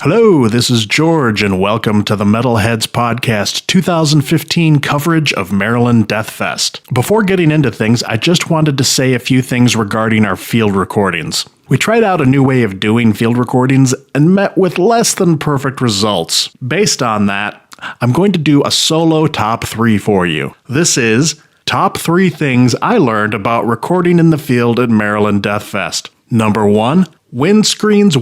Hello, this is George, and welcome to the Metalheads podcast 2015 coverage of Maryland Deathfest. Before getting into things, I just wanted to say a few things regarding our field recordings. We tried out a new way of doing field recordings and met with less than perfect results. Based on that, I'm going to do a solo top 3 for you. This is top 3 things I learned about recording in the field at Maryland Deathfest. Number 1, windscreens.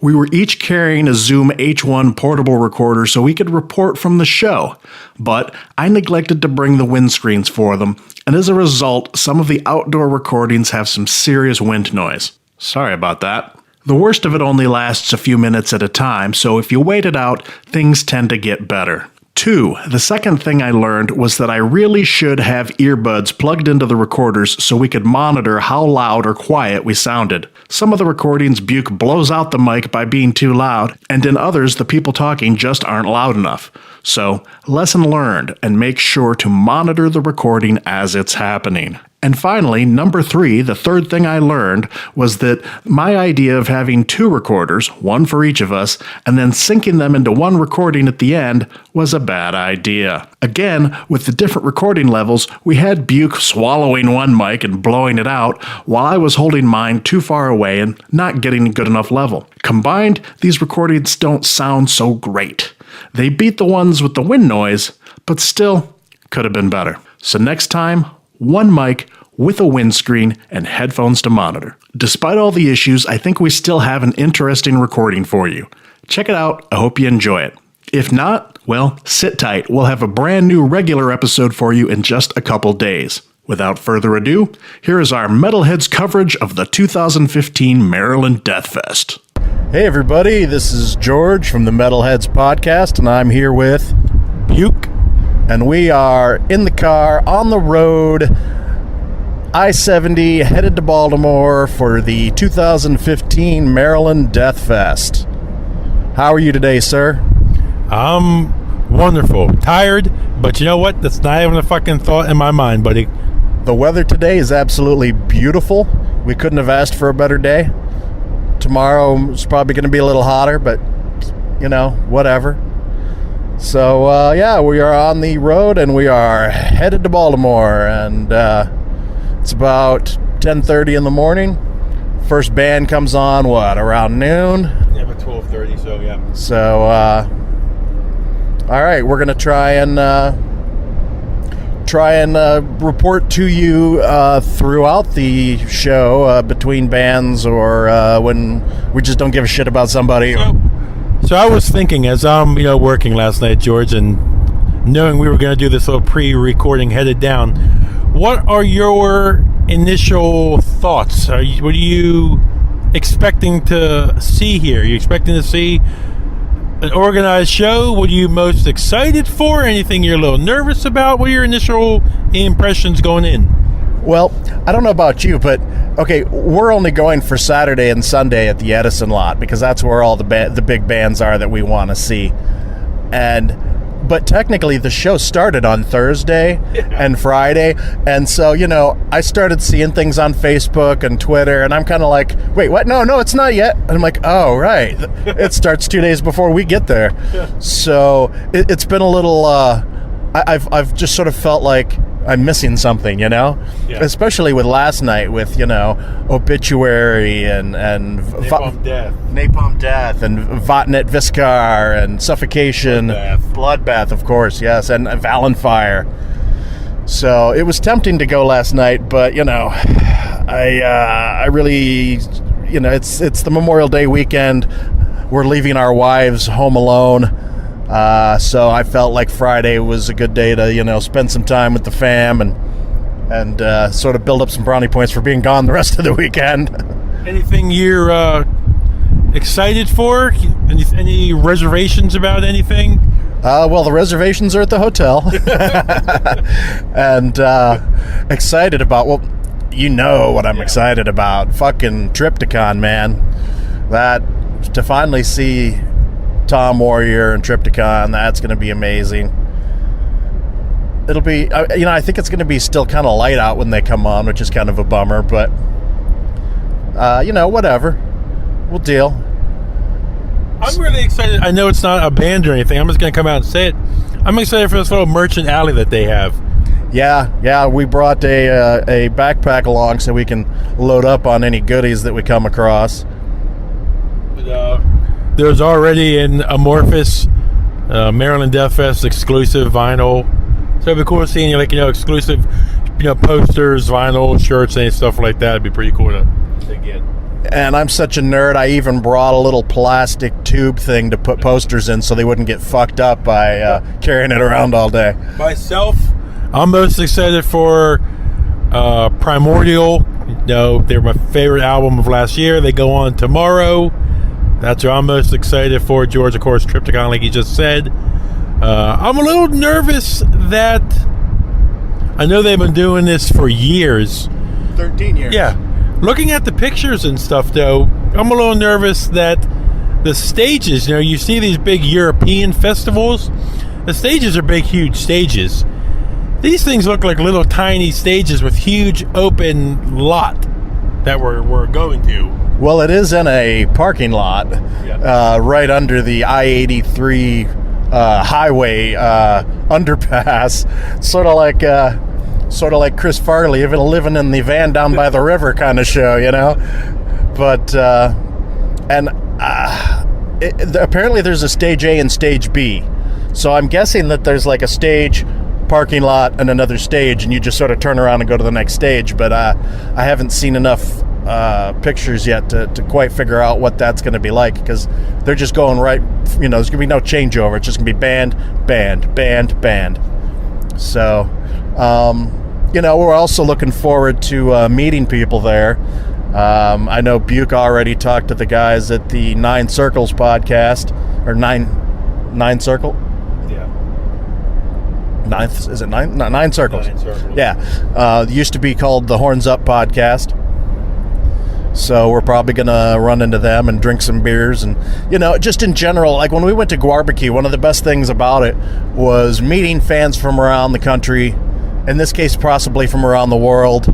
We were each carrying a Zoom H1 portable recorder so we could report from the show, but I neglected to bring the windscreens for them, and as a result, some of the outdoor recordings have some serious wind noise. Sorry about that. The worst of it only lasts a few minutes at a time, so if you wait it out, things tend to get better. 2. The second thing I learned was that I really should have earbuds plugged into the recorders so we could monitor how loud or quiet we sounded. Some of the recordings Buke blows out the mic by being too loud, and in others the people talking just aren't loud enough. So, lesson learned, and make sure to monitor the recording as it's happening. And finally, number 3, the third thing I learned was that my idea of having 2 recorders, one for each of us, and then syncing them into one recording at the end was a bad idea. Again, with the different recording levels, we had Buke swallowing one mic and blowing it out, while I was holding mine too far away and not getting a good enough level. Combined, these recordings don't sound so great. They beat the ones with the wind noise, but still could have been better. So next time, one mic with a windscreen and headphones to monitor. Despite all the issues, I think we still have an interesting recording for you. Check it out. I hope you enjoy it. If not, well, sit tight. We'll have a brand new regular episode for you in just a couple days. Without further ado, here is our Metalheads coverage of the 2015 Maryland Deathfest. Hey everybody, this is George from the Metalheads podcast, and I'm here with Buke. And we are in the car, on the road, I-70, headed to Baltimore for the 2015 Maryland Deathfest. How are you today, sir? I'm wonderful. Tired, but you know what? That's not even a fucking thought in my mind, buddy. The weather today is absolutely beautiful. We couldn't have asked for a better day. Tomorrow is probably going to be a little hotter, but, you know, whatever. So, yeah, we are on the road, and we are headed to Baltimore, and it's about 10:30 in the morning. First band comes on, around noon? Yeah, about 12:30, so, yeah. So, all right, we're going to try and report to you throughout the show, between bands or when we just don't give a shit about somebody. So I was thinking, as I'm, working last night, George, and knowing we were going to do this little pre-recording headed down, what are your initial thoughts? What are you expecting to see here? Are you expecting to see an organized show? What are you most excited for? Anything you're a little nervous about? What are your initial impressions going in? Well, I don't know about you, but okay, we're only going for Saturday and Sunday at the Edison lot because that's where all the big bands are that we want to see. But technically the show started on Thursday and Friday, and so, I started seeing things on Facebook and Twitter, and I'm kind of like, wait, what? No, it's not yet. And I'm like, oh, right. It starts 2 days before we get there. So it's been a little, I've just sort of felt like I'm missing something, Yeah. Especially with last night with, Obituary and Napalm Death and Vatnet Viscar and Suffocation. Bloodbath, of course, yes, and Valenfire. So it was tempting to go last night, but, I really, it's the Memorial Day weekend. We're leaving our wives home alone. So I felt like Friday was a good day to, spend some time with the fam and sort of build up some brownie points for being gone the rest of the weekend. Anything you're excited for? Any reservations about anything? Well, the reservations are at the hotel. And excited about, well, what I'm excited about. Fucking Triptychon, man. That, to finally see Tom Warrior and Triptychon, that's going to be amazing. It'll be, I think it's going to be still kind of light out when they come on, which is kind of a bummer, but, whatever. We'll deal. I'm really excited. I know it's not a band or anything. I'm just going to come out and say it. I'm excited for this little merchant alley that they have. Yeah, we brought a backpack along so we can load up on any goodies that we come across. But, there's already an amorphous Maryland Deathfest exclusive vinyl. So it'd be cool seeing exclusive, posters, vinyl, shirts, and stuff like that. It'd be pretty cool to get. And I'm such a nerd, I even brought a little plastic tube thing to put posters in so they wouldn't get fucked up by carrying it around all day. Myself, I'm most excited for Primordial. They're my favorite album of last year. They go on tomorrow. That's what I'm most excited for. George, of course, Triptychon, like he just said. I'm a little nervous that I know they've been doing this for years. 13 years. Yeah. Looking at the pictures and stuff, though, I'm a little nervous that the stages, you see these big European festivals, the stages are big, huge stages. These things look like little tiny stages with huge open lot that we're going to. Well, it is in a parking lot right under the I-83 highway underpass, sort of like Chris Farley, even living in the van down by the river kind of show, But apparently there's a stage A and stage B, so I'm guessing that there's like a stage, parking lot, and another stage, and you just sort of turn around and go to the next stage. But I haven't seen enough pictures yet to quite figure out what that's going to be like, because they're just going right. There's going to be no changeover. It's just going to be band, band, band, band. So. We're also looking forward to meeting people there. I know Buke already talked to the guys at the Nine Circles podcast, or Nine Circle? Yeah. Ninth, is it nine? No, Nine Circles. Nine Circles. Yeah. It used to be called the Horns Up podcast. So we're probably going to run into them and drink some beers. And, just in general, like when we went to Guarbecue, one of the best things about it was meeting fans from around the country, in this case, possibly from around the world,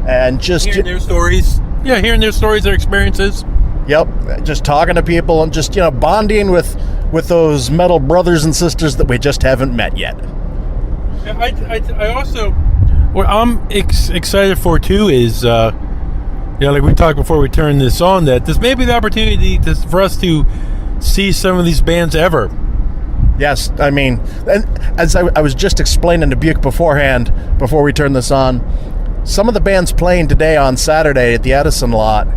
and just hearing their stories. Yeah, hearing their stories, their experiences. Yep, just talking to people and just bonding with those metal brothers and sisters that we just haven't met yet. I also, what I'm excited for too is, like we talked before we turned this on, that this may be the opportunity for us to see some of these bands ever. Yes, I mean, and as I was just explaining to Buke beforehand, before we turned this on, some of the bands playing today on Saturday at the Edison lot,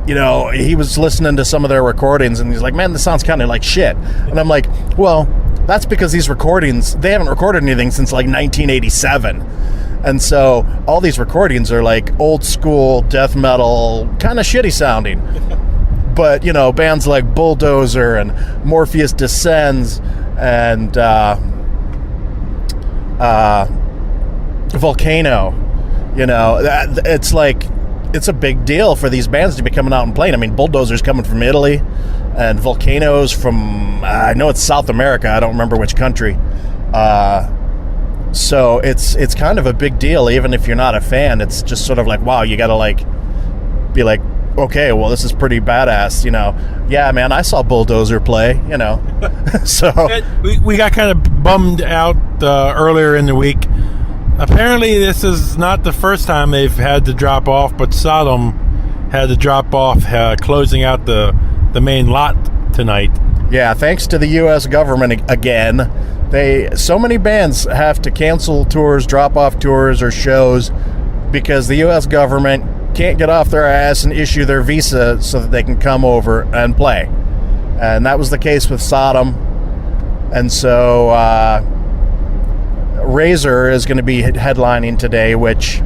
he was listening to some of their recordings, and he's like, man, this sounds kind of like shit. And I'm like, well, that's because these recordings, they haven't recorded anything since like 1987. And so all these recordings are like old school death metal, kind of shitty sounding. But, bands like Bulldozer and Morpheus Descends and Volcano, it's a big deal for these bands to be coming out and playing. I mean, Bulldozer's coming from Italy, and Volcano's from, I know it's South America, I don't remember which country. So it's kind of a big deal, even if you're not a fan. It's just sort of like, wow, you gotta be like, okay, well, this is pretty badass, Yeah, man, I saw Bulldozer play, So we got kind of bummed out earlier in the week. Apparently, this is not the first time they've had to drop off, but Sodom had to drop off, closing out the main lot tonight. Yeah, thanks to the U.S. government again. So many bands have to cancel tours, drop off tours or shows because the U.S. government can't get off their ass and issue their visa so that they can come over and play. And that was the case with Sodom. And so Razor is going to be headlining today, which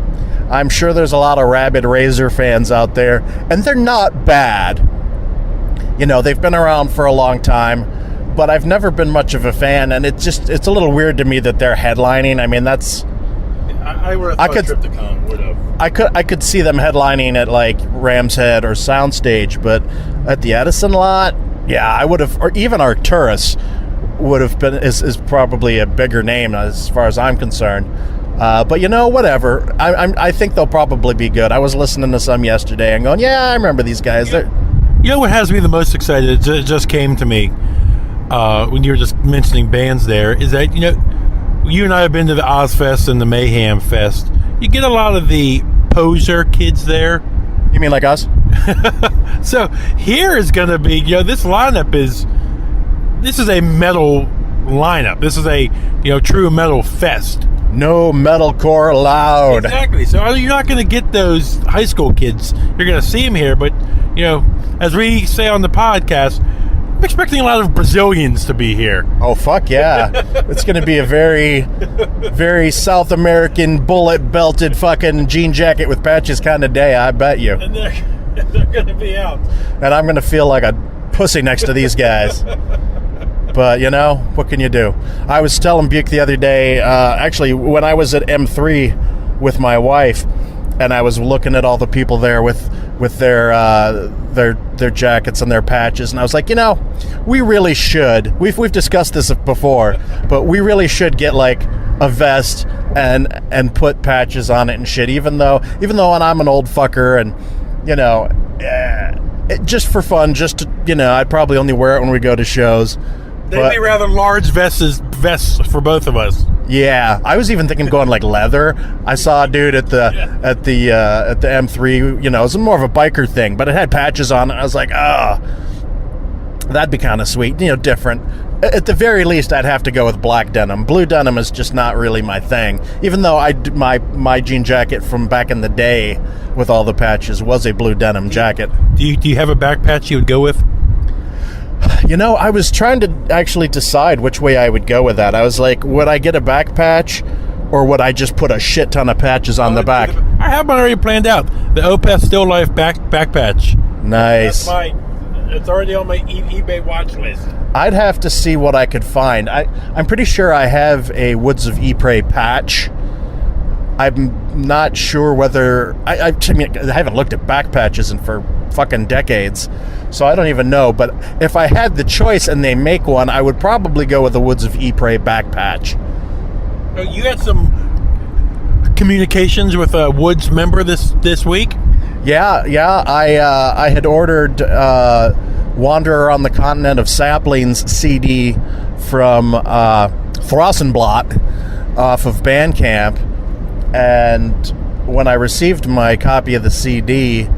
I'm sure there's a lot of rabid Razor fans out there, and they're not bad. They've been around for a long time, but I've never been much of a fan, and it's a little weird to me that they're headlining. I mean, that's... I could Triptychon would have. I could see them headlining at like Ram's Head or Soundstage, but at the Edison lot, yeah, I would have, or even Arcturus would have been is probably a bigger name as far as I'm concerned. But whatever. I think they'll probably be good. I was listening to some yesterday and going, yeah, I remember these guys. You know what has me the most excited? It just came to me when you were just mentioning bands there, is that, you and I have been to the Ozfest and the Mayhem Fest. You get a lot of the poser kids there. You mean like us? So here is going to be, this lineup is a metal lineup. This is a, true metal fest. No metalcore allowed. Exactly. So you're not going to get those high school kids. You're going to see them here, but, as we say on the podcast, I'm expecting a lot of Brazilians to be here. Oh, fuck yeah. It's going to be a very, very South American bullet-belted fucking jean jacket with patches kind of day, I bet you. And they're going to be out. And I'm going to feel like a pussy next to these guys. But, what can you do? I was telling Buke the other day, actually, when I was at M3 with my wife, and I was looking at all the people there with their jackets and their patches, and I was like, we really should. We've discussed this before, but we really should get like a vest and put patches on it and shit. Even though I'm an old fucker, and just for fun, just to, I'd probably only wear it when we go to shows. They'd be rather large vests for both of us. Yeah, I was even thinking going like leather. I saw a dude at the M3. It was more of a biker thing, but it had patches on it. I was like, that'd be kind of sweet. Different. At the very least, I'd have to go with black denim. Blue denim is just not really my thing. Even though my jean jacket from back in the day with all the patches was a blue denim jacket. Do you have a back patch you would go with? I was trying to actually decide which way I would go with that. I was like, would I get a back patch, or would I just put a shit ton of patches on the back? I have one already planned out. The Opeth Still Life back patch. Nice. It's already on my eBay watch list. I'd have to see what I could find. I'm pretty sure I have a Woods of Ypres patch. I'm not sure whether... I haven't looked at back patches for fucking decades, so I don't even know. But if I had the choice and they make one, I would probably go with the Woods of Ypres back patch. You had some communications with a Woods member this week? Yeah. I had ordered Wanderer on the Continent of Saplings CD from Throssenblatt off of Bandcamp. And when I received my copy of the CD,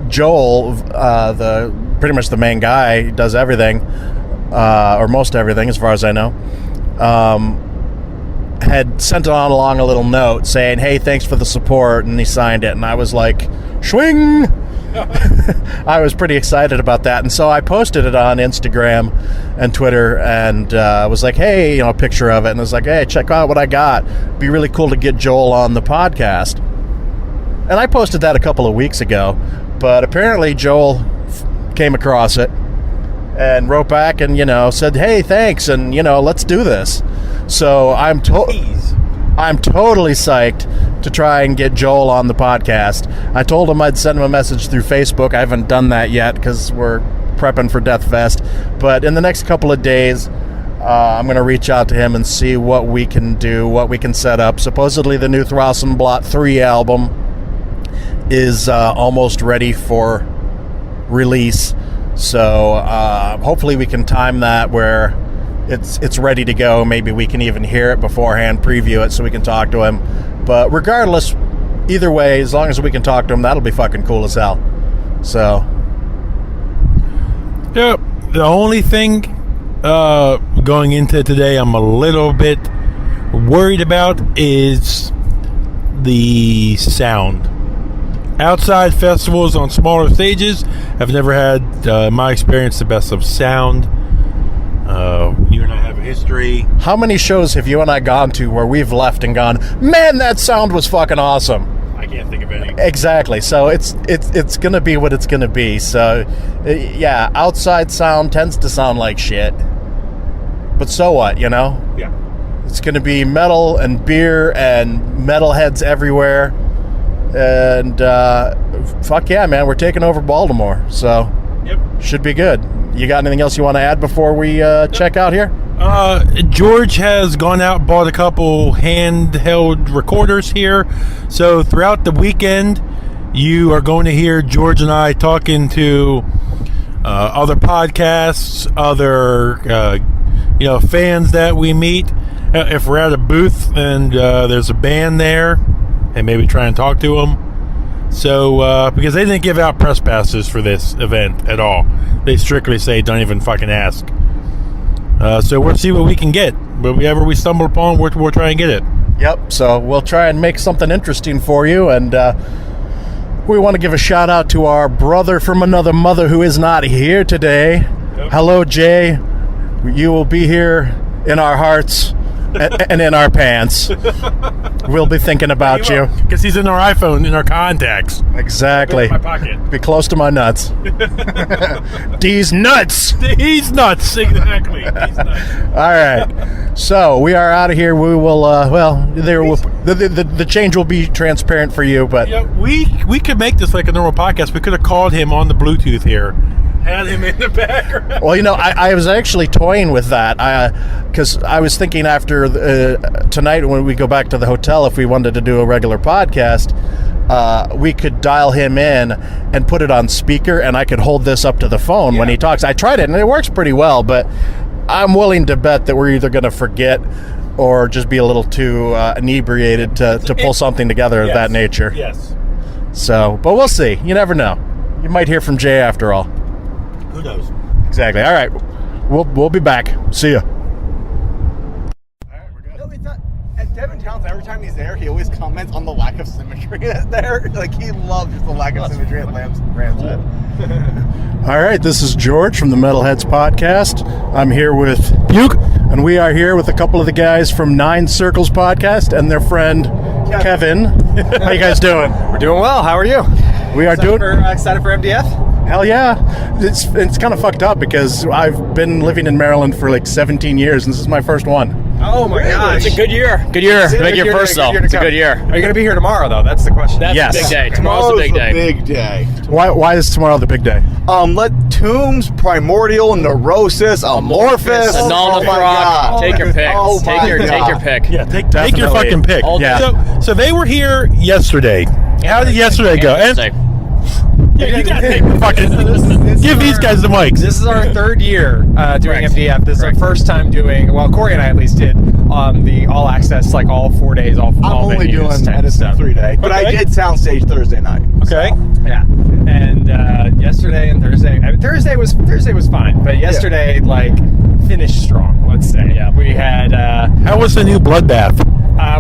Joel, pretty much the main guy, does everything, or most everything as far as I know, had sent on along a little note saying, hey, thanks for the support, and he signed it, and I was like, swing! I was pretty excited about that, and so I posted it on Instagram and Twitter, and was like, hey, a picture of it, and I was like, hey, check out what I got. It'd be really cool to get Joel on the podcast. And I posted that a couple of weeks ago, but apparently Joel came across it and wrote back and, said, hey, thanks, and, let's do this. So I'm totally psyched to try and get Joel on the podcast. I told him I'd send him a message through Facebook. I haven't done that yet because we're prepping for Deathfest. But in the next couple of days, I'm going to reach out to him and see what we can do, what we can set up. Supposedly the new Throssenblatt 3 album is almost ready for release. So hopefully we can time that where it's ready to go. Maybe we can even hear it beforehand, preview it so we can talk to him. But regardless, either way, as long as we can talk to him, that'll be fucking cool as hell. So, yeah, the only thing going into today I'm a little bit worried about is the sound. Outside festivals on smaller stages have never had, in my experience, the best of sound. You and I have a history. How many shows have you and I gone to where we've left and gone, man, that sound was fucking awesome? I can't think of any. Exactly. So it's gonna be what it's gonna be. So yeah, outside sound tends to sound like shit. But so what, Yeah. It's gonna be metal and beer and metalheads everywhere. And fuck yeah, man, we're taking over Baltimore. So Yep. Should be good. You got anything else you want to add before we check out here? George has gone out and bought a couple handheld recorders here. So throughout the weekend, you are going to hear George and I talking to other podcasts, other fans that we meet. If we're at a booth and there's a band there, and maybe try and talk to them. So, because they didn't give out press passes for this event at all. They strictly say don't even fucking ask. So we'll see what we can get. Whatever we stumble upon, we'll try and get it. Yep, so we'll try and make something interesting for you, and we want to give a shout out to our brother from another mother who is not here today. Yep. Hello, Jay. You will be here in our hearts and in our pants. We'll be thinking about you. Because he's in our iPhone, in our contacts. Exactly. In my pocket. Be close to my nuts. These nuts! These nuts, exactly. These nuts. All right. So, we are out of here. We will, the change will be transparent for you, but... Yeah, we could make this like a normal podcast. We could have called him on the Bluetooth here. Had him in the background. Well, I was actually toying with that because I was thinking after tonight when we go back to the hotel, if we wanted to do a regular podcast, we could dial him in and put it on speaker, and I could hold this up to the phone when he talks. I tried it, and it works pretty well, but I'm willing to bet that we're either going to forget or just be a little too inebriated to pull something together of that nature. Yes. So, but we'll see. You never know. You might hear from Jay after all. Who knows? Exactly. All right. We'll be back. See ya. And Devin Townsend, every time he's there, he always comments on the lack of symmetry that's there. Like, he loves the lack of symmetry at Rams Head. All right, this is George from the Metalheads podcast. I'm here with Buke, and we are here with a couple of the guys from Nine Circles podcast and their friend Kevin. How you guys doing? We're doing well. How are you? We are Excited for MDF? Hell yeah. It's kind of fucked up because I've been living in Maryland for like 17 years, and this is my first one. Oh my gosh. It's a good year. Good year. Make your first, though. It's a good year. Are you going to be here tomorrow, though? That's the question. That's Yes. the big day. Tomorrow's the big day. Big day. Why is tomorrow the big day? Let Tombs, Primordial, Neurosis, Amorphous. Annul the Rock. Take your pick. Take your pick. Yeah, take your fucking pick. All day. So they were here yesterday. How did yesterday go? Yeah, you gotta take the fucking. Give these guys the mics. This is our third year doing MDF. This is our first time doing. Well, Corey and I at least did the all access, like all 4 days. I'm only doing Edison 3 day, but I did Soundstage Thursday night. Okay. So, yeah, and yesterday and Thursday. I mean, Thursday was fine, but yesterday finished strong. Let's say. Yeah, we had. How was the new bloodbath?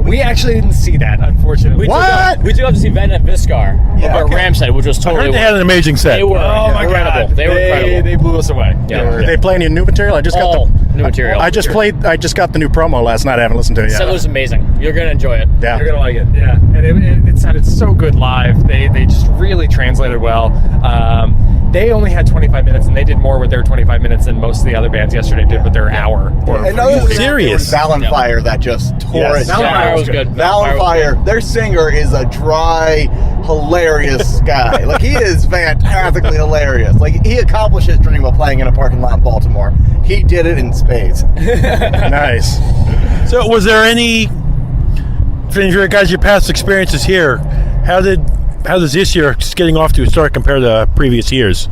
We actually didn't see that, unfortunately. We took up to see Ben at Viscar at Ramshead, which was I totally. heard they had an amazing set. They were my incredible. God. They were incredible. They blew us away. Yeah. Are they playing any new material? I just got All new material. I just got the new promo last night. I haven't listened to it yet. So it was amazing. You're gonna enjoy it. Yeah. You're gonna like it, yeah. And it sounded so good live. They just really translated well. They only had 25 minutes, and they did more with their 25 minutes than most of the other bands yesterday did with their hour. Serious? Valenfire that just tore it. Valenfire was good. Valenfire, their singer is a dry, hilarious guy. Like, he is fantastically hilarious. Like, he accomplished his dream of playing in a parking lot in Baltimore. He did it in spades. Nice. So, was there any, for your guys, your past experiences here? How does this year getting off to a start compared to previous years?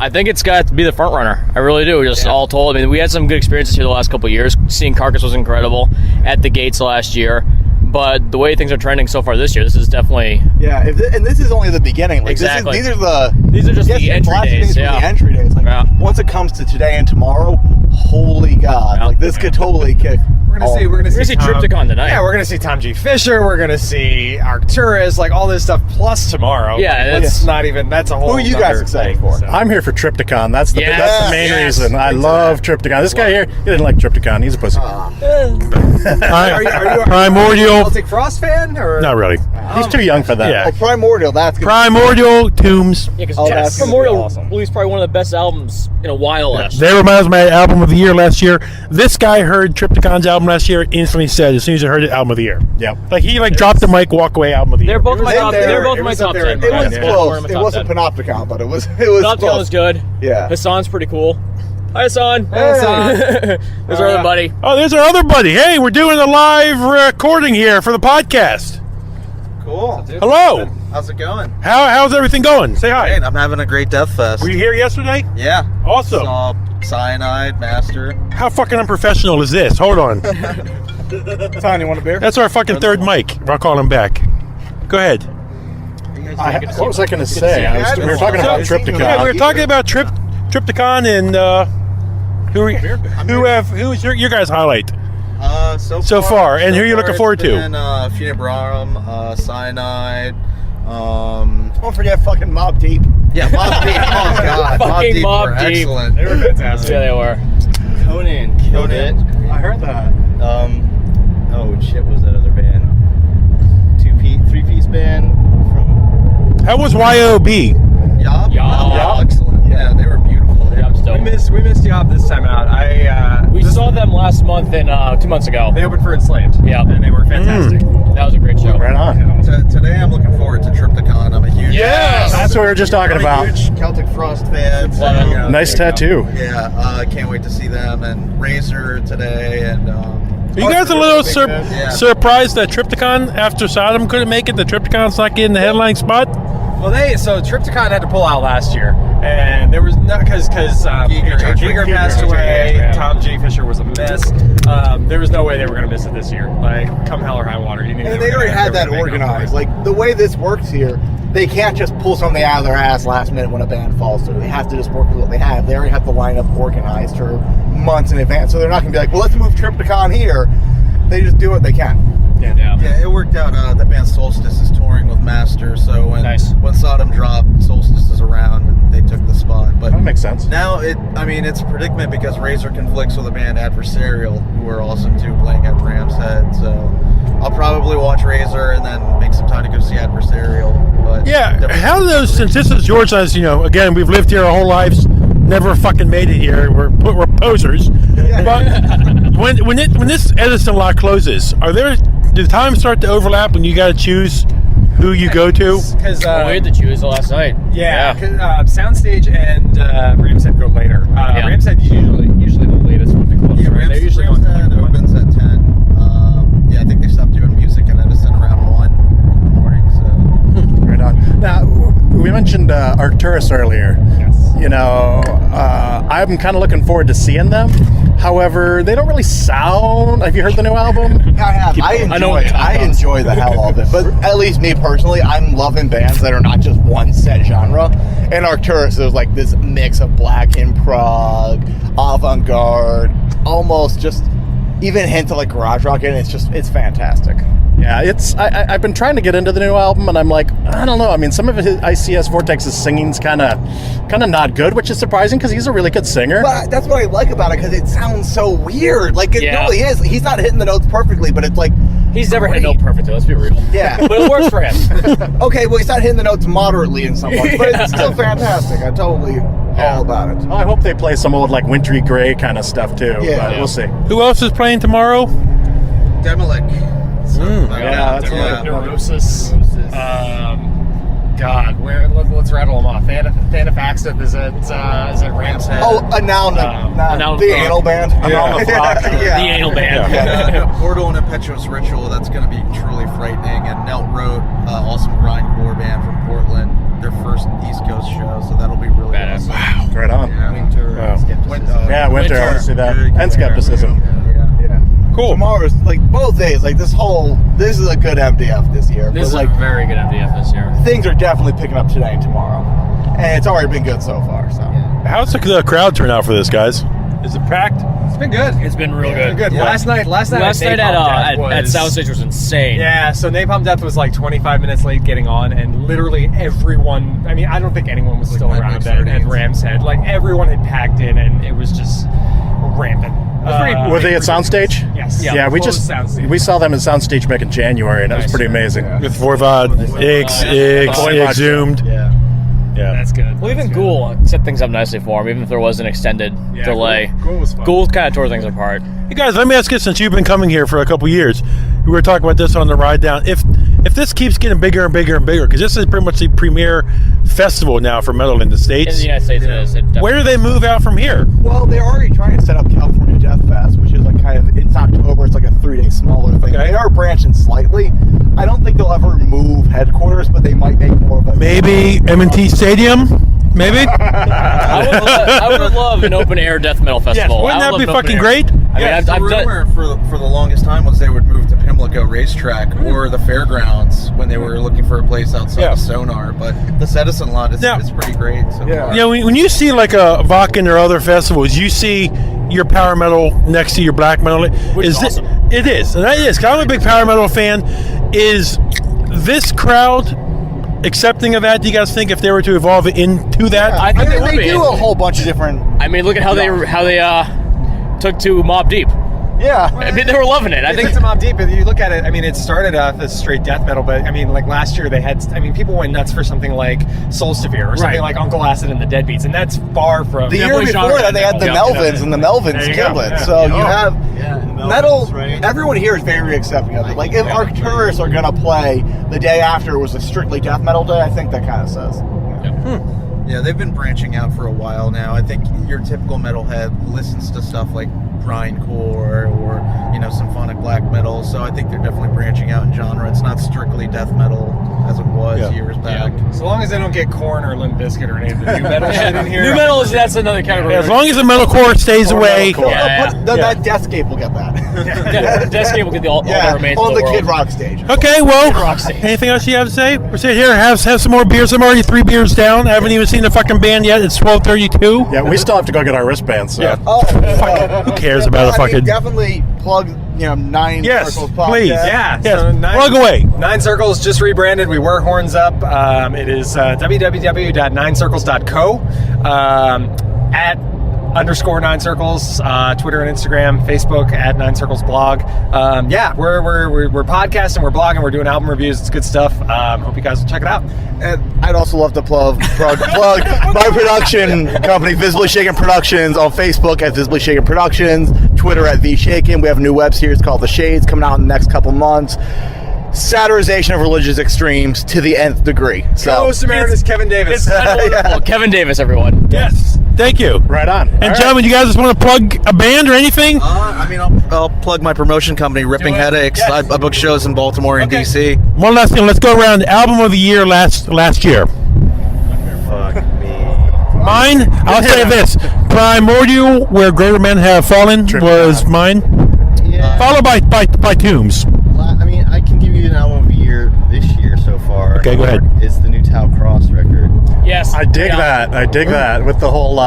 I think it's got to be the front runner. I really do. All told. I mean, we had some good experiences here the last couple of years. Seeing Carcass was incredible at the gates last year. But the way things are trending so far this year, this is definitely... Yeah, and this is only the beginning. Like, exactly. These are just the entry days. The entry days. Like, once it comes to today and tomorrow, holy God. Like, this could totally kick. We're gonna see Triptychon tonight. Yeah, we're gonna see Tom G. Fisher. We're gonna see Arcturus, like all this stuff, plus tomorrow. Yeah, it's not even. That's a whole. Who are you guys excited for? I'm here for Triptychon. That's the main reason. I Exactly. love Triptychon. This guy here, he didn't like Triptychon. He's a pussy. Are you a Primordial. Celtic Frost fan? Or? Not really. He's too young for that. Yeah. Oh, Primordial, that's good. Primordial, Tombs. Yeah, because that's gonna be Primordial awesome. released probably one of the best albums in a while last year. They reminds me of my album of the year last year. This guy heard Triptychon's album last year, instantly said as soon as he heard it, album of the year. Yep. Like he dropped the mic, walk away, album of the year. They're both my top. there. They're both It my was top up there. 10. It was Yeah. close. My It top wasn't 10. Panopticon, but it was Panopticon close. was good. Yeah. Hassan's pretty cool. Hi, Hassan. Hassan. There's our other buddy. Oh, there's our other buddy. Hey, we're doing a live recording here for the podcast. Cool. Hello. How's it going? How's everything going? Say hi. Great, I'm having a great Deathfest. Were you here yesterday? Yeah. Awesome. Saw Cyanide, Master. How fucking unprofessional is this? Hold on. Ton, you want a beer? That's our fucking third mic. I'll call him back. Go ahead. What was I going to say? We were talking about Triptychon. Yeah, we were talking about Triptychon and who's your guys' highlight? So far, and who are you looking forward to? Funebrum, Cyanide. Don't forget fucking Mob Deep. Yeah, Mob Deep. Oh god, Fucking Mob were Deep. excellent. They were fantastic. Yeah, they were. Conan killed it. I heard that. Oh shit, what was that other band? Three-piece band from How was YOB? Yob? Yob. Excellent. Yeah, they were beautiful. Yob's dope. We missed Yob this time out. We saw them last month and 2 months ago. They opened for Enslaved. Yeah. And they were fantastic. That was a great show. Right on. Today I'm looking forward to Triptychon. I'm a huge That's what we were just talking I'm about. a huge Celtic Frost fan. So, Wow. Nice tattoo. yeah, can't wait to see them and Razor today and Are you guys a little surprised that Triptychon after Sodom couldn't make it? The Triptychon's not getting the headline spot? Well, Triptychon had to pull out last year, and there was not because Giger passed away. Tom G. Fisher was a miss. There was no way they were going to miss it this year. Like, come hell or high water, you knew And they already had that organized. Like, the way this works here, they can't just pull something out of their ass last minute when a band falls through. They have to just work with what they have. They already have the lineup organized for months in advance, so they're not going to be like, well, let's move Triptychon here. They just do what they can. Yeah, it worked out. The band Solstice is touring with Master, so when Sodom dropped, Solstice is around and they took the spot. But That makes sense. now it's a predicament because Razor conflicts with the band Adversarial, who are awesome too, playing at Ram's Head. So I'll probably watch Razor and then make some time to go see Adversarial. But Yeah. How do those, since this is George, as you know, again, we've lived here our whole lives, never fucking made it here. We're posers. But when this Edison lot closes, do the times start to overlap when you got to choose who you go to? Because We had to choose last night. yeah, Soundstage and Ram's Head go later. Ram's Head usually the latest one to close. Yeah, right? They're usually Ram's going Head to opens at 10. I think they stopped doing music in Edison around 1 in the morning. So Right on. Now, we mentioned Arcturus earlier. Yes. You know, I'm kind of looking forward to seeing them. However, they don't really sound. Have you heard the new album? I have. I enjoy the hell of it. But at least me personally, I'm loving bands that are not just one set genre. And Arcturus is like this mix of black and prog, avant-garde, almost just even hint of like garage rock, and it's fantastic. Yeah, I've been trying to get into the new album, and I'm like, I don't know. I mean, some of ICS Vortex's singing's kind of not good, which is surprising because he's a really good singer. But that's what I like about it, because it sounds so weird. Like, it Yeah. really is. He's not hitting the notes perfectly, but it's like, He's never hit a note perfectly, let's be real. yeah. But it works for him. Okay, well, he's not hitting the notes moderately in some parts, but it's still fantastic. I totally all about it. Well, I hope they play some old like wintry gray kind of stuff too. Yeah. But Yeah. we'll see. Who else is playing tomorrow? Demolic. that's Neurosis. God, let's rattle them off. Thanafaxeth is at Ram's Head. Oh, the anal band. The anal band. And, Portal and Impetuous Ritual, that's going to be truly frightening. And Nelt Road, awesome grindcore band from Portland, their first East Coast show, so that'll be really Badass. awesome. Right on. Winter, Wow. Skepticism. Yeah, winter. I want to see that. And skepticism. Cool. Tomorrow's like both days. Like this is a good MDF this year. This is but, like, a very good MDF this year. things are definitely picking up today and tomorrow, and it's already been good so far. So How's the crowd turn out for this, guys? Is it packed? It's been good. It's been real good. Good. Yeah. Last night Last night at Soundstage was insane. Yeah, so Napalm Death was like 25 minutes late getting on, and literally everyone, I mean, I don't think anyone was still around at Ram's Head. Like, everyone had packed in, and it was just rampant. Were they at Soundstage? Yes. Yeah, we saw them at Soundstage back in January, and it was pretty amazing. With Vorvad, Exhumed. Yeah. That's good. Well, even Ghoul set things up nicely for him, even if there was an extended delay. Ghoul was fun. Ghoul kind of tore things apart. Hey guys, let me ask you, since you've been coming here for a couple years, we were talking about this on the ride down. If this keeps getting bigger and bigger and bigger, because this is pretty much the premier festival now for metal in the In States, the United States, it is. where do they move out from here? well, they're already trying to set up California Death Fest, which is like kind of it's October. It's like a 3-day smaller thing. Okay. They are branching slightly. I don't think they'll ever move headquarters, but they might make more of a Maybe M&T Stadium. Maybe. I would love an open air death metal festival. Wouldn't I that would be love an fucking open great? air. I mean, Yeah, I've the done. rumor for the longest time was they would move to Pimlico Racetrack or the fairgrounds when they were looking for a place outside of Sonar. But the Sedison lot is pretty great so far. Yeah, when you see like a Wacken or other festivals, you see your power metal next to your black metal. Which is awesome. It is, and that is. 'Cause I'm a big power metal fan. Is this crowd accepting of that? Do you guys think if they were to evolve it into that? I think they would be. do a whole bunch of different. I mean, look at how they took to Mobb Deep. Yeah. I mean, they were loving it. I think It's a Mobb Deep. If you look at it, I mean, it started off as straight death metal, but I mean, like last year they had, I mean, people went nuts for something like Soul Severe or something like Uncle Acid and the Deadbeats, and that's far from The year before that, they had the Melvins, and the Melvins killed it. So you have metal. Everyone here is very accepting of it. Like if Arcturus are gonna play the day after it was a strictly death metal day, I think that kind of says. Yeah, they've been branching out for a while now. I think your typical metalhead listens to stuff like grindcore or symphonic black metal. So I think they're definitely branching out in genre. It's not strictly death metal as it was years back. So long as they don't get Korn or Limp Bizkit or any of the new metal shit in here. new metal that's another category. As long as the metalcore stays away. That Deathscape will get that. Deathscape will get all the remains on of the the Kid world. Rock stage. Okay, well, anything else you have to say? We're sitting here, have some more beers. I'm already 3 beers down. I haven't even seen the fucking band yet. It's 12:32. Yeah, we still have to go get our wristbands. So. Yeah. Who cares about a I mean, fucking... definitely plug, 9 Yes, Circles podcast. please. Yeah, Yes, so plug away. 9 Circles just rebranded. We were Horns Up. It is www.9circles.co. At _9 Circles, Twitter and Instagram, Facebook at 9 Circles blog. We're podcasting, we're blogging, we're doing album reviews. It's good stuff. Hope you guys will check it out. And I'd also love to plug my production company, Visibly Shaken Productions, on Facebook at Visibly Shaken Productions, Twitter at VShaken. We have a new web series called The Shades coming out in the next couple months. Satirization of religious extremes to the nth degree. So, Co-host emeritus Kevin Davis. Well, Kevin Davis, everyone. Yes. Thank you. Right on. And gentlemen, you guys just want to plug a band or anything? I'll plug my promotion company, Ripping Headaches. I book shows in Baltimore and DC. One last thing. Let's go around. Album of the year last year. Fuck me. Mine, I'll say this. Primordial, Where Greater Men Have Fallen, was mine. Yeah. Followed by Tombs. I mean, I can give you an album of the year this year so far. Okay, go ahead. It's the new Tau Cross record. Yes. I dig that. I dig that with the whole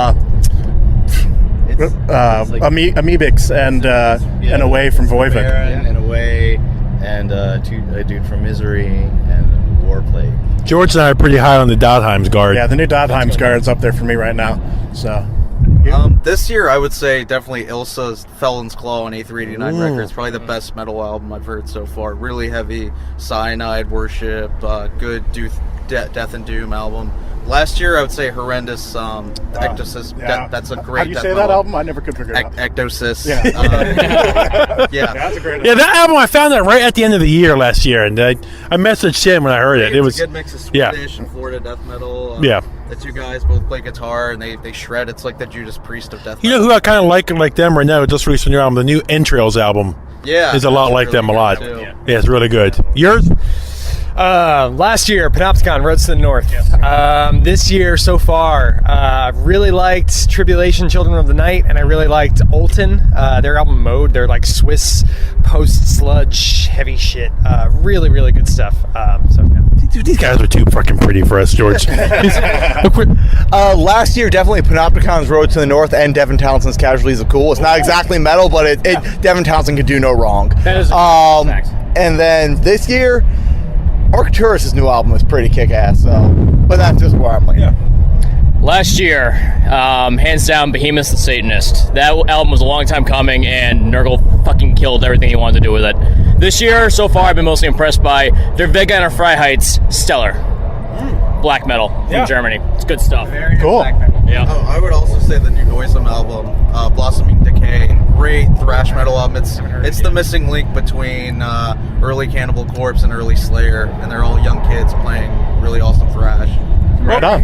It's like Amoebics and Away from Voivod. Baron and Away, and a dude from Misery and Warplague. George and I are pretty high on the Dodheims guard. Yeah, the new Dodheims guard's up there for me right now. So This year, I would say definitely Ilsa's Felon's Claw on A389 Records. Probably the best metal album I've heard so far. Really heavy cyanide worship, good Death and Doom album. Last year, I would say Horrendous Ectosis. yeah. That's a great how do you death say metal. that album? I never could figure it out. Ectosis. Yeah. Yeah. That's a great Yeah, that album, I found that right at the end of the year last year, and I messaged him when I heard it. It's It was a good mix of yeah. Swedish and Florida death metal. Yeah. The two guys both play guitar and they shred. It's like the Judas Priest of death You metal. know who I kind of like them right now, just released a new album, the new Entrails album. Yeah. Is a lot that's like really them a good lot. too. Yeah, it's really good. Yours? Last year, Panopticon, Roads to the North. This year, so far, I've really liked Tribulation, Children of the Night, and I really liked Olton. Their album Mode, they're like Swiss post-sludge heavy shit. Really, really good stuff. Dude, these guys are too fucking pretty for us, George. last year, definitely Panopticon's Road to the North and Devin Townsend's Casualties of Cool. It's not exactly metal, but Devin Townsend could do no wrong. That is a fact. And then this year, Arcturus' new album is pretty kick-ass, but that's just where I'm like. Yeah. Last year, hands down, Behemoth the Satanist. That album was a long time coming, and Nurgle fucking killed everything he wanted to do with it. This year, so far, I've been mostly impressed by their Vega and Freiheit's Stellar. Black metal from Germany. It's good stuff. Cool. Yeah. Oh, I would also say the new Noisome album, Blossoming Decay, great thrash metal album. It's the missing link between early Cannibal Corpse and early Slayer, and they're all young kids playing really awesome thrash. Right on.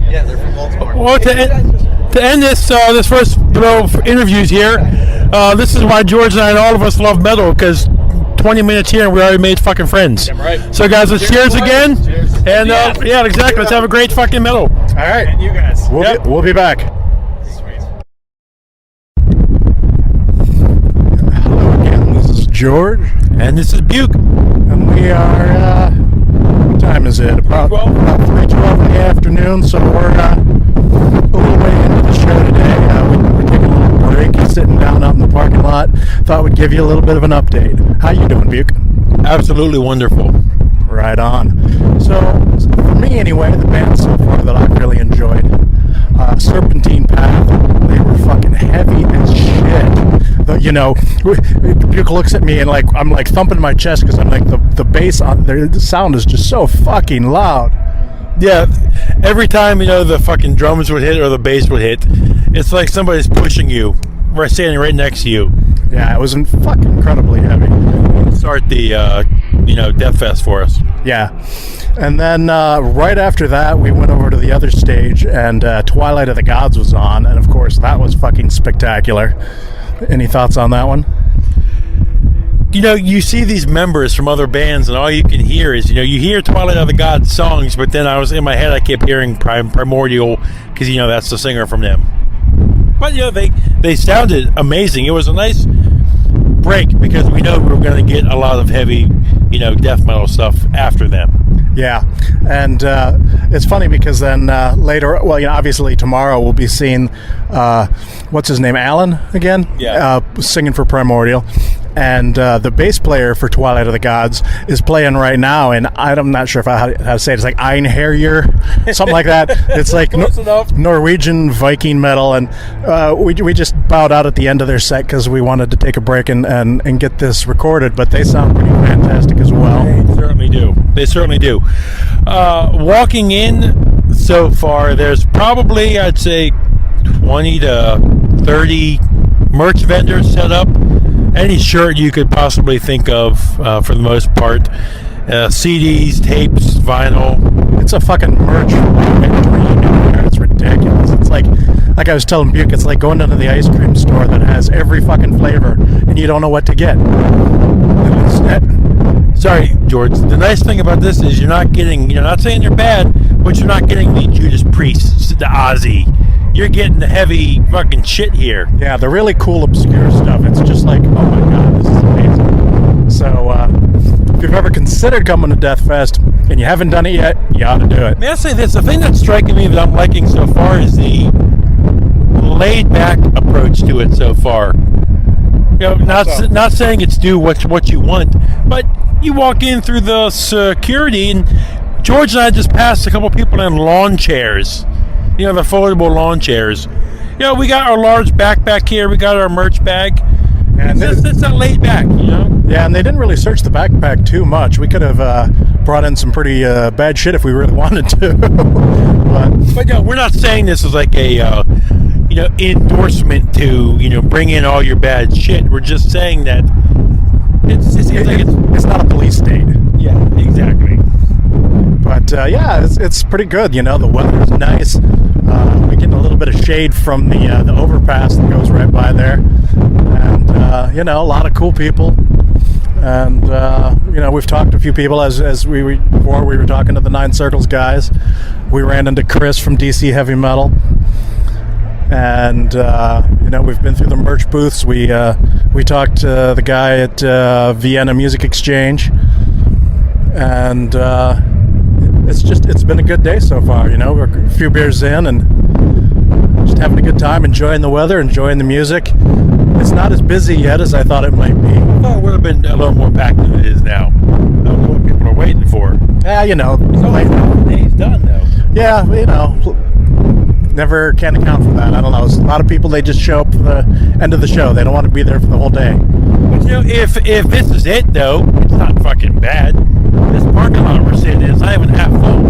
Yeah, they're from Baltimore. Well, to end this first row of interviews here, this is why George and I and all of us love metal, because 20 minutes here and we already made fucking friends. Damn right. So guys, let's cheers again. Cheers. And yeah, exactly. Let's have a great fucking metal. All right. And you guys. We'll be back. Sweet. Hello again. This is George, And this is Buke. and we are. What time is it? About 3:12 in the afternoon. So we're a little way into the show today. We're taking a little break, sitting down out in the parking lot. Thought we'd give you a little bit of an update. How you doing, Buke? Absolutely wonderful. Right on. So, for me anyway, the band so far that I've really enjoyed, Serpentine Path, they were fucking heavy as shit. Buke looks at me and I'm like thumping my chest because I'm like the bass on there, the sound is just so fucking loud. Yeah, every time, the fucking drums would hit or the bass would hit, it's like somebody's pushing you, right, standing right next to you. Yeah, it was fucking incredibly heavy. Start the, Deathfest for us. Yeah. And then right after that, we went over to the other stage, and Twilight of the Gods was on, and of course, that was fucking spectacular. Any thoughts on that one? You see these members from other bands, and all you can hear is, you hear Twilight of the Gods songs, but then in my head, I kept hearing Primordial, because, that's the singer from them. But, they sounded amazing. It was a nice break, because we know we're going to get a lot of heavy, death metal stuff after them. Yeah, and it's funny because then later, obviously tomorrow we'll be seeing, what's his name, Alan again? Yeah. Singing for Primordial. And the bass player for Twilight of the Gods is playing right now, and I'm not sure how to say it. It's like Einherjer, something like that. It's like Norwegian Viking metal, and we just bowed out at the end of their set because we wanted to take a break and get this recorded, but they sound pretty fantastic as well. They certainly do. Walking in so far, there's probably, I'd say, 20 to 30 merch vendors set up. Any shirt you could possibly think of, for the most part. CDs, tapes, vinyl. It's a fucking merch reunion there. It's ridiculous. It's like I was telling Buke, it's like going into the ice cream store that has every fucking flavor and you don't know what to get. Sorry, George. The nice thing about this is you're not saying they're bad, but you're not getting the Judas Priest, the Ozzy. You're getting the heavy fucking shit here. Yeah, the really cool, obscure stuff. It's just like, oh my god, this is amazing. So, if you've ever considered coming to Deathfest and you haven't done it yet, you ought to do it. May I say this? The thing that's striking me that I'm liking so far is the laid-back approach to it so far. Not saying it's do what you want, but you walk in through the security, and George and I just passed a couple people in lawn chairs. The foldable lawn chairs. We got our large backpack here. We got our merch bag. And it's not laid back, Yeah, and they didn't really search the backpack too much. We could have brought in some pretty bad shit if we really wanted to. but we're not saying this is like a endorsement to bring in all your bad shit. We're just saying that it's not a police state. Yeah, exactly. But it's pretty good. The weather's nice. We get a little bit of shade from the overpass that goes right by there, and a lot of cool people. And we've talked to a few people before we were talking to the Nine Circles guys. We ran into Chris from DC Heavy Metal, and we've been through the merch booths. We talked to the guy at Vienna Music Exchange, and it's been a good day so far. We're a few beers in and just having a good time, enjoying the weather, enjoying the music. It's not as busy yet as I thought it might be. Well, it would have been a little more packed than it is now. I don't know what people are waiting for. Yeah, The day's done, though. Yeah, never can account for that. I don't know. A lot of people, they just show up for the end of the show. They don't want to be there for the whole day. But if this is it, though, it's not fucking bad. This parking lot we're sitting in is not even half full.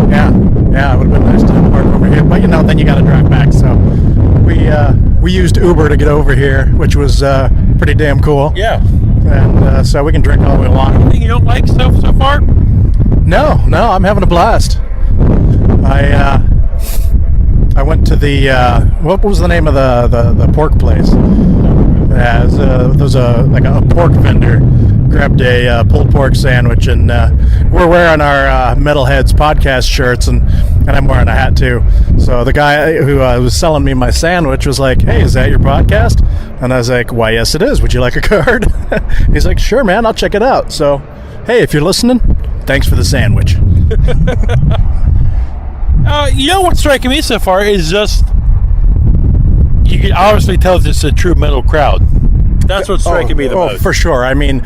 Yeah, it would have been nice to park over here. But then you got to drive back. So we used Uber to get over here, which was pretty damn cool. Yeah. And so we can drink all the way along. Anything you don't like so far? No, I'm having a blast. I went to the what was the name of the pork place? There's a pork vendor grabbed a pulled pork sandwich, and we're wearing our Metalheads podcast shirts, and I'm wearing a hat too. So the guy who was selling me my sandwich was like, "Hey, is that your podcast?" And I was like, "Why, yes, it is. Would you like a card?" He's like, "Sure, man. I'll check it out." So, hey, if you're listening, thanks for the sandwich. You know what's striking me so far is just you can obviously tell it's a true metal crowd. That's what's striking me the most. For sure. I mean,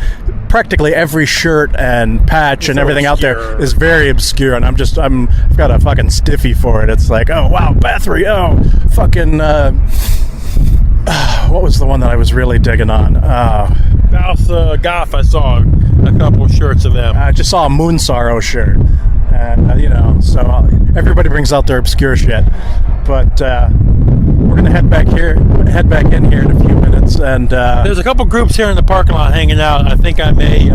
practically every shirt and patch and everything out there is very obscure, and I've got a fucking stiffy for it. It's like, oh wow, Bathory, oh fucking what was the one that I was really digging on? Balsa Goth, I saw a couple of shirts of them. I just saw a Moon Sorrow shirt, and so everybody brings out their obscure shit. But we're gonna head back in here in a few minutes, and there's a couple groups here in the parking lot hanging out. I think I may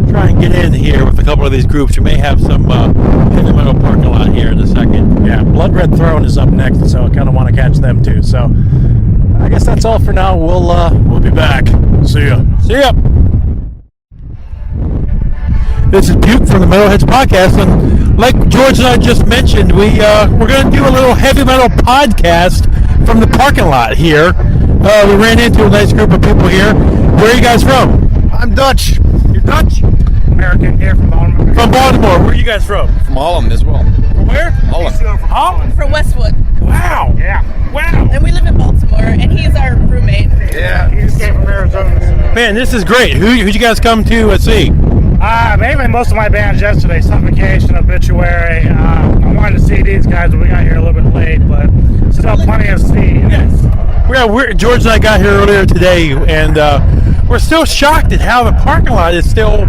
try and get in here with a couple of these groups. You may have some heavy metal parking lot here in a second. Yeah, Blood Red Throne is up next, so I kind of want to catch them too. So I guess that's all for now. We'll be back. See ya. See ya. This is Buke from the Metalheads podcast, and like George and I just mentioned, we're going to do a little heavy metal podcast from the parking lot here. We ran into a nice group of people here. Where are you guys from? I'm Dutch. You're Dutch? American here from Baltimore. From Baltimore. Where are you guys from? From Holland as well. From where? Holland. Holland. From Westwood. Wow. Yeah. Wow. And we live in Baltimore, and he's our roommate. Yeah. He just came from Arizona. Man, this is great. Who'd you guys come to see? Mainly most of my bands yesterday. Suffocation, Obituary. I wanted to see these guys, but we got here a little bit late, but still plenty of see. Yes. George and I got here earlier today, and we're still shocked at how the parking lot is still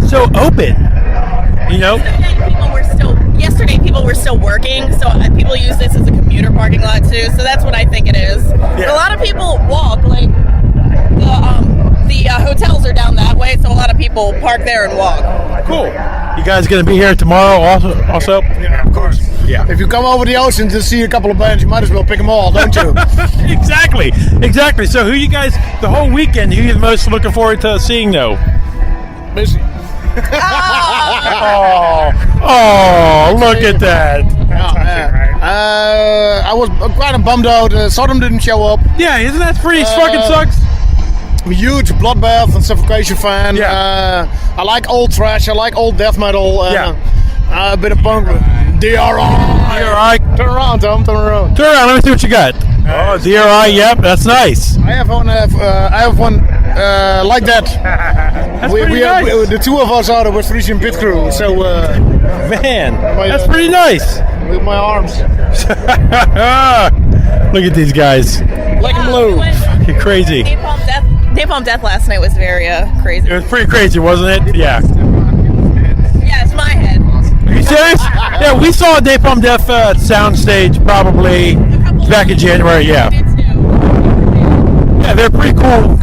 so open. You know? Yesterday people were still working, so people use this as a commuter parking lot too, so that's what I think it is. Yeah. A lot of people walk, like the hotels are down that way, so a lot of people park there and walk. Cool. You guys going to be here tomorrow also? Yeah, of course. Yeah. If you come over the ocean to see a couple of bands, you might as well pick them all, don't you? Exactly. So who you guys, the whole weekend, who are you the most looking forward to seeing though? Busy. Oh, look at that. I was quite bummed out. Sodom didn't show up. Yeah, isn't that pretty fucking sucks? I'm a huge Bloodbath and Suffocation fan. Yeah. I like old thrash. I like old death metal. Yeah. A bit of punk. DRI. Turn around, Tom. Turn around. Let me see what you got. Oh, DRI. Yep, that's nice. I have one like that. That's pretty nice. The two of us are the West Frisian pit crew. So man, that's pretty nice. With my arms. Look at these guys. Like a blue. You're crazy. Napalm Death last night was very crazy. It was pretty crazy, wasn't it? Yeah. Yeah, it's my head. Are you serious? Yeah, we saw a Napalm Death soundstage probably back in January. Yeah. Yeah, they're pretty cool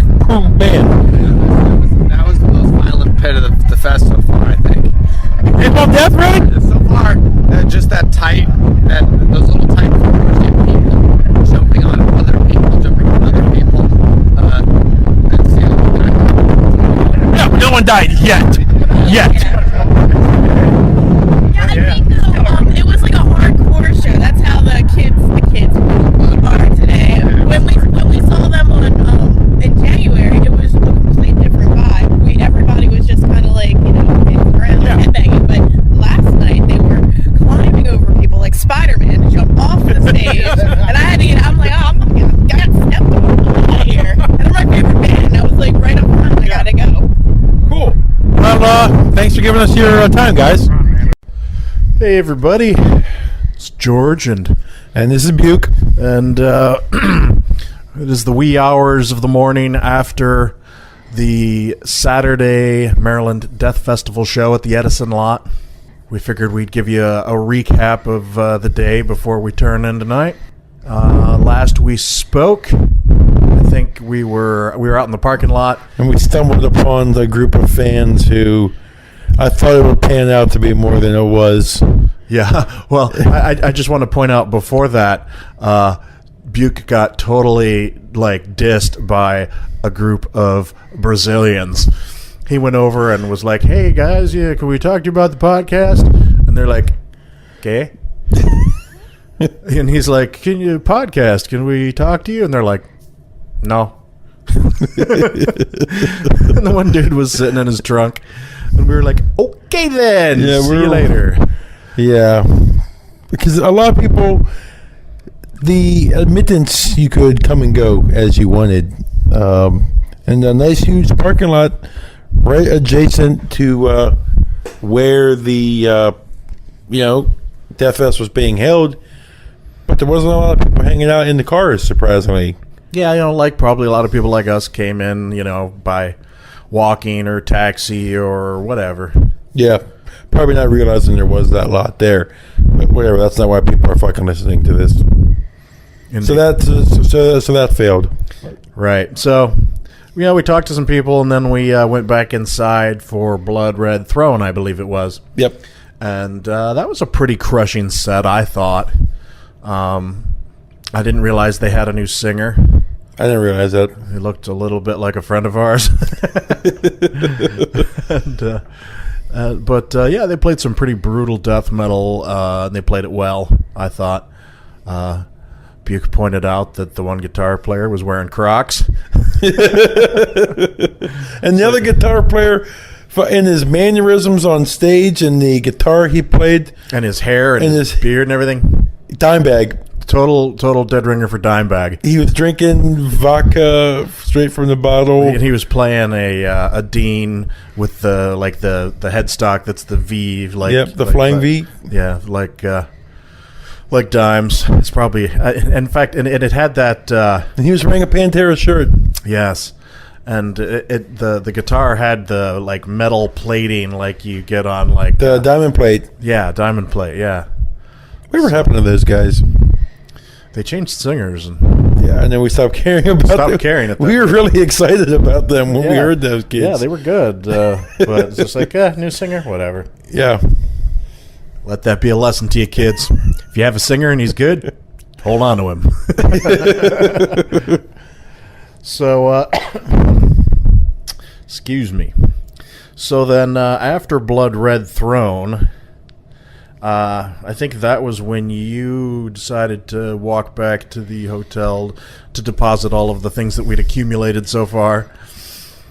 band. That was the most violent pit of the fest so far, I think. Napalm Death, really? So far, just those little tight corners, people jumping on other people, jumping on other people. No one died yet. Yeah, I think it was like a hardcore show. That's how the kids are today. When we saw them on in January, it was a completely different vibe. Everybody was just kind of like around headbanging. But last night they were climbing over people like Spider-Man to jump off the stage, and I had to get. I'm like, I'm not gonna get stepped on here. And they're my favorite band. And I was like, right up front, I gotta go. Cool. Well, thanks for giving us your time, guys. Hey everybody, it's George and this is Buke, and it is the wee hours of the morning after the Saturday Maryland Death Festival show at the Edison lot. We figured we'd give you a recap of the day before we turn in tonight. Last we spoke, I think we were out in the parking lot, and we stumbled upon the group of fans who I thought it would pan out to be more than it was. Yeah, well, I just want to point out before that, Buke got totally like dissed by a group of Brazilians. He went over and was like, "Hey guys, yeah, can we talk to you about the podcast?" And they're like, "Okay." And he's like, "Can you podcast? Can we talk to you?" And they're like, "No." And the one dude was sitting in his trunk, and we were like, "Okay then, Yeah, see you later." Yeah, because a lot of people, the admittance, you could come and go as you wanted, and a nice huge parking lot right adjacent to where the Deathfest was being held, but there wasn't a lot of people hanging out in the cars, surprisingly. Yeah, like probably a lot of people like us came in, by walking or taxi or whatever. Yeah, probably not realizing there was that lot there, but whatever. That's not why people are fucking listening to this. So that failed. Right. So, we talked to some people, and then we went back inside for Blood Red Throne, I believe it was. Yep. And that was a pretty crushing set, I thought. I didn't realize they had a new singer. I didn't realize that. He looked a little bit like a friend of ours. But they played some pretty brutal death metal, and they played it well, I thought. Buke pointed out that the one guitar player was wearing Crocs. And the other guitar player, in his mannerisms on stage and the guitar he played. And his hair and his beard and everything. Dimebag. Total dead ringer for Dimebag. He was drinking vodka straight from the bottle, and he was playing a Dean with the headstock that's the V, flying V. Yeah, like Dimes. It's probably in fact, and it had that. And he was wearing a Pantera shirt. Yes, and the guitar had the metal plating like you get on the diamond plate. Yeah, diamond plate. Yeah. Whatever happened to those guys? They changed singers, and then we stopped caring about them. We were really excited about them when we heard those kids. Yeah, they were good, but it's just new singer, whatever. Yeah, let that be a lesson to you, kids. If you have a singer and he's good, hold on to him. So, excuse me. So then, after Blood Red Throne. I think that was when you decided to walk back to the hotel to deposit all of the things that we'd accumulated so far.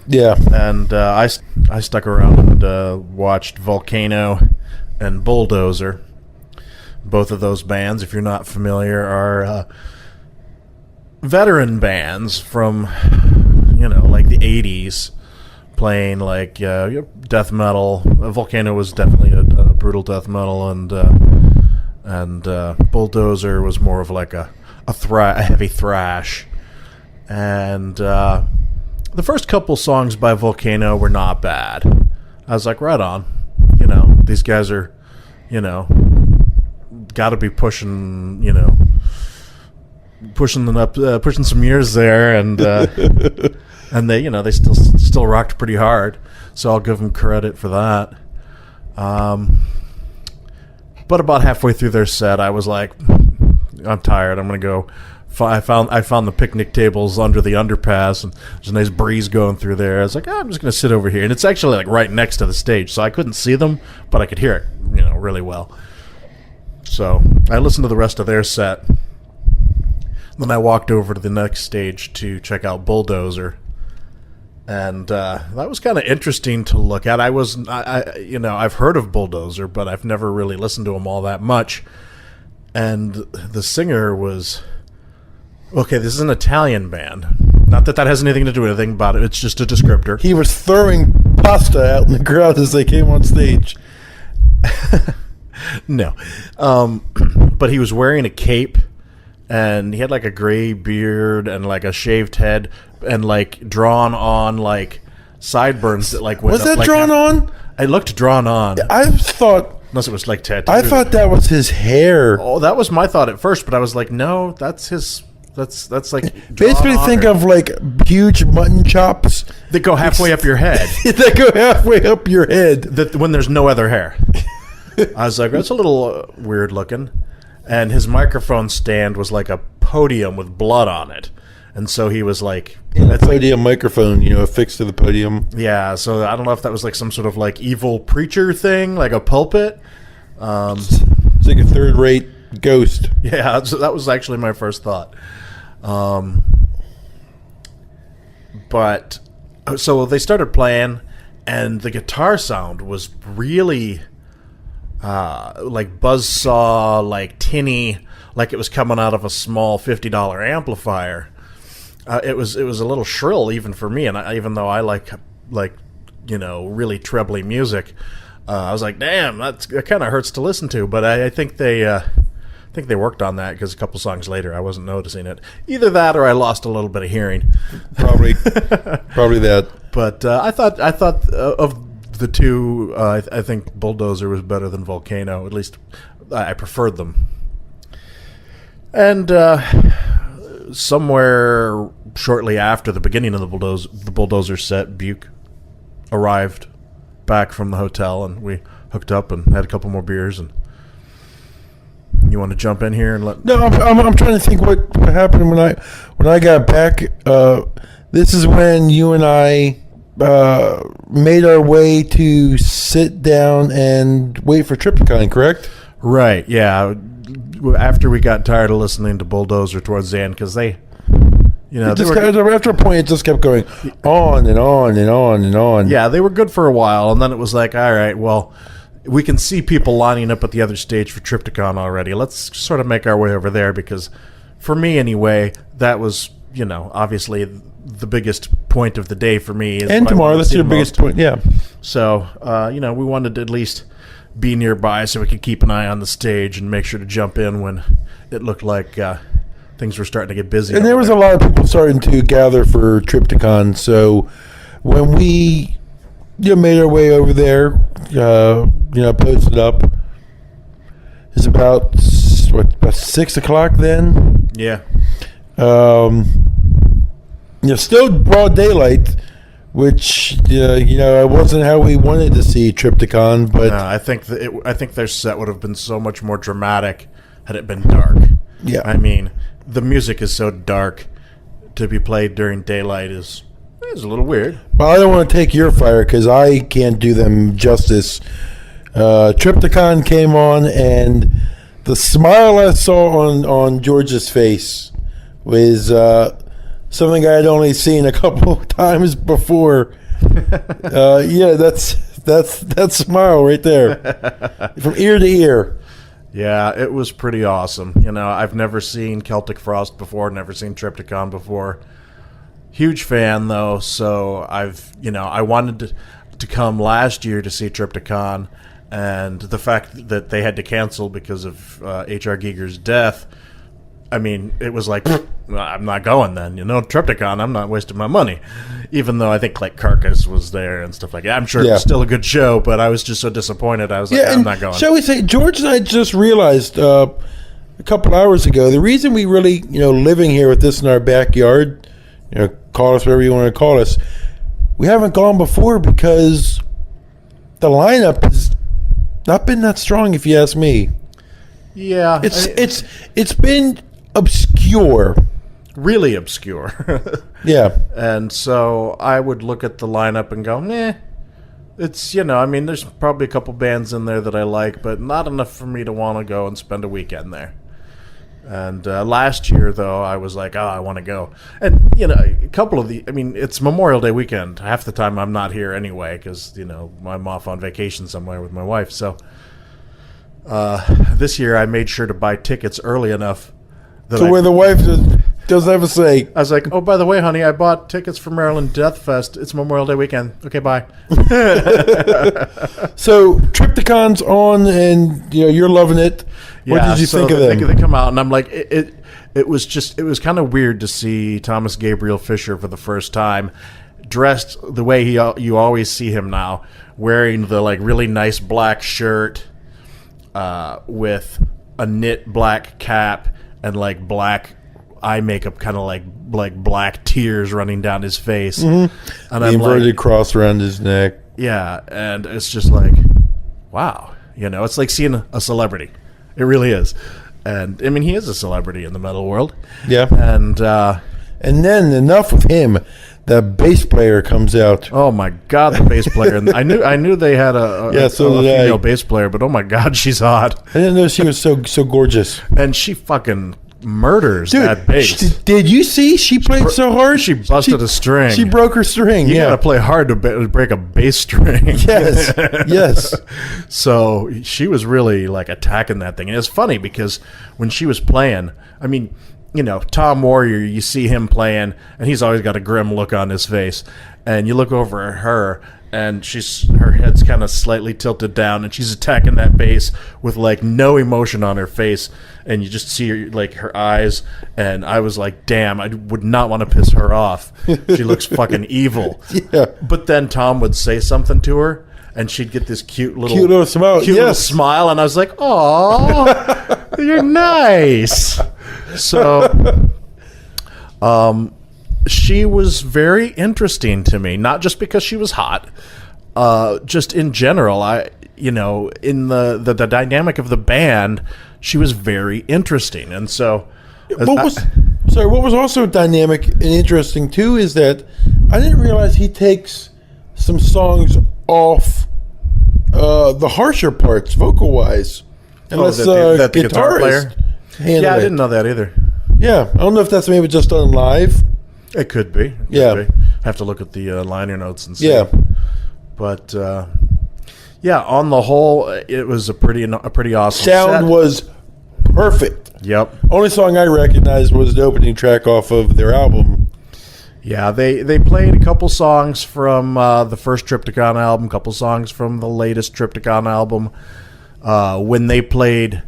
Yeah. And I stuck around and watched Volcano and Bulldozer. Both of those bands, if you're not familiar, are veteran bands from, the 80s. Playing death metal. Volcano was definitely a brutal death metal, and Bulldozer was more of a heavy thrash. And the first couple songs by Volcano were not bad. I was like, right on. These guys are, got to be pushing them up, pushing some years there, and. And they still rocked pretty hard, so I'll give them credit for that. But about halfway through their set, I was like, I'm tired. I'm gonna go. I found the picnic tables under the underpass, and there's a nice breeze going through there. I was like, I'm just gonna sit over here, and it's actually right next to the stage, so I couldn't see them, but I could hear it, really well. So I listened to the rest of their set. Then I walked over to the next stage to check out Bulldozer. And that was kind of interesting to look at. I've heard of Bulldozer, but I've never really listened to him all that much. And the singer was this is an Italian band. Not that has anything to do with anything about it. It's just a descriptor. He was throwing pasta out in the crowd as they came on stage. No, but he was wearing a cape. And he had a gray beard and a shaved head and drawn on sideburns that went was up, that drawn on? It looked drawn on. I thought unless it was tattooed. I thought that was his hair. Oh, that was my thought at first, but I was like, no, that's his. That's basically think of huge mutton chops that go halfway up your head. That go halfway up your head. That when there's no other hair. I was like, that's a little weird looking. And his microphone stand was like a podium with blood on it. And so he was like, a podium microphone, affixed to the podium. Yeah, so I don't know if that was like some sort of like evil preacher thing, like a pulpit. It's like a third-rate ghost. Yeah, so that was actually my first thought. But so they started playing, and the guitar sound was really like buzzsaw, like tinny, like it was coming out of a small $50 amplifier. It was a little shrill even for me, and even though I like really trebly music, I was like, damn, that kind of hurts to listen to. But I think they worked on that, because a couple songs later I wasn't noticing it. Either that or I lost a little bit of hearing. Probably that. But I thought of the two, I think Bulldozer was better than Volcano. At least I preferred them. And somewhere shortly after the beginning of the Bulldozer set, Buke arrived back from the hotel, and we hooked up and had a couple more beers. And you want to jump in here and let? No, I'm trying to think what happened when I got back. This is when you and I made our way to sit down and wait for Triptychon, correct? Right. Yeah. After we got tired of listening to Bulldozer towards the end, because they after a point, it just kept going on and on and on and on. Yeah, they were good for a while, and then it was like, all right, well, we can see people lining up at the other stage for Triptychon already. Let's sort of make our way over there, because for me anyway, that was, obviously the biggest point of the day for me. And tomorrow, that's your biggest point, yeah. So, we wanted to at least be nearby so we could keep an eye on the stage and make sure to jump in when it looked like things were starting to get busy. And there was a lot of people starting to gather for Triptychon. So when we made our way over there, posted up, it's about 6 o'clock then? Yeah. Still broad daylight, which it wasn't how we wanted to see Triptychon, but no, I think their set would have been so much more dramatic had it been dark. Yeah, I mean, the music is so dark, to be played during daylight is a little weird. Well, I don't want to take your fire because I can't do them justice. Triptychon came on, and the smile I saw on George's face was something I had only seen a couple of times before. That smile right there, from ear to ear. Yeah, it was pretty awesome. I've never seen Celtic Frost before, never seen Triptychon before. Huge fan though, so I wanted to come last year to see Triptychon, and the fact that they had to cancel because of H.R. Giger's death, I mean, it was like, I'm not going then. Triptychon, I'm not wasting my money. Even though I think like Carcass was there and stuff like that. I'm sure it was still a good show, but I was just so disappointed. I was like, I'm not going. Shall we say, George and I just realized a couple hours ago, the reason we really, living here with this in our backyard, call us whatever you want to call us, we haven't gone before because the lineup has not been that strong, if you ask me. Yeah. It's been obscure. Really obscure. Yeah. And so I would look at the lineup and go, it's, there's probably a couple bands in there that I like, but not enough for me to want to go and spend a weekend there. And last year, though, I was like, I want to go. And, a couple of it's Memorial Day weekend. Half the time I'm not here anyway because, I'm off on vacation somewhere with my wife. So this year I made sure to buy tickets early enough where the wife doesn't have a say. I was like, oh, by the way, honey, I bought tickets for Maryland Deathfest. It's Memorial Day weekend. Okay, bye. So Triptychon's on, and you're loving it. What did you think of them? They come out, and I'm like, it was kind of weird to see Thomas Gabriel Fisher for the first time, dressed the way you always see him now, wearing the like really nice black shirt, with a knit black cap and like black eye makeup, kind of like black tears running down his face, and the inverted cross around his neck. Yeah, and it's just like, wow, it's like seeing a celebrity. It really is. And I mean, he is a celebrity in the metal world. Yeah. And then enough with him. The bass player comes out. Oh my God, the bass player! And I knew they had a female bass player, but oh my God, she's hot. I didn't know she was so gorgeous. And she fucking murders that bass. Did you see? She played so hard. She busted a string. She broke her string. You gotta play hard to break a bass string. Yes, yes. So she was really like attacking that thing. And it's funny because when she was playing, I mean, you know, Tom Warrior, you see him playing, and he's always got a grim look on his face. And you look over at her, and her head's kind of slightly tilted down, and she's attacking that bass with like no emotion on her face, and you just see her, like her eyes. And I was like, damn, I would not want to piss her off. She looks fucking evil. Yeah. But then Tom would say something to her, and she'd get this cute little smile. Little smile, and I was like, "Oh, you're nice." So, she was very interesting to me, not just because she was hot, just in general. In the dynamic of the band, she was very interesting, and so. What was also dynamic and interesting too is that I didn't realize he takes some songs off the harsher parts, vocal wise. Unless that the guitar player. Yeah, I didn't know that either. Yeah, I don't know if that's maybe just done live. It could be. Have to look at the liner notes and see. Yeah, but on the whole, it was a pretty awesome sound. Set. Was perfect. Yep. Only song I recognized was the opening track off of their album. Yeah, they played a couple songs from the first Triptykon album, a couple songs from the latest Triptykon album. When they played,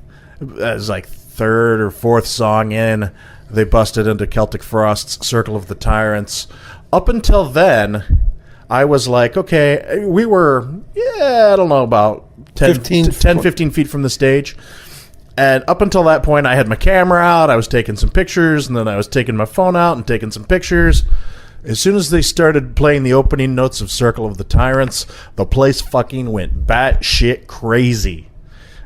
as like third or fourth song in, they busted into Celtic Frost's Circle of the Tyrants. Up until then, I was like, okay, we were, I don't know, about 10, 15 feet from the stage. And up until that point, I had my camera out, I was taking some pictures, and then I was taking my phone out and taking some pictures. As soon as they started playing the opening notes of Circle of the Tyrants, the place fucking went batshit crazy.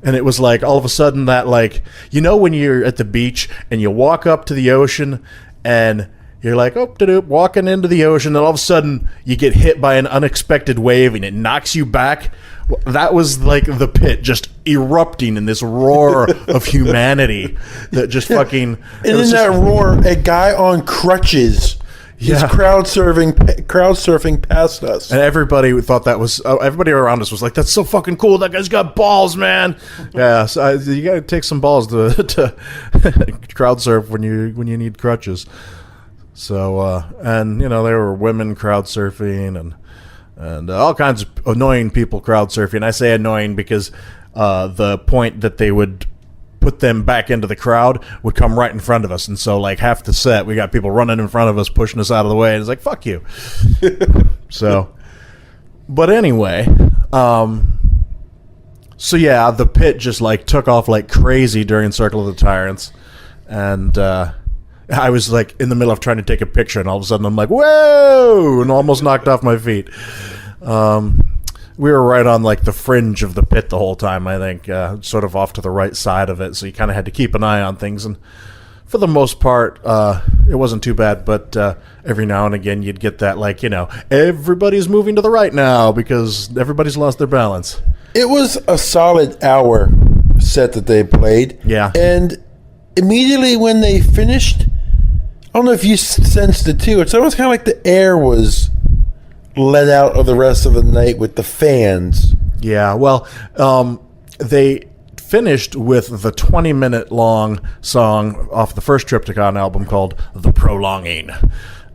And it was like, all of a sudden, that like, you know when you're at the beach and you walk up to the ocean and you're like, walking into the ocean, and all of a sudden you get hit by an unexpected wave and it knocks you back? That was like the pit just erupting in this roar of humanity that just fucking... And in that roar, a guy on crutches is crowd surfing past us. And everybody thought that was... everybody around us was like, that's so fucking cool. That guy's got balls, man. Yeah, so you got to take some balls to crowd surf when you need crutches. So, and, you know, there were women crowd surfing and all kinds of annoying people crowd surfing. I say annoying because the point that they would put them back into the crowd would come right in front of us. And so, like, half the set, we got people running in front of us, pushing us out of the way. And it's like, fuck you. So, but anyway, so yeah, the pit just, like, took off like crazy during Circle of the Tyrants. And I was, like, in the middle of trying to take a picture, and all of a sudden I'm like, whoa, and almost knocked off my feet. We were right on, like, the fringe of the pit the whole time, I think, sort of off to the right side of it, so you kind of had to keep an eye on things. And for the most part, it wasn't too bad, but every now and again you'd get that, like, you know, everybody's moving to the right now because everybody's lost their balance. It was a solid hour set that they played. Yeah. And immediately when they finished, I don't know if you sensed it too, it's almost kind of like the air was let out of the rest of the night with the fans. Yeah, well, they finished with the 20-minute long song off the first Triptykon album called The Prolonging.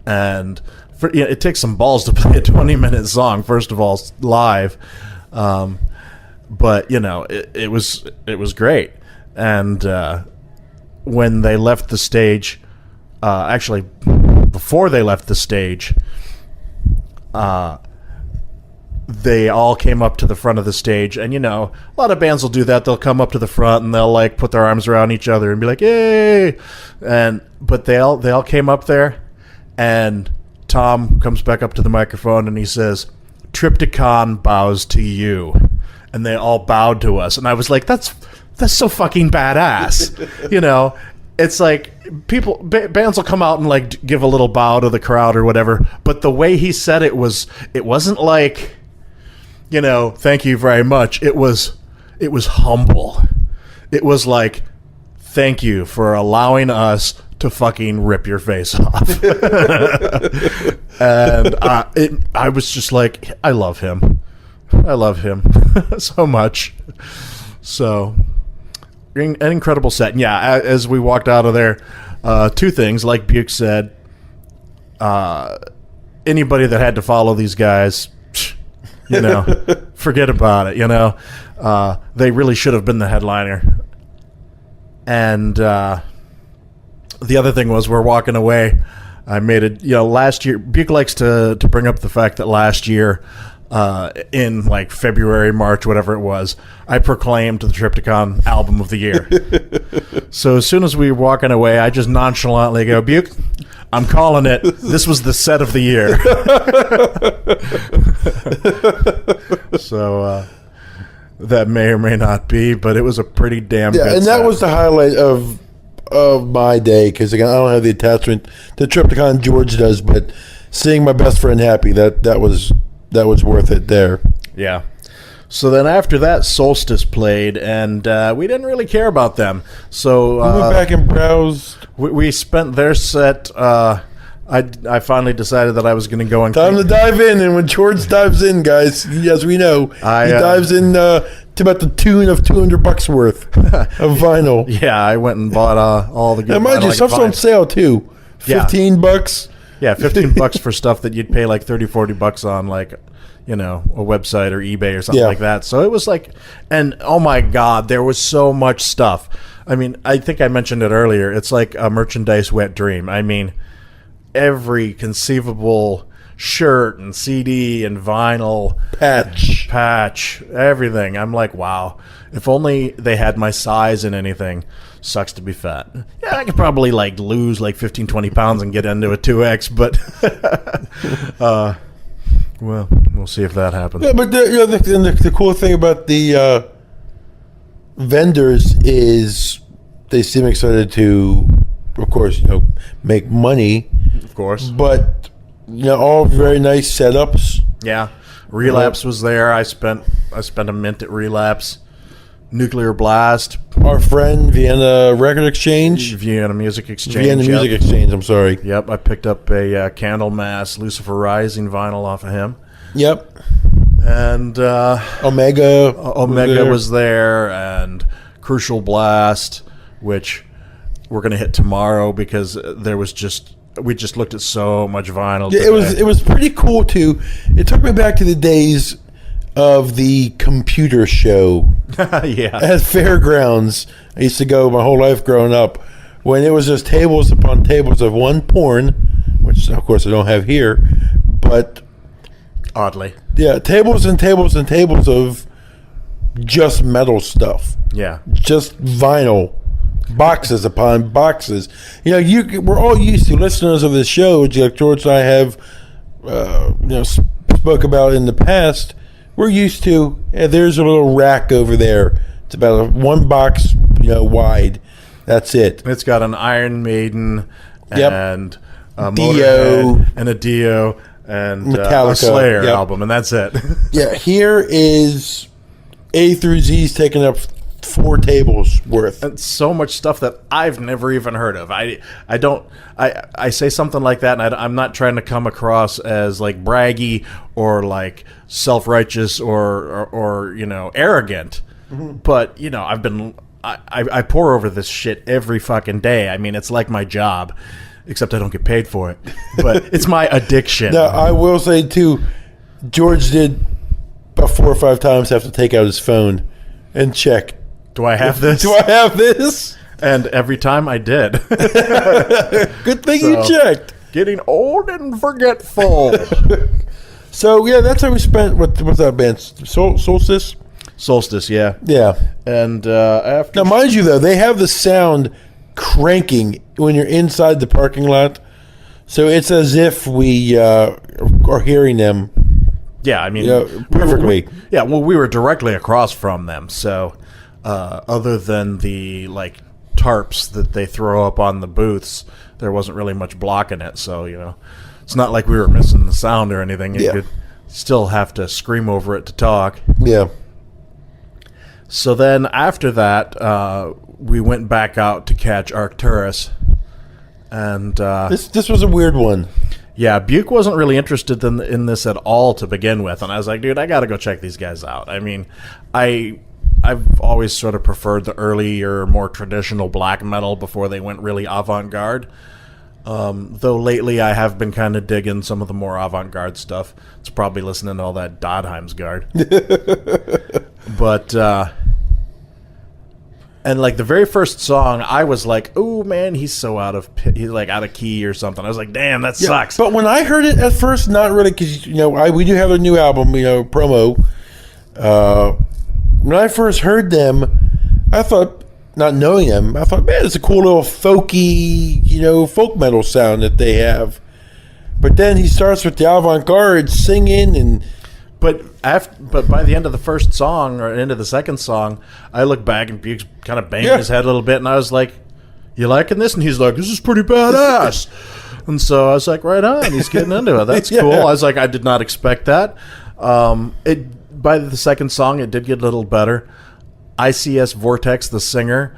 And it takes some balls to play a 20-minute song, first of all, live. But, you know, it was great. And when they left the stage, actually, before they left the stage, they all came up to the front of the stage, and, you know, a lot of bands will do that. They'll come up to the front and they'll, like, put their arms around each other and be like, "Yay!" But they all came up there, and Tom comes back up to the microphone and he says, "Triptykon bows to you," and they all bowed to us, and I was like, "That's that's so fucking badass. You know, it's like bands will come out and like give a little bow to the crowd or whatever, but the way he said it wasn't like, you know, thank you very much. It was humble. It was like, thank you for allowing us to fucking rip your face off. And I was just like, I love him so much. So, an incredible set. And yeah, as we walked out of there, two things, like Buke said, anybody that had to follow these guys, you know, forget about it, you know. They really should have been the headliner. And the other thing was, we're walking away. I made it, you know, last year, Buke likes to bring up the fact that last year, in like February, March, whatever it was, I proclaimed the Triptykon album of the year. So as soon as we were walking away, I just nonchalantly go, Buke, I'm calling it. This was the set of the year. So that may or may not be, but it was a pretty damn good and set. that was the highlight of my day, because again, I don't have the attachment to Triptykon George does, but seeing my best friend happy, that was worth it there. Yeah. So then after that, Solstice played, and we didn't really care about them. So We went back and browsed. we spent their set. I finally decided that I was going to go and Time to dive in, and when George dives in, guys, as we know, he dives in to about the tune of $200 worth of vinyl. Yeah, I went and bought all the good. Now, mind you, stuff's on sale too. $15. Yeah, $15 for stuff that you'd pay like $30-$40 on, like, you know, a website or eBay or something like that. So it was like, and oh my God, there was so much stuff. I mean, I think I mentioned it earlier. It's like a merchandise wet dream. I mean, every conceivable shirt and CD and vinyl patch, everything. I'm like, wow, if only they had my size in anything. Sucks to be fat. Yeah, I could probably like lose like 15-20 pounds and get into a 2X, but well, we'll see if that happens. Yeah, but the cool thing about the vendors is they seem excited to, of course, you know, make money. Of course. But, you know, all very nice setups. Yeah. Relapse was there. I spent a mint at Relapse. Nuclear Blast. Our friend, Vienna Record Exchange. Vienna Music Exchange. Vienna Music Exchange, I'm sorry. Yep, I picked up a Candlemass Lucifer Rising vinyl off of him. Yep. And Omega was there, and Crucial Blast, which we're going to hit tomorrow because there was we just looked at so much vinyl. Yeah, it was pretty cool too. It took me back to the days of the computer show. Yeah. At Fairgrounds. I used to go my whole life growing up, when it was just tables upon tables of one porn, which of course I don't have here, but oddly. Yeah, tables and tables and tables of just metal stuff. Yeah. Just vinyl. Boxes upon boxes. You know, we're all used to, listeners of this show, like George and I have spoke about in the past, we're used to, there's a little rack over there. It's about one box, wide. That's it. It's got an Iron Maiden and a Dio Motorhead and a Dio and Metallica, a Slayer album, and that's it. Yeah, here is A through Z's taking up 4 tables worth. And so much stuff that I've never even heard of. I say something like that, and I'm not trying to come across as like braggy or like self-righteous or arrogant. Mm-hmm. But I pour over this shit every fucking day. I mean, it's like my job, except I don't get paid for it. But it's my addiction. Now, I will say too, George did about 4 or 5 times have to take out his phone and check. Do I have this? Do I have this? And every time I did. Good thing you checked. Getting old and forgetful. So, yeah, that's how we spent. What's that band? Solstice? Solstice, yeah. Yeah. And after. Now, mind you, though, they have the sound cranking when you're inside the parking lot. So it's as if we are hearing them. Yeah, I mean, perfectly. We were directly across from them, so other than the like tarps that they throw up on the booths, there wasn't really much blocking it. So it's not like we were missing the sound or anything. You could still have to scream over it to talk. Yeah. So then after that, we went back out to catch Arcturus, and this was a weird one. Yeah, Buke wasn't really interested in this at all to begin with, and I was like, dude, I got to go check these guys out. I mean, I've always sort of preferred the earlier, more traditional black metal before they went really avant-garde. Though lately I have been kind of digging some of the more avant-garde stuff. It's probably listening to all that Dodheimsgard. But and like the very first song, I was like, "Oh man, he's out of key or something." I was like, "Damn, that sucks." But when I heard it at first, not really, because we do have a new album, promo. When I first heard them, I thought, not knowing them, I thought, man, it's a cool little folky, folk metal sound that they have. But then he starts with the avant-garde singing and. But by the end of the first song or end of the second song, I look back and Buke's kind of banging his head a little bit, and I was like, "You liking this?" And he's like, "This is pretty badass." And so I was like, "Right on, he's getting into it. That's cool." I was like, "I did not expect that." By the second song, it did get a little better. ICS Vortex, the singer,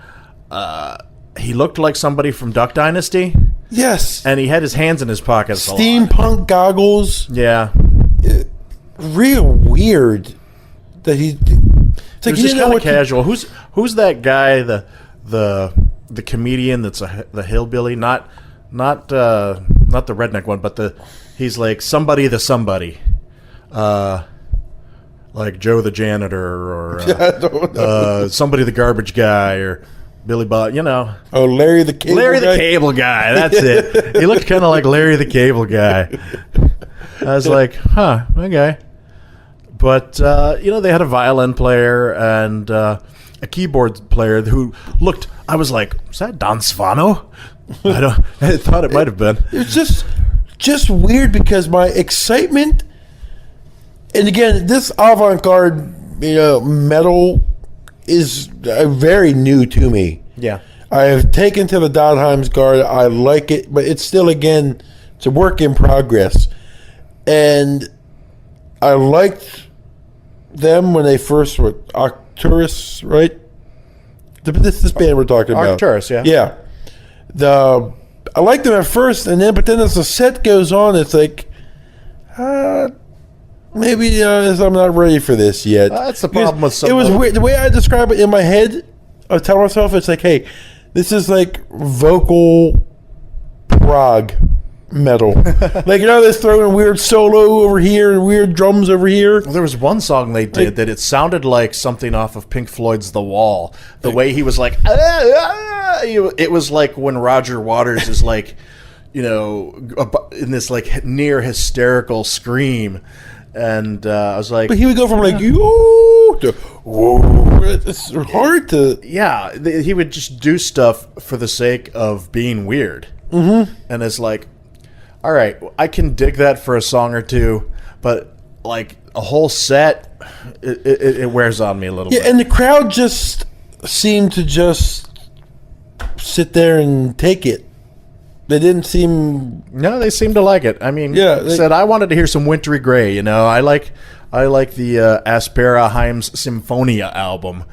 he looked like somebody from Duck Dynasty. Yes, and he had his hands in his pockets. Steampunk goggles. Yeah. Real weird that he. It's like just kind of casual. Who's that guy? The comedian that's the hillbilly, not the redneck one, but he's like somebody, like Joe the janitor or somebody the garbage guy or Billy Bob. Oh, Larry the Cable Guy. That's it. He looked kind of like Larry the Cable Guy. I was like, huh, okay. But, they had a violin player and a keyboard player who looked, I was like, is that Don Svano? I thought it might have been. It's just weird because my excitement, and again, this avant-garde, metal is very new to me. Yeah. I have taken to the Dodheimsgard. I like it, but it's still, again, it's a work in progress. And I liked them when they first were Arcturus, right? This band we're talking about. Arcturus, yeah. Yeah. I liked them at first, but then as the set goes on, it's like, maybe I'm not ready for this yet. That's the problem with some. It was weird. The way I describe it in my head, I tell myself, it's like, hey, this is like vocal prog metal. Like, they throw in weird solo over here and weird drums over here. Well, there was one song they did that it sounded like something off of Pink Floyd's The Wall. The way he was like, it was like when Roger Waters is like, in this like near hysterical scream. And I was like, but he would go from like "yoo" to "whoa." It's hard to. Yeah, he would just do stuff for the sake of being weird. Mm-hmm. And it's like, all right, I can dig that for a song or two, but like a whole set, it wears on me a little bit. Yeah, and the crowd just seemed to just sit there and take it. They didn't seem. No, they seemed to like it. I mean, said I wanted to hear some Wintry Gray. I like the Aspera Heims Symphonia album.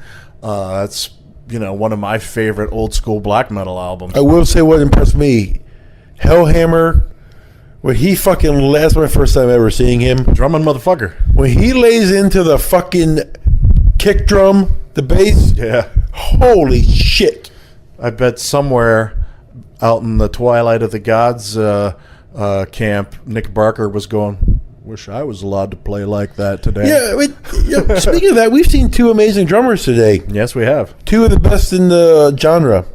That's one of my favorite old school black metal albums. I will say what impressed me, Hellhammer. When he that's my first time ever seeing him. Drumming motherfucker. When he lays into the fucking kick drum, the bass. Yeah. Holy shit. I bet somewhere out in the Twilight of the Gods camp, Nick Barker was going, wish I was allowed to play like that today. Yeah, speaking of that, we've seen two amazing drummers today. Yes, we have. Two of the best in the genre.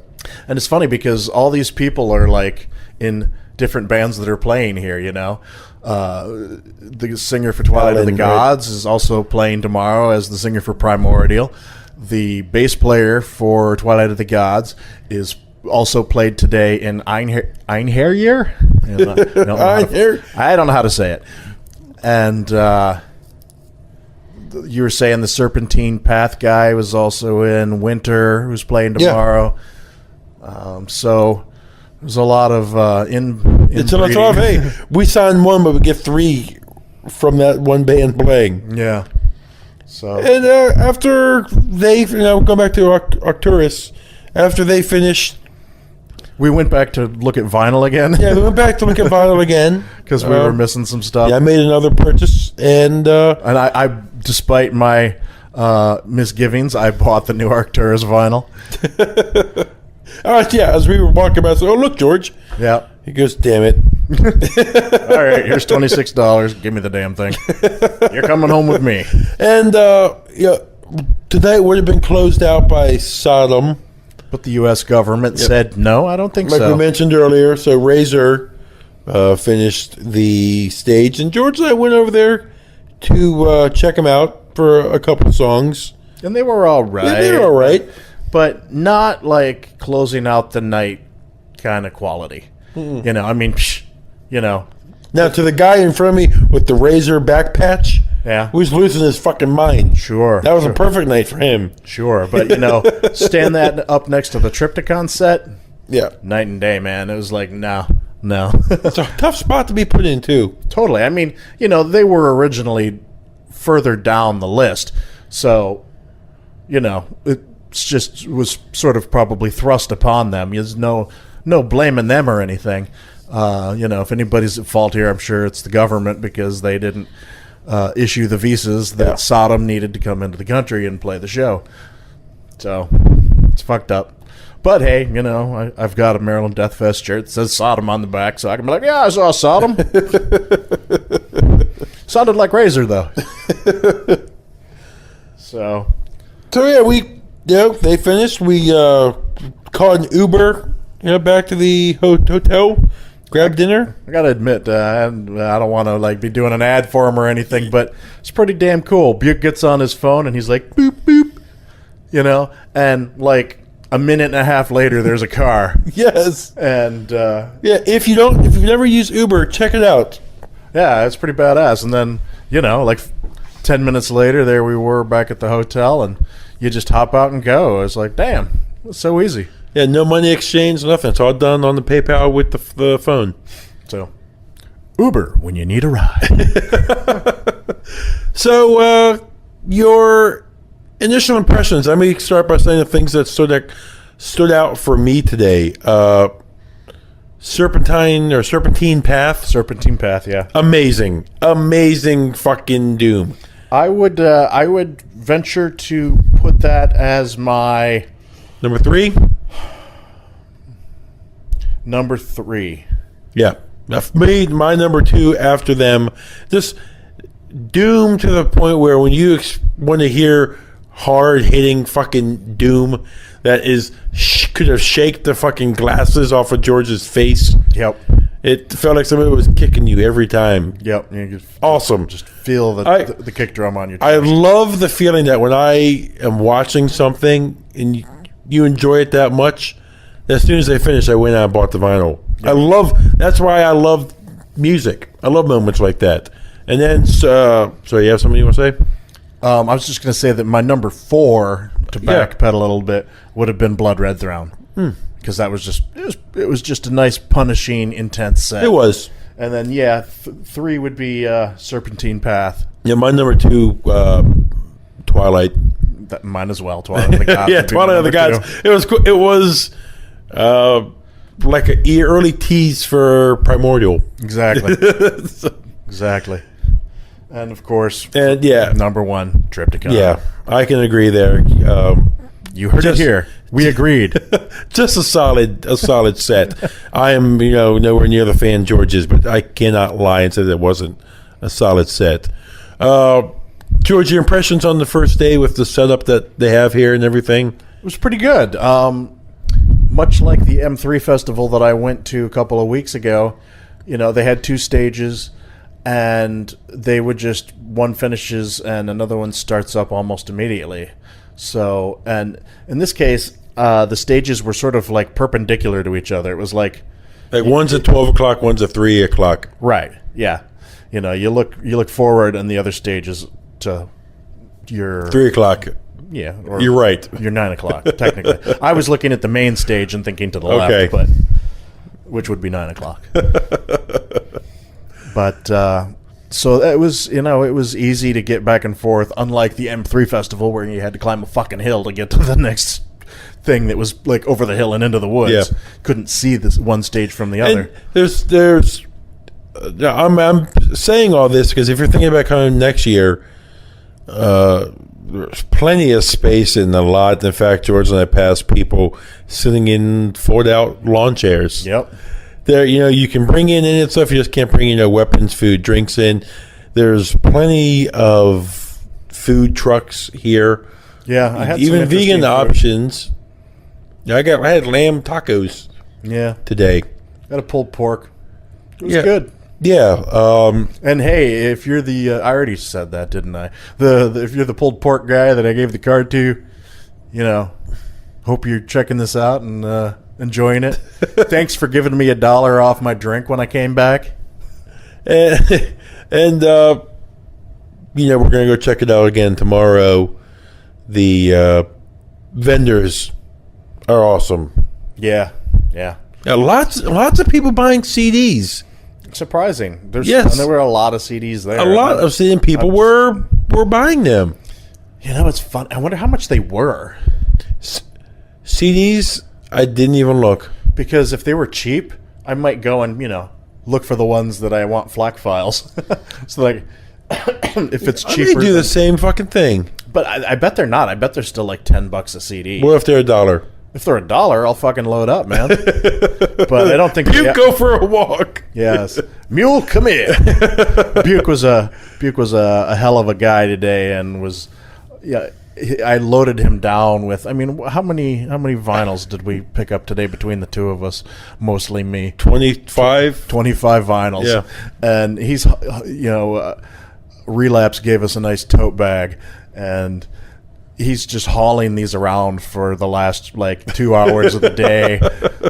And it's funny because all these people are like in different bands that are playing here, the singer for Twilight of the Gods is also playing tomorrow as the singer for Primordial. The bass player for Twilight of the Gods is also played today in Einherjar. I don't know how to say it. And you were saying the Serpentine Path guy was also in. Winter, who's playing tomorrow. So there's a lot of it's a lot of, hey, we signed one, but we get 3 from that one band playing. Yeah. So and after they, go back to Arcturus, after they finished, we went back to look at vinyl again. Yeah, we went back to look at vinyl again because we were missing some stuff. Yeah, I made another purchase, and I despite my misgivings, I bought the new Arcturus vinyl. All right, yeah. As we were walking by, I said, "Oh, look, George." Yeah. He goes, "Damn it!" All right, here's $26. Give me the damn thing. You're coming home with me. And tonight would have been closed out by Sodom, but the U.S. government said no. I don't think so. Like we mentioned earlier, so Razor finished the stage, and George and I went over there to check them out for a couple of songs, and they were all right. Yeah, they were all right, but not like closing out the night kind of quality. Mm-mm. I mean, Now, to the guy in front of me with the Razor back patch, who's losing his fucking mind. Sure. That was a perfect night for him. Sure, but, stand that up next to the Triptychon set, night and day, man. It was like, no. It's a tough spot to be put in, too. Totally. I mean, they were originally further down the list, so, it just was sort of probably thrust upon them. There's no blaming them or anything. If anybody's at fault here, I'm sure it's the government because they didn't issue the visas that Sodom needed to come into the country and play the show. So it's fucked up. But hey, I've got a Maryland Deathfest shirt that says Sodom on the back, so I can be like, yeah, I saw Sodom. Sounded like Razor though. So yeah, they finished. We called an Uber, back to the hotel, grabbed dinner. I gotta admit, I don't want to be doing an ad for him or anything, but it's pretty damn cool. Buke gets on his phone and he's like, boop boop, and like a minute and a half later, there's a car. Yes, and if you've never used Uber, check it out. Yeah, it's pretty badass. And then 10 minutes later, there we were back at the hotel, and you just hop out and go. It's like, damn, it's so easy. Yeah, no money exchange, nothing. It's all done on the PayPal with the phone. So, Uber when you need a ride. So, your initial impressions. Let me start by saying the things that stood out for me today. Serpentine Path. Yeah. Amazing fucking Doom. I would venture to put that as my number 3. Number 3. Yeah. I've made my number 2 after them. Just Doom to the point where when you want to hear hard-hitting fucking Doom that could have shaken the fucking glasses off of George's face. Yep. It felt like somebody was kicking you every time. Yep. Awesome. Just feel the kick drum on your chest. I love the feeling that when I am watching something and you enjoy it that much, as soon as they finish, I went out and bought the vinyl. Yep. That's why I love music. I love moments like that. And then, so you have something you want to say? I was just going to say that my number 4, to backpedal a little bit, would have been Blood Red Throne. Because that was it was just a nice, punishing, intense set. It was. And then, 3 would be Serpentine Path. Yeah, my number 2, Twilight. Mine as well, Twilight of the Gods. Yeah, Twilight of the Gods. 2. It was like an early tease for Primordial. Exactly. Exactly. And of course, number 1, Triptychon. Yeah, I can agree there. You heard it here. We agreed. Just a solid set. I am, nowhere near the fan George is, but I cannot lie and say that it wasn't a solid set. George, your impressions on the first day with the setup that they have here and everything? It was pretty good. Much like the M3 festival that I went to a couple of weeks ago, they had 2 stages. And they would just, one finishes and another one starts up almost immediately. So, and in this case, the stages were sort of like perpendicular to each other. It was like one's at 12 o'clock, one's at 3 o'clock. Right. Yeah. You look forward, and the other stage is to your 3 o'clock. Yeah, you're right. You're 9 o'clock technically. I was looking at the main stage and thinking to the left, but which would be 9 o'clock. But so it was, it was easy to get back and forth. Unlike the M3 festival where you had to climb a fucking hill to get to the next thing that was like over the hill and into the woods. Yeah. Couldn't see this one stage from the other. And I'm saying all this because if you're thinking about coming next year, there's plenty of space in the lot. In fact, George and I passed people sitting in fold-out lawn chairs. Yep. There, you can bring in stuff. You just can't bring, weapons, food, drinks in. There's plenty of food trucks here. Yeah, I had even some vegan food. options. I had lamb tacos. Yeah, today. Got a pulled pork. It was Yeah. good. Yeah. And hey, if you're the, I already said that, didn't I? If you're the pulled pork guy that I gave the card to, hope you're checking this out and enjoying it. Thanks for giving me $1 off my drink when I came back. And we're gonna go check it out again tomorrow. The vendors are awesome. Yeah. Lots of people buying CDs. Surprising. Yes. And there were a lot of CDs there. A lot of seeing people were buying them. It's fun. I wonder how much they were. CDs, I didn't even look. Because if they were cheap, I might go and, look for the ones that I want FLAC files. So, like, if it's cheaper. They do the same fucking thing. But I bet they're not. I bet they're still like $10 a CD. What if they're $1? If they're $1, I'll fucking load up, man. But I don't think Buke, go for a walk. Yes, Mule, come here. Buke was a hell of a guy today, and I loaded him down with. I mean, how many vinyls did we pick up today between the two of us? Mostly me. 25 vinyls. Yeah, and he's Relapse gave us a nice tote bag, and he's just hauling these around for the last 2 hours of the day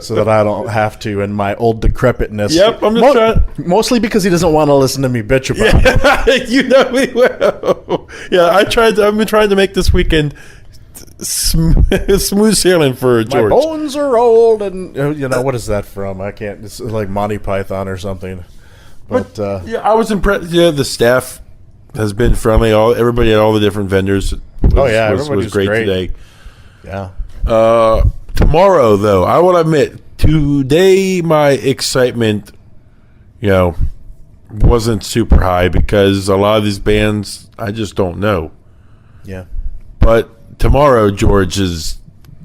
so that I don't have to in my old decrepitness. Yep, I'm just trying. Mostly because he doesn't want to listen to me bitch about it. You know me well. Yeah, I've been trying to make this weekend smooth sailing for George. My bones are old, and what is that from? I can't. It's like Monty Python or something. But I was impressed. Yeah, the staff has been friendly. Everybody at all the different vendors. Was great today. Yeah. Tomorrow, though, I will admit, today my excitement, wasn't super high because a lot of these bands I just don't know. Yeah. But tomorrow, George, is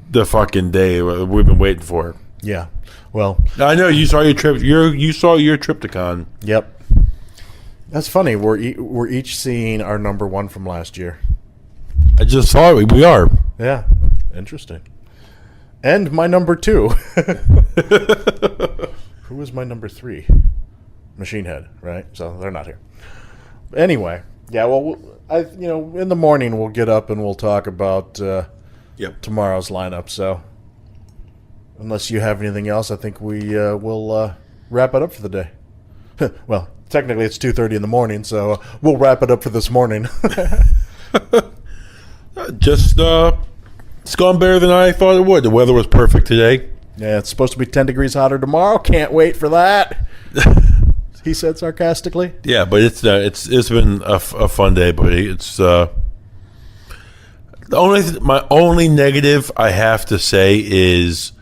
the fucking day we've been waiting for. Yeah. Well, I know you saw your trip. You saw your Triptychon. Yep. That's funny. We're each seeing our number one from last year. I just saw it. We are. Yeah. Interesting. And my number 2. Who was my number 3? Machine Head, right? So they're not here. Anyway, yeah. Well, in the morning we'll get up and we'll talk about tomorrow's lineup. So, unless you have anything else, I think we will wrap it up for the day. Well, technically it's 2:30 in the morning, so we'll wrap it up for this morning. Just it's gone better than I thought it would. The weather was perfect today. Yeah, it's supposed to be 10 degrees hotter tomorrow. Can't wait for that. He said sarcastically. Yeah, but it's been a fun day, but it's my only negative I have to say is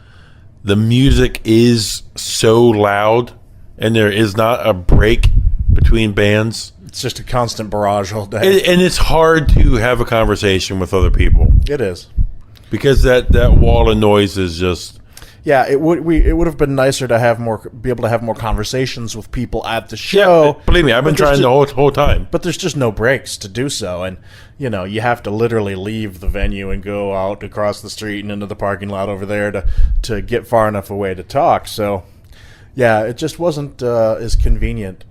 the music is so loud and there is not a break between bands. It's just a constant barrage all day. And it's hard to have a conversation with other people. It is. Because that wall of noise is just... Yeah, it would have been nicer to be able to have more conversations with people at the show. Yeah, believe me, I've been trying the whole time. But there's just no breaks to do so. And, you have to literally leave the venue and go out across the street and into the parking lot over there to get far enough away to talk. So, yeah, it just wasn't as convenient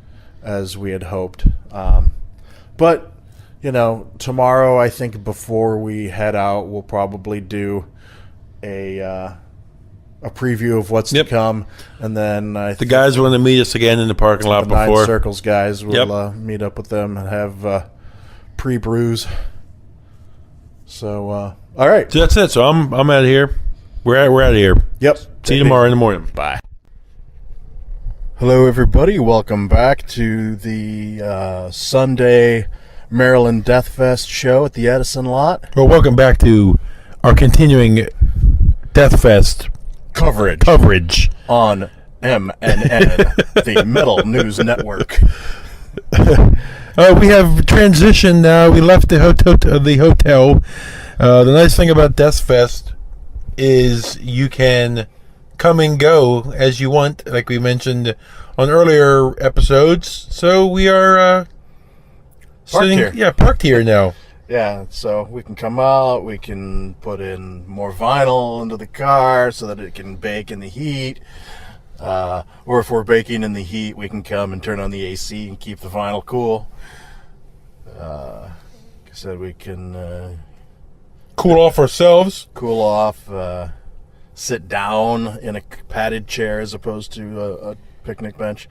as we had hoped. But, tomorrow, I think before we head out, we'll probably do a preview of what's to come, and then the guys want to meet us again in the parking lot the before. Nine Circles guys will meet up with them and have pre-brews So, all right. So that's it. So I'm out of here. We're out of here. Yep. See you tomorrow in the morning. Bye. Hello, everybody. Welcome back to the Sunday Maryland Deathfest show at the Edison lot. Well, welcome back to our continuing Deathfest coverage on MNN, the Metal News Network. We have transitioned now. We left the hotel. The nice thing about Deathfest is you can come and go as you want, like we mentioned on earlier episodes. So we are parked here now. Yeah, so we can come out, we can put in more vinyl into the car so that it can bake in the heat. Or if we're baking in the heat, we can come and turn on the AC and keep the vinyl cool. Like I said, we can cool off ourselves. Cool off, sit down in a padded chair as opposed to a picnic bench.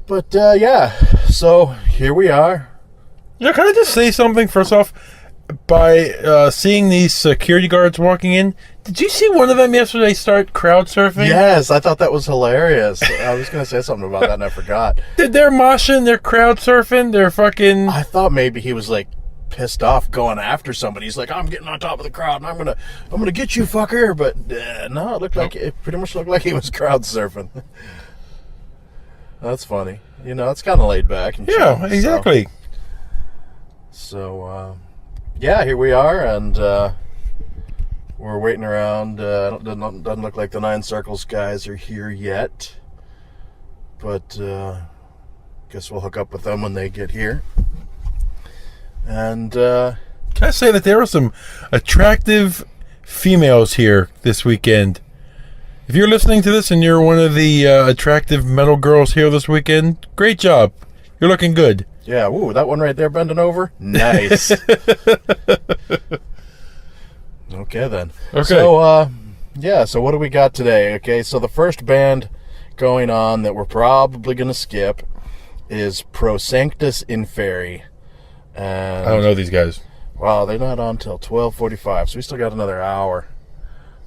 But yeah, so here we are. Yeah, can I just say something first off? By seeing these security guards walking in, did you see one of them yesterday start crowd surfing? Yes, I thought that was hilarious. I was going to say something about that and I forgot. They're moshing, they're crowd surfing, they're fucking... I thought maybe he was like pissed off going after somebody. He's like, I'm getting on top of the crowd and I'm gonna get you, fucker. But no, it pretty much looked like he was crowd surfing. That's funny. It's kind of laid back. And yeah, chill, exactly. So yeah, here we are, and we're waiting around. Doesn't look like the Nine Circles guys are here yet, but guess we'll hook up with them when they get here. And can I say that there are some attractive females here this weekend? If you're listening to this and you're one of the attractive metal girls here this weekend, great job. You're looking good. Yeah, ooh, that one right there bending over. Nice. Okay, then. Okay. So, so what do we got today? Okay, so the first band going on that we're probably going to skip is Pro Sanctus Inferi. And I don't know these guys. Wow, they're not on till 12:45, so we still got another hour.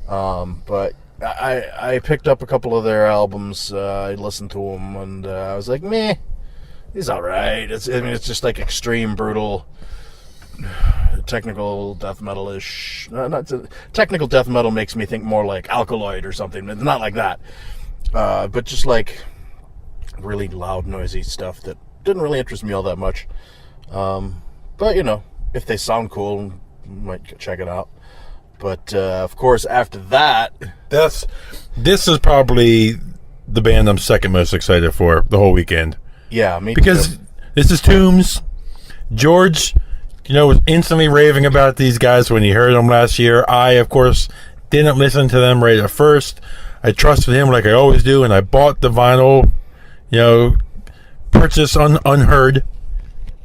But I picked up a couple of their albums. I listened to them, and I was like, meh. He's all right. It's just like extreme, brutal, technical death metal-ish. Technical death metal makes me think more like Alkaloid or something. It's not like that. But just like really loud, noisy stuff that didn't really interest me all that much. But, if they sound cool, might check it out. But, of course, after that... This is probably the band I'm second most excited for the whole weekend. Yeah, me because too. This is Tombs. George, was instantly raving about these guys when he heard them last year. I, of course, didn't listen to them right at first. I trusted him like I always do, and I bought the vinyl, purchase unheard.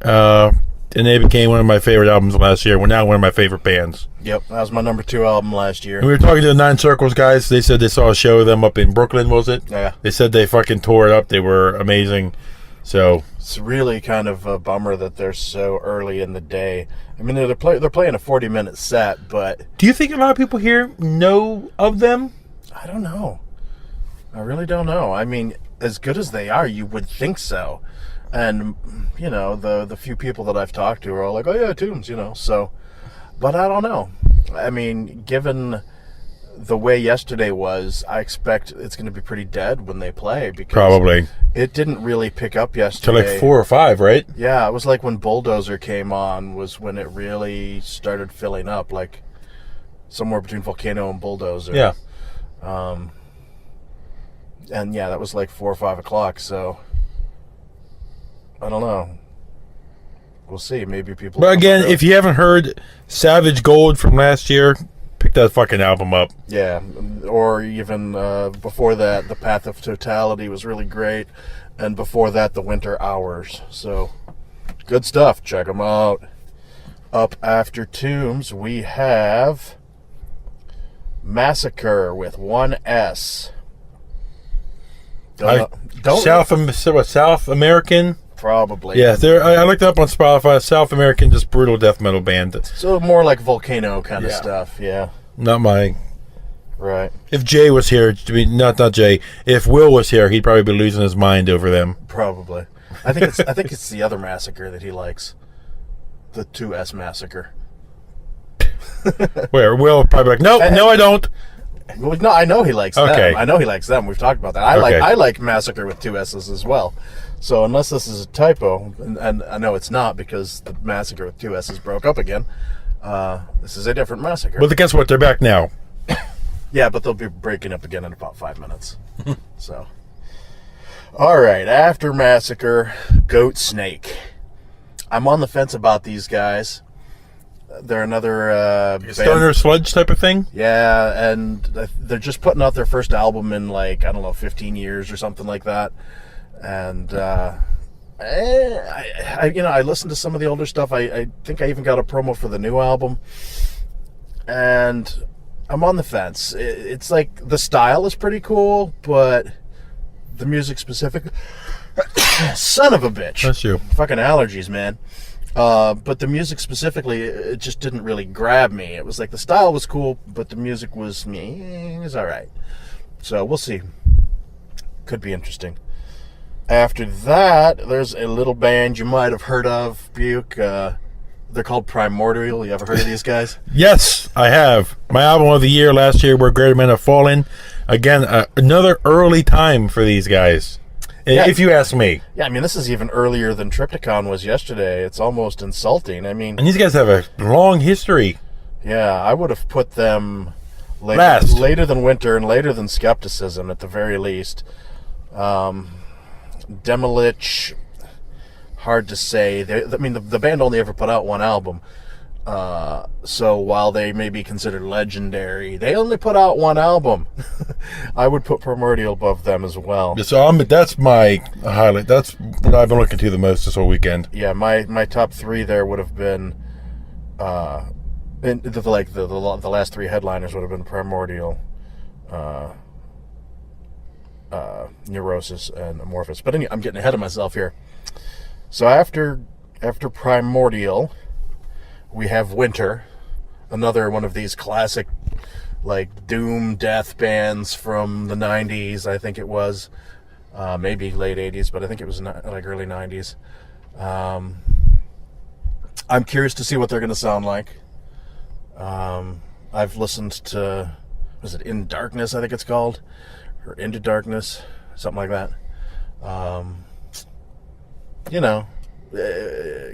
And they became one of my favorite albums last year. We're now one of my favorite bands. Yep, that was my number 2 album last year. And we were talking to the Nine Circles guys. They said they saw a show of them up in Brooklyn, was it? Yeah. They said they fucking tore it up. They were amazing. So it's really kind of a bummer that they're so early in the day. I mean, they're playing a 40-minute set, but... Do you think a lot of people here know of them? I don't know. I really don't know. I mean, as good as they are, you would think so. And, the few people that I've talked to are all like, oh yeah, Tombs, so... But I don't know. I mean, given the way yesterday was, I expect it's going to be pretty dead when they play. Because probably. It didn't really pick up yesterday. To like 4 or 5, right? Yeah, it was like when Bulldozer came on was when it really started filling up, like somewhere between Volcano and Bulldozer. Yeah. And yeah, that was like 4 or 5 o'clock, so I don't know. We'll see. Maybe people... But again, if you haven't heard Savage Gold from last year, pick that fucking album up. Yeah, or even before that, The Path of Totality was really great. And before that, The Winter Hours. So, good stuff. Check them out. Up after Tombs, we have Massacre with 1 S. South American Probably. Yeah, I looked up on Spotify. South American, just brutal death metal band. So more like Volcano kind of stuff. Yeah. Not my. Right. If Jay was here, not Jay. If Will was here, he'd probably be losing his mind over them. Probably. I think it's the other massacre that he likes. The 2S massacre. Where Will probably like, no, I don't. Well, no, I know he likes Okay. them. I know he likes them. We've talked about that. I like Massacre with 2 S's as well. So unless this is a typo, and I know it's not because the Massacre with 2 S's broke up again, this is a different Massacre. But guess what? They're back now. Yeah, but they'll be breaking up again in about 5 minutes. So, all right. After Massacre, Goat Snake. I'm on the fence about these guys. They're another Stoner sludge type of thing. Yeah, and they're just putting out their first album in 15 years or something like that. And I listened to some of the older stuff. I think I even got a promo for the new album, and I'm on the fence. It's like the style is pretty cool, but the music specific, son of a bitch. That's you. Fucking allergies, man. But the music specifically, it just didn't really grab me. It was like the style was cool, but the music was it was all right. So we'll see. Could be interesting. After that, there's a little band you might have heard of, Buke. They're called Primordial. You ever heard of these guys? Yes, I have. My album of the year last year, Where Greater Men Have Fallen. Again, another early time for these guys. Yeah. If you ask me. Yeah, I mean, this is even earlier than Triptychon was yesterday. It's almost insulting. I mean, And these guys have a long history. yeah, I would have put them later than Winter and later than Skepticism at the very least. Demolich, hard to say. The band only ever put out one album. So while they may be considered legendary, they only put out one album. I would put Primordial above them as well. So that's my highlight. That's what I've been looking to the most this whole weekend. Yeah, my top three there would have been, the last three headliners would have been Primordial, Neurosis, and Amorphous. But anyway, I'm getting ahead of myself here. So after Primordial, we have Winter, another one of these classic, doom death bands from the 90s, I think it was. Maybe late 80s, but I think it was early 90s. I'm curious to see what they're going to sound like. I've listened to, was it In Darkness, I think it's called? Or Into Darkness, something like that.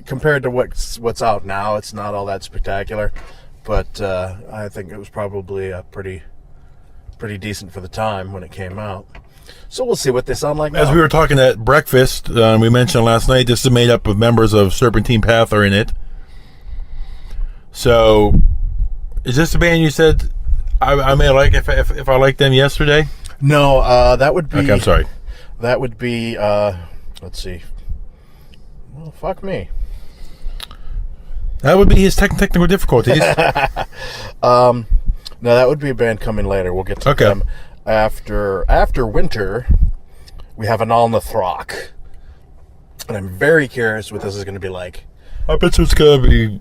Compared to what's out now, it's not all that spectacular, but I think it was probably pretty decent for the time when it came out. So we'll see what they sound like now. As we were talking at breakfast, we mentioned last night, this is made up of members of Serpentine Path are in it. So, is this the band you said I may like if I liked them yesterday? No, that would be... Okay, I'm sorry. That would be, let's see. Well, fuck me. That would be his technical difficulties. No, that would be a band coming later. We'll get to them. After Winter, we have an Alnathrock. And I'm very curious what this is going to be like. I bet you it's going to be...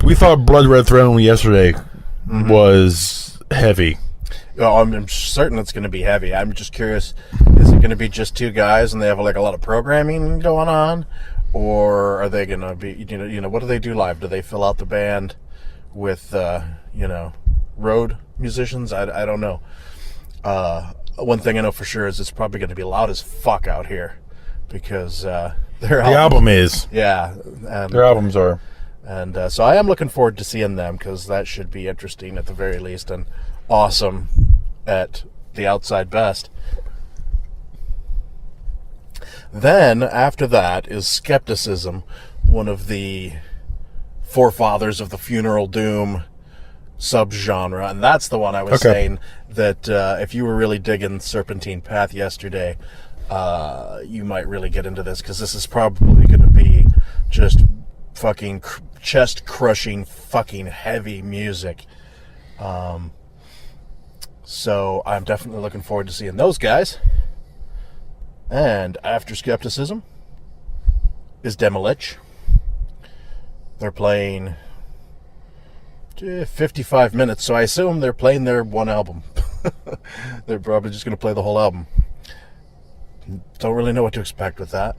We thought Blood Red Throne yesterday was heavy. Oh, I'm certain it's going to be heavy. I'm just curious, is it going to be just two guys and they have a lot of programming going on? Or are they going to be, what do they do live? Do they fill out the band with, road musicians? I don't know. One thing I know for sure is it's probably going to be loud as fuck out here because their album is. Yeah. Their albums are. And so I am looking forward to seeing them because that should be interesting at the very least and awesome at the outside best. Then, after that, is Skepticism, one of the forefathers of the funeral doom subgenre. And that's the one I was saying that if you were really digging Serpentine Path yesterday, you might really get into this because this is probably going to be just fucking chest-crushing, fucking heavy music. So I'm definitely looking forward to seeing those guys. And after Skepticism, is Demolich. They're playing 55 minutes, so I assume they're playing their one album. They're probably just going to play the whole album. Don't really know what to expect with that.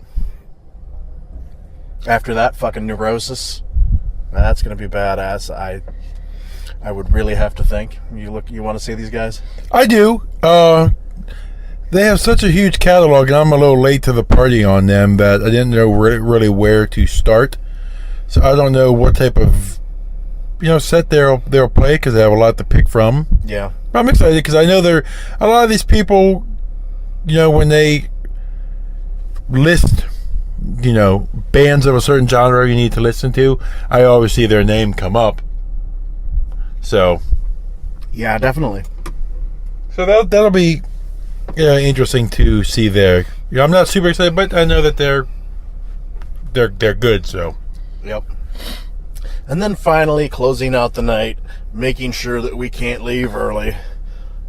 After that, fucking Neurosis. That's going to be badass. I would really have to think. You want to see these guys? I do. They have such a huge catalog, and I'm a little late to the party on them that I didn't know really where to start. So I don't know what type of set they'll play, because they have a lot to pick from. Yeah. But I'm excited because I know a lot of these people, when they list, bands of a certain genre you need to listen to, I always see their name come up. So. Yeah, definitely. So that'll be interesting to see there. I'm not super excited, but I know that they're good. So. Yep. And then finally, closing out the night, making sure that we can't leave early,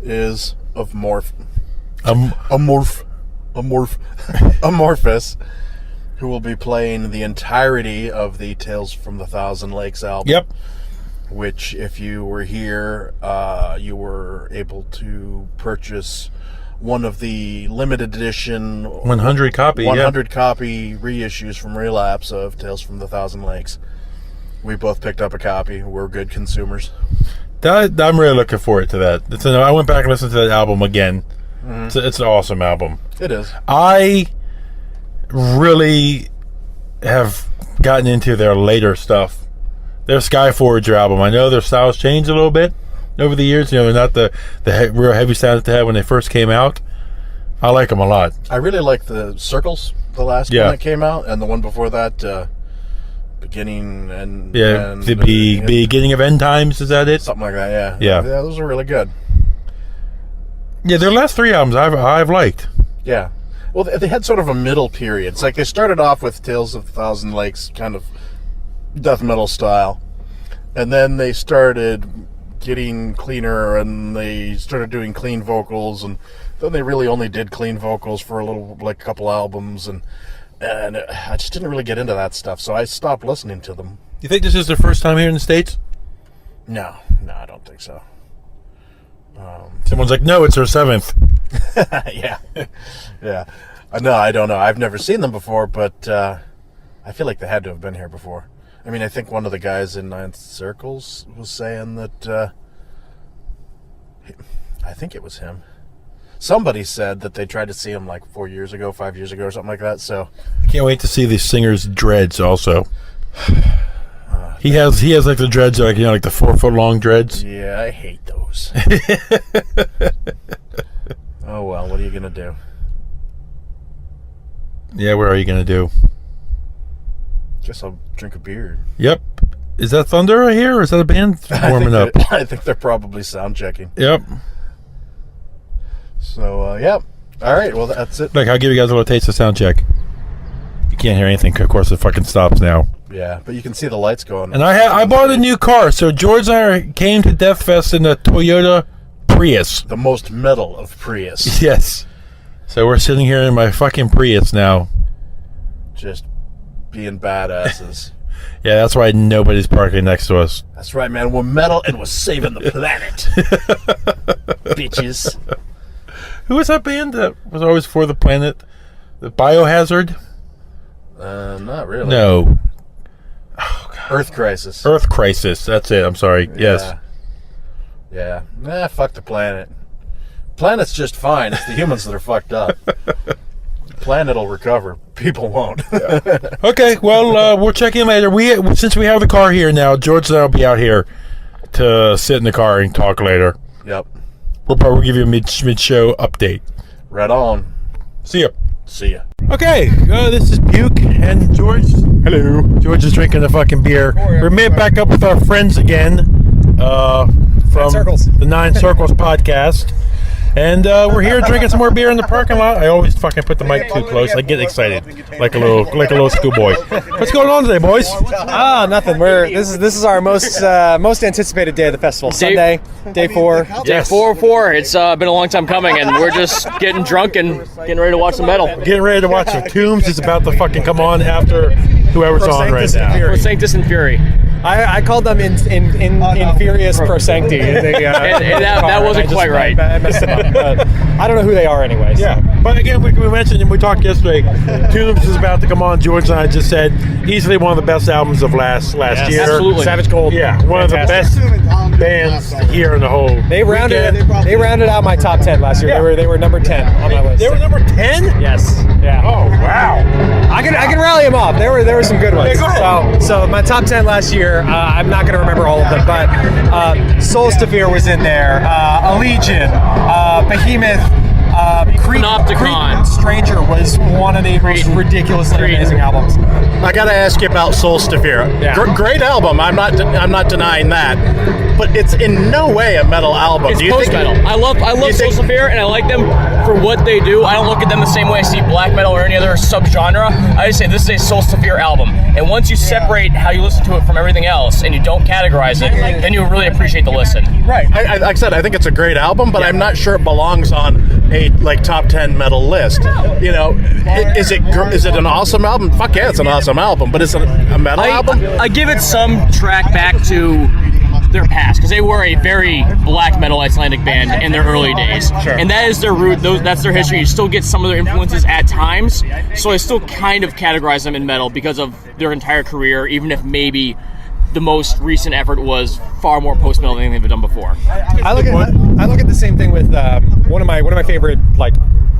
is Amorphous, who will be playing the entirety of the Tales from the Thousand Lakes album. Yep. Which, if you were here, you were able to purchase one of the limited edition 100 copy reissues from Relapse of Tales from the Thousand Lakes. We both picked up a copy. We're good consumers. I'm really looking forward to that. I went back and listened to that album again. Mm-hmm. It's an awesome album. It is. I really have gotten into their later stuff. Their Skyforger album. I know their styles changed a little bit over the years. Not the real heavy sound that they had when they first came out. I like them a lot. I really like the Circles, the last one that came out, and the one before that, Beginning and... Yeah, and, Beginning of End Times, is that it? Something like that, yeah. Yeah, those are really good. Yeah, their last three albums I've liked. Yeah. Well, they had sort of a middle period. It's like they started off with Tales of the Thousand Lakes, kind of death metal style, and then they started getting cleaner, and they started doing clean vocals, and then they really only did clean vocals for a couple albums, and I just didn't really get into that stuff, so I stopped listening to them. You think this is their first time here in the States? No, I don't think so. Someone's like, no, it's their seventh. Yeah. No, I don't know. I've never seen them before, but I feel like they had to have been here before. I mean, I think one of the guys in Ninth Circles was saying that, I think it was him. Somebody said that they tried to see him like 5 years ago, or something like that. So I can't wait to see the singer's dreads also. He has like the dreads, like the 4 foot long dreads. Yeah, I hate those. Oh well, what are you gonna do? Yeah, what are you gonna do? Guess I'll drink a beer. Yep. Is that Thunder right here, or is that a band warming up? I think they're probably sound checking. Yep. So, yep. All right, well, that's it. Like, I'll give you guys a little taste of sound check. You can't hear anything. Of course, it fucking stops now. Yeah, but you can see the lights going. And I bought a new car. So George and I came to Deathfest in a Toyota Prius. The most metal of Prius. Yes. So we're sitting here in my fucking Prius now. Just being badasses. Yeah, that's why nobody's parking next to us. That's right, man. We're metal and we're saving the planet. Bitches. Who was that band that was always for the planet? The Biohazard? Not really. No. Oh, God. Earth Crisis. Earth Crisis. That's it. I'm sorry. Yes. Yeah. Nah, fuck the planet. Planet's just fine. It's the humans that are fucked up. Planet'll recover. People won't. Okay, well, we'll check in later. Since we have the car here now, George and I will be out here to sit in the car and talk later. Yep. We'll probably give you a mid-show update. Right on. See ya. See ya. Okay, this is Buke and George. Hello. George is drinking a fucking beer. We're back up with our friends again from the Nine Circles podcast. And we're here drinking some more beer in the parking lot. I always fucking put the mic too close. I get excited like a little schoolboy. What's going on today, boys? Nothing. This is our most anticipated day of the festival. Sunday, day 4. Day 4. It's been a long time coming, and we're just getting drunk and getting ready to watch some metal. Getting ready to watch some Tombs is about to fucking come on after whoever's on right now. Pro Sanctus and Fury. I called them Infurious Pro Sancti. That wasn't quite right. I messed them up. But I don't know who they are anyways. Yeah, but again, we mentioned and we talked yesterday. Tombs is about to come on. George and I just said easily one of the best albums of last year. Absolutely. Savage Gold. Yeah, one of the best bands here in the whole. They rounded out my top 10 last year. Yeah. They were number 10 on my list. They were number 10? Yes. Yeah. Oh wow. I can rally them off. There were some good ones. So my top 10 last year. I'm not going to remember all of them, but Solstafir was in there. Allegiant, Behemoth, Panopticon. Stranger was one of the most ridiculously amazing albums. I got to ask you about Solstafir. Yeah. Great album. I'm not denying that, but it's in no way a metal album. It's Do you post metal. I love Solstafir, and I like them for what they do. I don't look at them the same way I see black metal or any other subgenre. I just say this is a Solstafir album, and once you separate how you listen to it from everything else, and you don't categorize it, then you really appreciate the listen. Right. Like I said, I think it's a great album, but I'm not sure it belongs on a top 10 metal list. You know, is it an awesome album? Fuck yeah, it's an awesome album, but is it a metal album? I give it some track back to their past, because they were a very black metal Icelandic band in their early days. Sure. And that is their root, that's their history. You still get some of their influences at times, so I still kind of categorize them in metal because of their entire career, even if maybe the most recent effort was far more post metal than anything they've done before. I look at the same thing with one of my favorite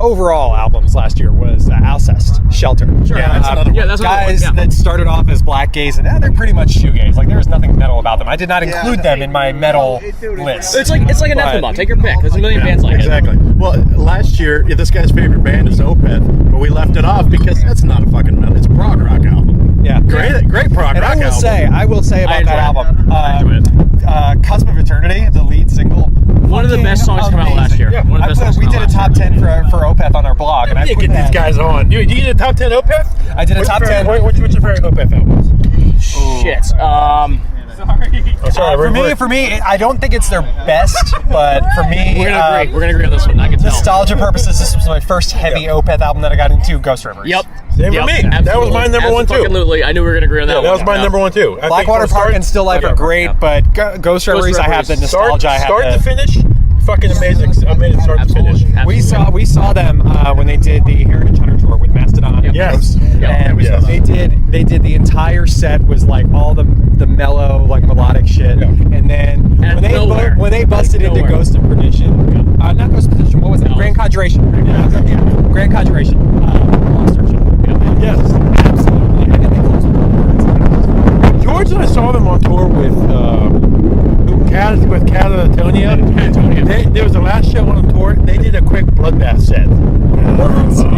overall albums last year was Alcest, Shelter. Sure. That's another one. That's guys that started off as black gaze, and they're pretty much shoegaze. Like, there was nothing metal about them. I did not include them in my metal list. It's like an Ethel. Take your pick. There's a million bands like exactly. it. Well, last year, this guy's favorite band is Opeth, but we left it off because that's not a fucking metal. It's a prog rock album. Yeah. Great prog rock album. I will say about that album, Cusp of Eternity, the lead single. One of the best songs to come out last year. Yeah. We did a top 10 for Opeth on our blog. And I get these guys on. You did a top 10 Opeth? I did a top 10. What's your favorite Opeth album? Shit. Sorry. For me, I don't think it's their best, but for me, we're gonna agree on this one. I can tell. Nostalgia purposes, this was my first heavy Opeth album that I got into. Ghost Rivers. Yep. Same for me. Absolutely. That was my number one too. Absolutely. I knew we were gonna agree on that one. That was my number one too. Blackwater Park and Still Life are great, but Ghost Rivers, I have the nostalgia. Start to finish. Fucking amazing start to finish. Absolutely. We saw them when they did the Heritage Hunter tour with Mastodon. Yes. And they did the entire set was like all the mellow, like melodic shit. Yeah. And then when they busted into Ghost of Perdition, not Ghost of Perdition, what was it? Grand Conjuration. Grand Conjuration. Monster shit. Yes. Absolutely. And then they closed with George and I saw them on tour with Catatonia. There was the last show on the tour. They did a quick Bloodbath set.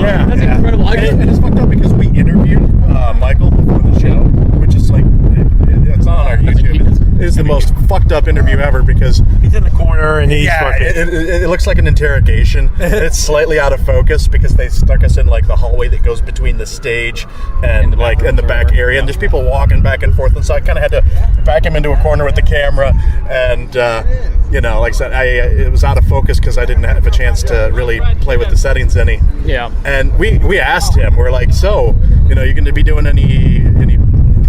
Yeah, that's incredible. And it's fucked up because we interviewed Michael before the show, which is like it's on our YouTube. It's the most fucked up interview ever because he's in the corner and he's fucking. It looks like an interrogation. It's slightly out of focus because they stuck us in like the hallway that goes between the stage and the back area, and there's people walking back and forth, and so I kind of had to back him into a corner with the camera, and like I said, it was out of focus because I didn't have a chance to really play with the settings any. Yeah. And we asked him, we're like, so you going to be doing anything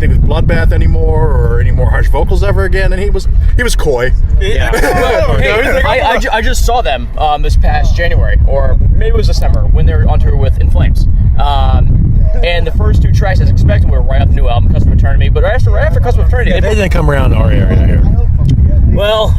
with Bloodbath anymore, or any more harsh vocals ever again? And he was coy. Yeah. I just saw them this past January, or maybe it was December, when they were on tour with In Flames. And the first two tracks, as expected, were right off the new album, Cusp of Eternity. But right after Cusp of Eternity, they didn't come around our area here. Well,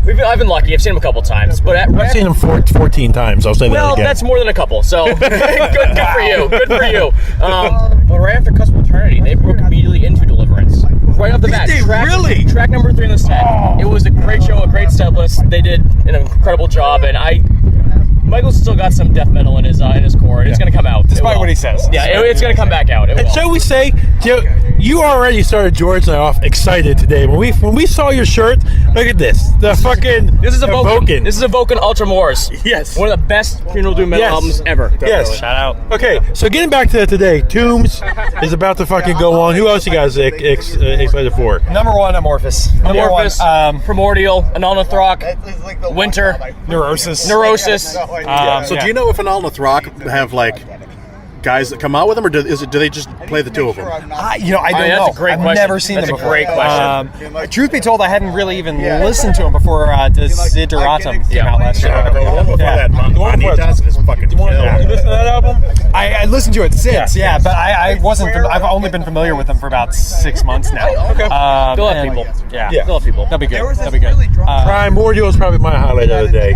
I've been lucky. I've seen them a couple times, but I've seen them 14 times. I'll say that again. Well, that's more than a couple. So good for you. Good for you. But right after Cusp of Eternity, they broke immediately into Deliverance. Right off the bat. Really? Track number 3 in the set. It was a great show, a great set list. They did an incredible job, and Michael's still got some death metal in his core. It's going to come out. Despite what he says. Yeah, it's going to come back out. And shall we say, you already started George and I off excited today. When we saw your shirt, look at this. The fucking... This is a Vulcan. This is a Vulcan Ultra Mors. Yes. One of the best funeral doom metal albums ever. Yes. Shout out. Okay, so getting back to that today, Tombs is about to fucking go on. Who else you guys excited for? Number one, Amorphous. Primordial, Anonathrok, Winter, Neurosis. So do you know if Anonathrok have like guys that come out with them, or do they just play the two of them? I don't know. That's a great question. I've never seen them before. That's a great question. Truth be told, I hadn't really even listened to them before Desideratum came out last year. Manitas is fucking killer. You listen to that album? I listened to it since, but I wasn't. I've only been familiar with them for about 6 months now. Okay. Still have people. Yeah. Still have people. That'll be good. Primordial is probably my highlight of the day.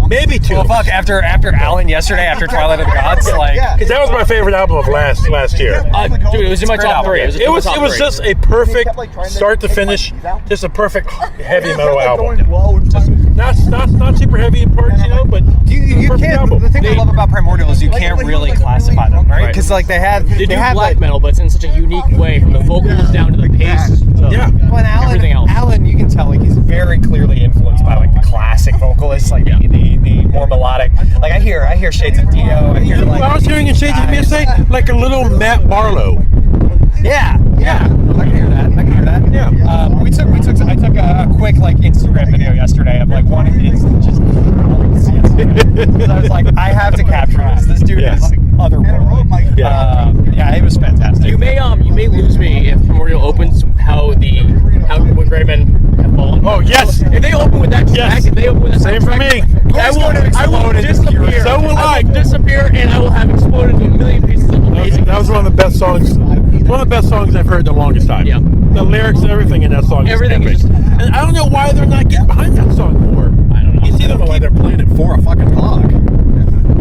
Maybe two. Well, fuck. After Alan yesterday, after Twilight of the Gods, because that was my favorite album of last year. Dude, it was in my top three. It was just a perfect start to finish, just a perfect heavy metal album. Just not super heavy in parts, but you can't. Album. The thing I love about Primordial is you can't really classify them, right? Because like they have black metal, but it's in such a unique way, from the vocals down to the pace. Well, everything else. Alan, you can tell he's very clearly influenced by like the classic vocalists, like the more melodic. Like I hear shades of Dio. I was hearing in shades of Dio like a little Matt Barlow. Yeah. I can hear that. Yeah. I took a quick like Instagram video yesterday of like one of his just. I was like, I have to capture this. This dude is otherworldly. It was fantastic. You may lose me if Primordial opens how when Greymen have fallen. Oh yes. If they open with that track, if they open with that same for me. I will disappear. So will I. will disappear, and I will have exploded into a million pieces of amazing. That was one of the best songs. One of the best songs I've heard in the longest time. Yeah. The lyrics and everything in that song. Everything is just. And I don't know why they're not getting behind that song more. I don't know. You see them why they're playing it 4 o'clock.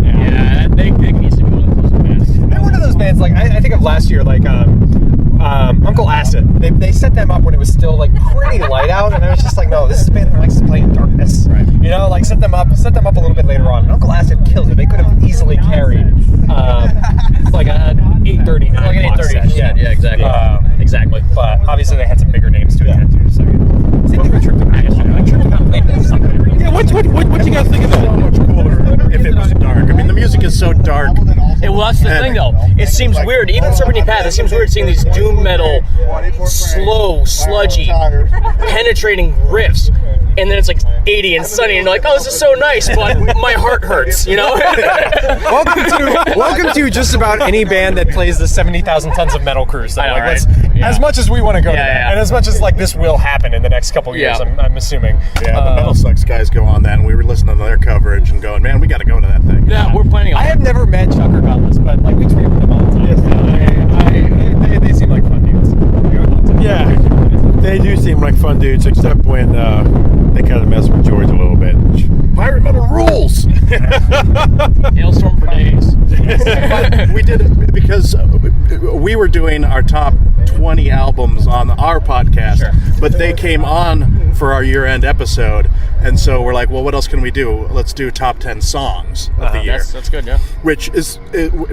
Yeah, they need to be one of those bands. They're one of those bands. Like I think of last year, like Uncle Acid. They set them up when it was still like pretty light out, and I was just like, no, this is a band that likes to play in darkness. Right. Like set them up a little bit later on. And Uncle Acid kills it. They could have easily carried like an 8:30, 9 like an 8:30. Yeah, exactly. Exactly. But obviously they had some bigger names to attend to. So same thing with Triptych. Yeah, what you guys think of that? So much cooler if it was dark. I mean, the music is so dark. Well, that's the thing, though. It seems weird. Even Serpentine Path, it seems weird seeing these doom metal, slow, sludgy, penetrating riffs, and then it's like 80 and sunny, and you're like, oh, this is so nice, but my heart hurts, Welcome to just about any band that plays the 70,000 tons of metal cruise. Though. I know, like, right? As much as we want to go to that, and as much as like this will happen in the next couple of years, I'm assuming. Yeah, the Metal Sucks guys go on that, and we were listening to their coverage and going, man, we got to go to that thing. Yeah, we're planning on I have never met Chuck or Godless, but like we tweet with them all the time. Yes, they seem like fun dudes. Yeah, they do seem like fun dudes, except when they kind of mess with George a little bit. Pirate metal rules. Hailstorm for days. But we did it because we were doing our top 20 albums on our podcast, but they came on for our year-end episode, and so we're like, well, what else can we do? Let's do top 10 songs of the year. That's good, yeah. Which is,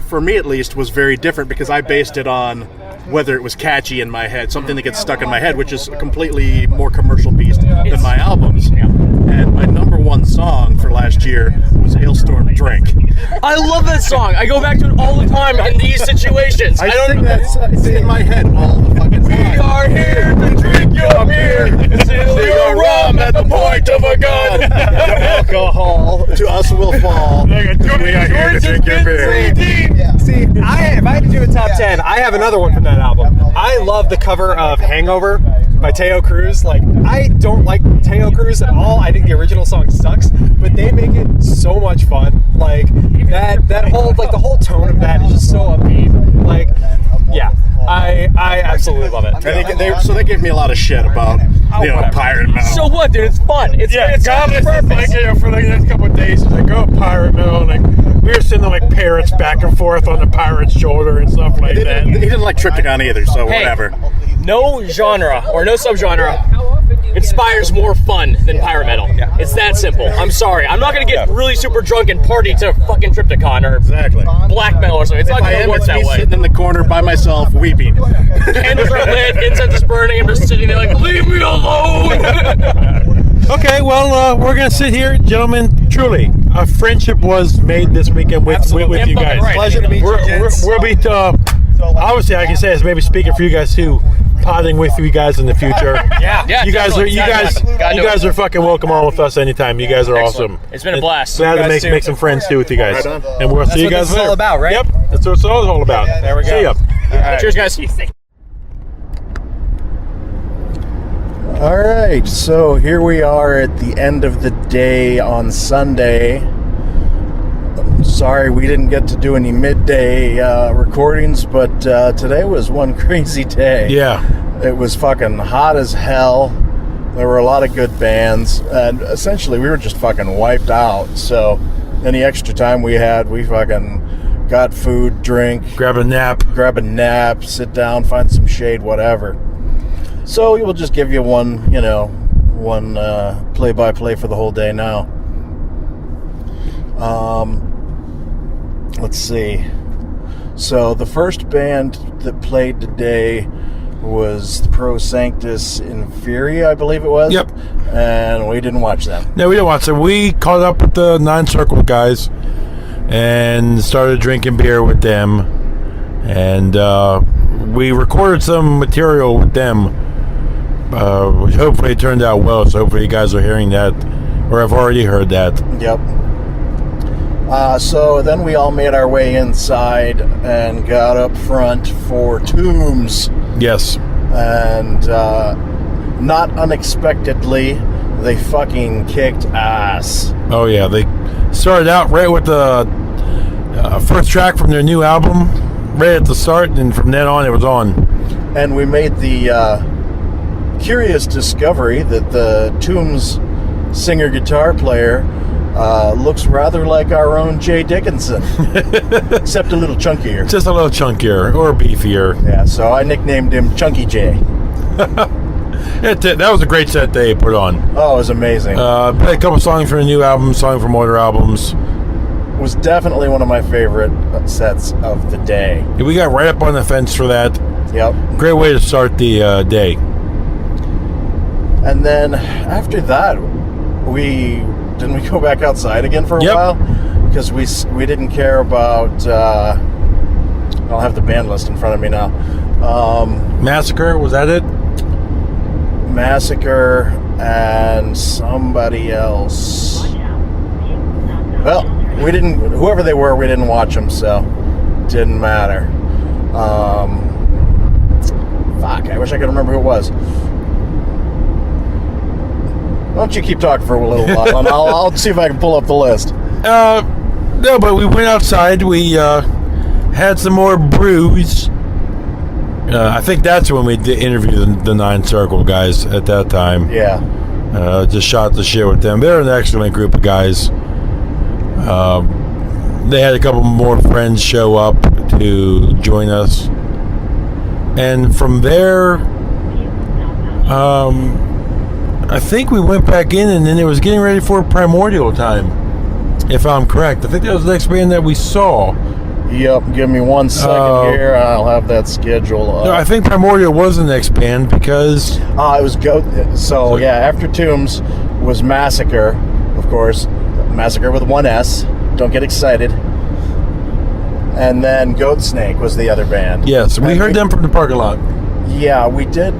for me at least, was very different because I based it on whether it was catchy in my head, something that gets stuck in my head, which is a completely more commercial beast than my albums. And my number one song for last year was Hailstorm Drink. I love that song. I go back to it all the time in these situations. I think it's in my head all the fucking time. We are here to drink your beer, seal your rum at the point of a gun. The alcohol to us will fall. We are here to drink your beer. See, if I had to do a top 10, I have another one from that album. I love the cover of Hangover by Teo Cruz. Like, I don't like Teo Cruz at all. I think the original song sucks, but they make it so much fun. Like that whole the whole tone of that is just so upbeat. Like, yeah, I absolutely love it. So they gave me a lot of shit about pirate metal. So what, dude? It's fun. It's Godless is for the next couple of days. It's like, pirate metal, and we were sending like parrots back and forth on the pirate's shoulder and stuff like that. He didn't like Triptych either, so whatever. No genre or no subgenre inspires more fun than pirate metal. It's that simple. I'm sorry. I'm not going to get really super drunk and party to fucking Triptychon or black metal or something. It's not going to work that way. Sitting in the corner by myself, weeping. Candles are lit, incense is burning, I'm just sitting there like, leave me alone! Okay, well, we're going to sit here. Gentlemen, truly, a friendship was made this weekend with you guys. Right. Pleasure to meet you, gents. We'll be, obviously, I can say is maybe speaking for you guys too, potting with you guys in the future. Yeah, you guys are fucking welcome on with us anytime. You guys are Excellent. awesome. It's been a blast. Glad to make some friends too with you guys. Right on. And we'll see you guys That's what this is later. all about, right? Yep, that's what it's all about. There we go. See ya. Right. Cheers, guys. All right, so here we are at the end of the day on Sunday. Sorry we didn't get to do any midday recordings, but today was one crazy day. Yeah. It was fucking hot as hell. There were a lot of good bands, and essentially we were just fucking wiped out. So any extra time we had, we fucking got food, drink, grab a nap, sit down, find some shade, whatever. So we'll just give you one play-by-play for the whole day now. Let's see. So the first band that played today was the Pro Sanctus Inferi, I believe it was. Yep. And we didn't watch them. No, we didn't watch them. We caught up with the Nine Circle guys and started drinking beer with them. And we recorded some material with them. Which hopefully turned out well, so hopefully you guys are hearing that, or have already heard that. Yep. So then we all made our way inside and got up front for Tombs. Yes. And not unexpectedly, they fucking kicked ass. Oh yeah, they started out right with the first track from their new album, right at the start, and from then on it was on. And we made the curious discovery that the Tombs singer-guitar player looks rather like our own Jay Dickinson, except a little chunkier. Just a little chunkier or beefier. Yeah, so I nicknamed him Chunky Jay. That was a great set they put on. Oh, it was amazing. Played a couple songs from the new album, song from older albums. It was definitely one of my favorite sets of the day. Yeah, we got right up on the fence for that. Yep. Great way to start the day. And then after that, didn't we go back outside again for a while? Because we didn't care about. I'll have the band list in front of me now. Massacre, was that it? Massacre and somebody else. Well, we didn't. Whoever they were, we didn't watch them, so it didn't matter. Fuck! I wish I could remember who it was. Why don't you keep talking for a little while, and I'll see if I can pull up the list. No, but we went outside. We had some more brews. I think that's when we did interview the Nine Circle guys at that time. Yeah. Just shot the shit with them. They're an excellent group of guys. They had a couple more friends show up to join us. And from there, I think we went back in, and then it was getting ready for Primordial time, if I'm correct. I think that was the next band that we saw. Yep, give me 1 second here. I'll have that schedule up. No, I think Primordial was the next band because... it was So, yeah, after Tombs was Massacre, of course. Massacre with 1 S. Don't get excited. And then Goat Snake was the other band. Yes, we heard them from the parking lot. Yeah, we did...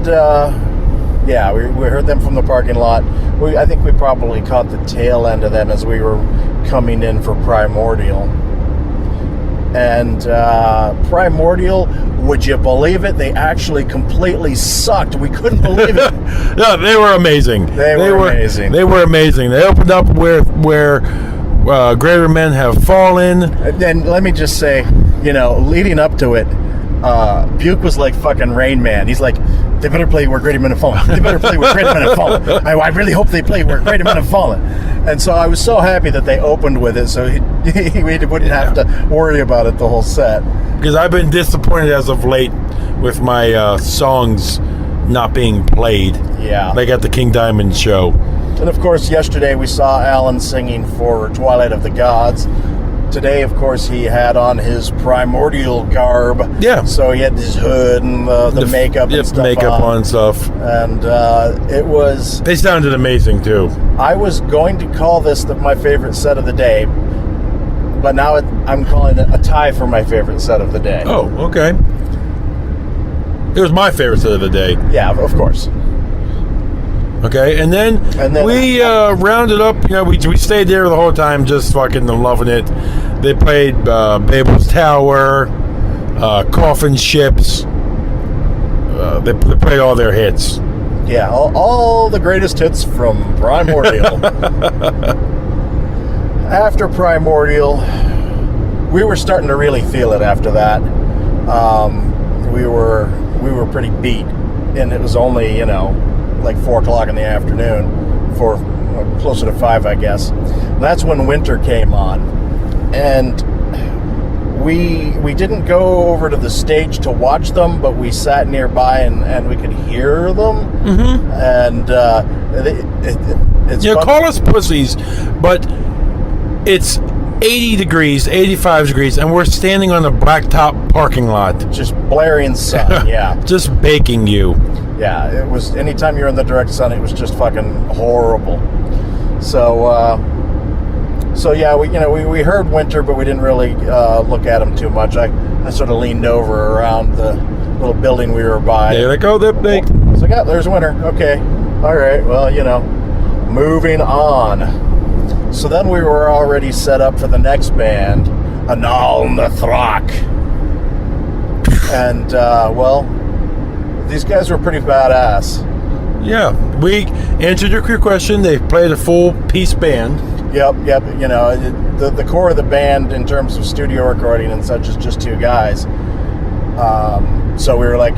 we heard them from the parking lot. I think we probably caught the tail end of them as we were coming in for Primordial. And Primordial, would you believe it? They actually completely sucked. We couldn't believe it. No, they were amazing. They were amazing. They were amazing. They opened up where Greater Men Have Fallen. And let me just say, leading up to it, Buke was like fucking Rain Man. He's like, they better play Where Greater Men Have Fallen. They better play Where Greater Men Have Fallen. I really hope they play Where Greater Men Have Fallen. And so I was so happy that they opened with it, so he wouldn't have to worry about it the whole set. Because I've been disappointed as of late with my songs not being played. Yeah. Like at the King Diamond show. And of course, yesterday we saw Alan singing for Twilight of the Gods. Today, of course, he had on his primordial garb. Yeah. So he had his hood and the makeup and stuff makeup on and stuff. And it was... They sounded amazing, too. I was going to call this my favorite set of the day, but now I'm calling it a tie for my favorite set of the day. Oh, okay. It was my favorite set of the day. Yeah, of course. Okay, and then we rounded up. You know, we stayed there the whole time, just fucking loving it. They played Babel's Tower, Coffin Ships. They played all their hits. Yeah, all the greatest hits from Primordial. After Primordial, we were starting to really feel it. After that, we were pretty beat, and it was only like 4 o'clock in the afternoon, closer to 5, I guess. And that's when winter came on, and we didn't go over to the stage to watch them, but we sat nearby and we could hear them. Mm-hmm. And it's fun. Call us pussies, but it's 80 degrees, 85 degrees, and we're standing on a blacktop parking lot. Just blaring sun, yeah. Just baking you. Yeah, it was, anytime you're in the direct sun, it was just fucking horrible. So yeah, we heard Winter, but we didn't really look at him too much. I sort of leaned over around the little building we were by. They're like, oh, they're big. I was like, oh, there's Winter. Okay, all right, well, moving on. So then we were already set up for the next band, Anal Nathrak. And, well, these guys were pretty badass. Yeah, we answered your question. They played a full-piece band. Yep. The core of the band in terms of studio recording and such is just 2 guys. So we were like,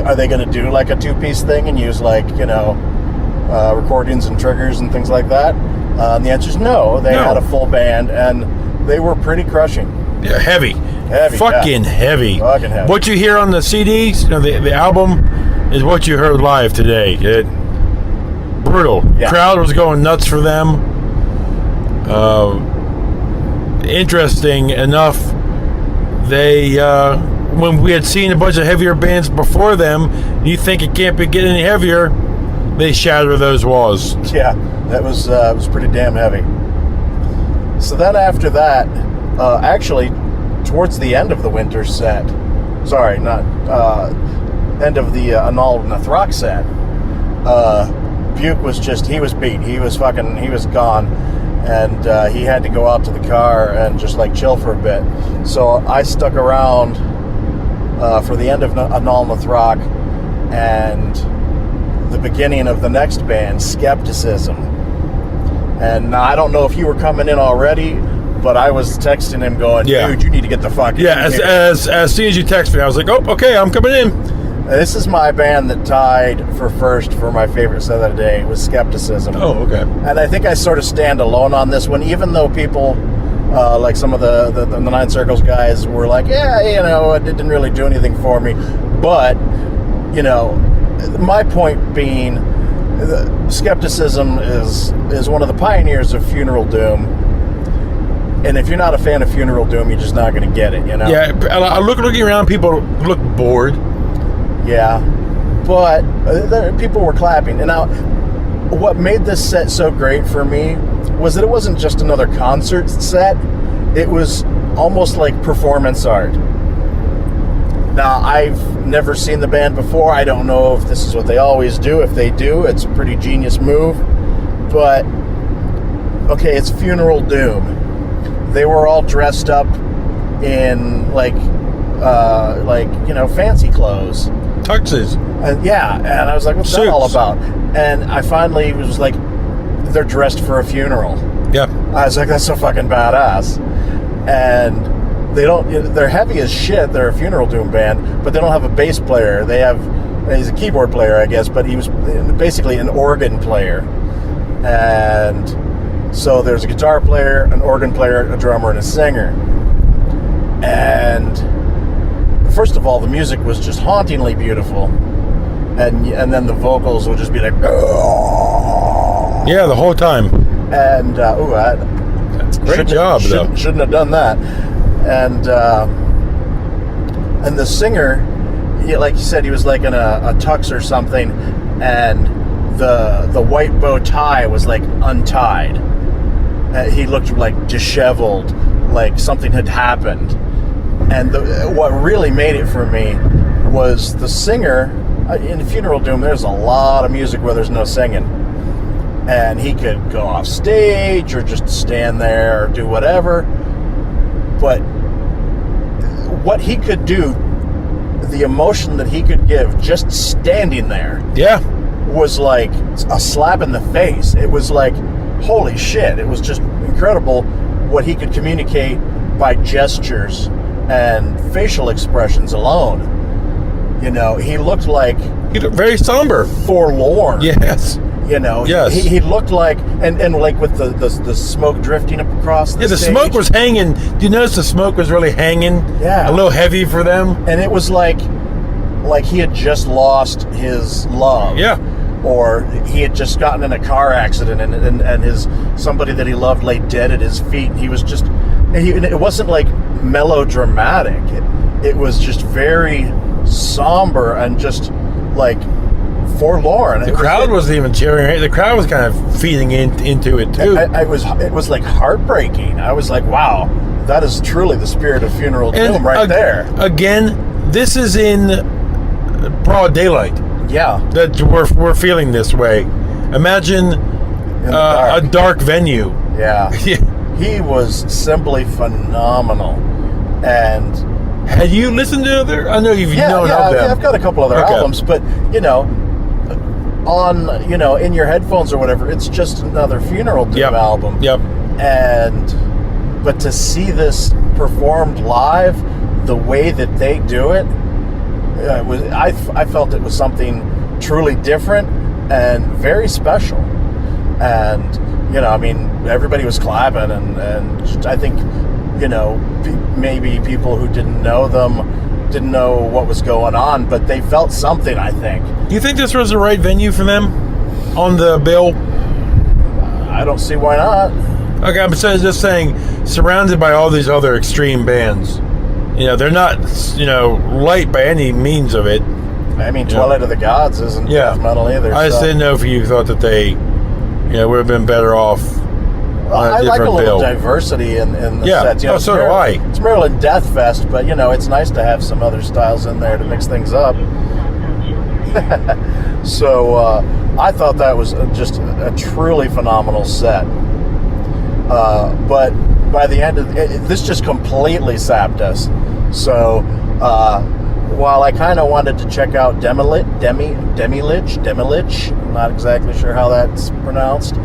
are they going to do like a 2-piece thing and use recordings and triggers and things like that? And the answer is no. They had a full band, and they were pretty crushing. Yeah, heavy. Fucking heavy. Fucking heavy. What you hear on the CDs, the album, is what you heard live today. Brutal. Yeah. Crowd was going nuts for them. Interesting enough, they when we had seen a bunch of heavier bands before them, you think it can't get any heavier, they shatter those walls. Yeah, that was pretty damn heavy. So then after that, actually, towards the end of the Winter set, sorry, not end of the Anal Nathrak set, Buke was he was beat. He was gone. And he had to go out to the car and just chill for a bit. So I stuck around for the end of Anal Nathrak and the beginning of the next band, Skepticism. And I don't know if you were coming in already, but I was texting him going, dude, you need to get the fuck in here. As soon as you texted me, I was like, oh, okay, I'm coming in. This is my band that tied for first for my favorite set of the day. It was Skepticism. Oh, okay. And I think I sort of stand alone on this one, even though people, like some of the Nine Circles guys were like, it didn't really do anything for me. But, my point being, Skepticism is one of the pioneers of Funeral Doom. And if you're not a fan of Funeral Doom, you're just not going to get it, Yeah, looking around, people look bored. Yeah, but people were clapping. And now, what made this set so great for me was that it wasn't just another concert set. It was almost like performance art. Now, I've never seen the band before. I don't know if this is what they always do. If they do, it's a pretty genius move. But, okay, it's Funeral Doom. They were all dressed up in, fancy clothes. Tuxes. And I was like, what's that all about? And I finally was like, they're dressed for a funeral. Yeah. I was like, that's so fucking badass. And they're heavy as shit. They're a Funeral Doom band, but they don't have a bass player. He's a keyboard player, I guess, but he was basically an organ player. And so there's a guitar player, an organ player, a drummer, and a singer. And first of all, the music was just hauntingly beautiful. and then the vocals would just be like, Yeah, the whole time. and Great job, though. Shouldn't have done that. And the singer, like you said, he was like in a tux or something, and the white bow tie was like untied. He looked like disheveled, like something had happened. And what really made it for me was the singer. In Funeral Doom, there's a lot of music where there's no singing. And he could go off stage or just stand there or do whatever. But what he could do, the emotion that he could give just standing there, was like a slap in the face. It was like, holy shit. It was just incredible what he could communicate by gestures and facial expressions alone. You know, he looked like... He looked very somber. Forlorn. Yes. You know, yes. He looked like... And like with the smoke drifting across the stage. Smoke was hanging. Do you notice the smoke was really hanging? Yeah. A little heavy for them? And it was like he had just lost his love. Yeah. Or he had just gotten in a car accident and his somebody that he loved lay dead at his feet. He was just... And it wasn't like melodramatic. It was just very... somber and just like forlorn. The crowd wasn't even cheering. The crowd was kind of feeding into it too. It was like heartbreaking. I was like, wow, that is truly the spirit of Funeral Doom there. Again, this is in broad daylight. Yeah, that we're feeling this way. Imagine a dark venue. Yeah. He was simply phenomenal. And had you listened to other? I know you've known of them. I've got a couple other albums, but on in your headphones or whatever, it's just another Funeral Doom album. Yep. But to see this performed live, the way that they do it, I felt it was something truly different and very special. And I mean, everybody was clapping, and I think. Maybe people who didn't know them didn't know what was going on, but they felt something, I think. Do you think this was the right venue for them on the bill? I don't see why not. Okay, I'm just saying, surrounded by all these other extreme bands. They're not, light by any means of it. I mean, Twilight of the Gods isn't death metal either. I just didn't know if you thought that they, would have been better off. I like a little diversity in the sets. So do I. It's Maryland Deathfest, but it's nice to have some other styles in there to mix things up. So I thought that was just a truly phenomenal set. But by the end of this, just completely sapped us. So while I kind of wanted to check out Demilich, I'm not exactly sure how that's pronounced.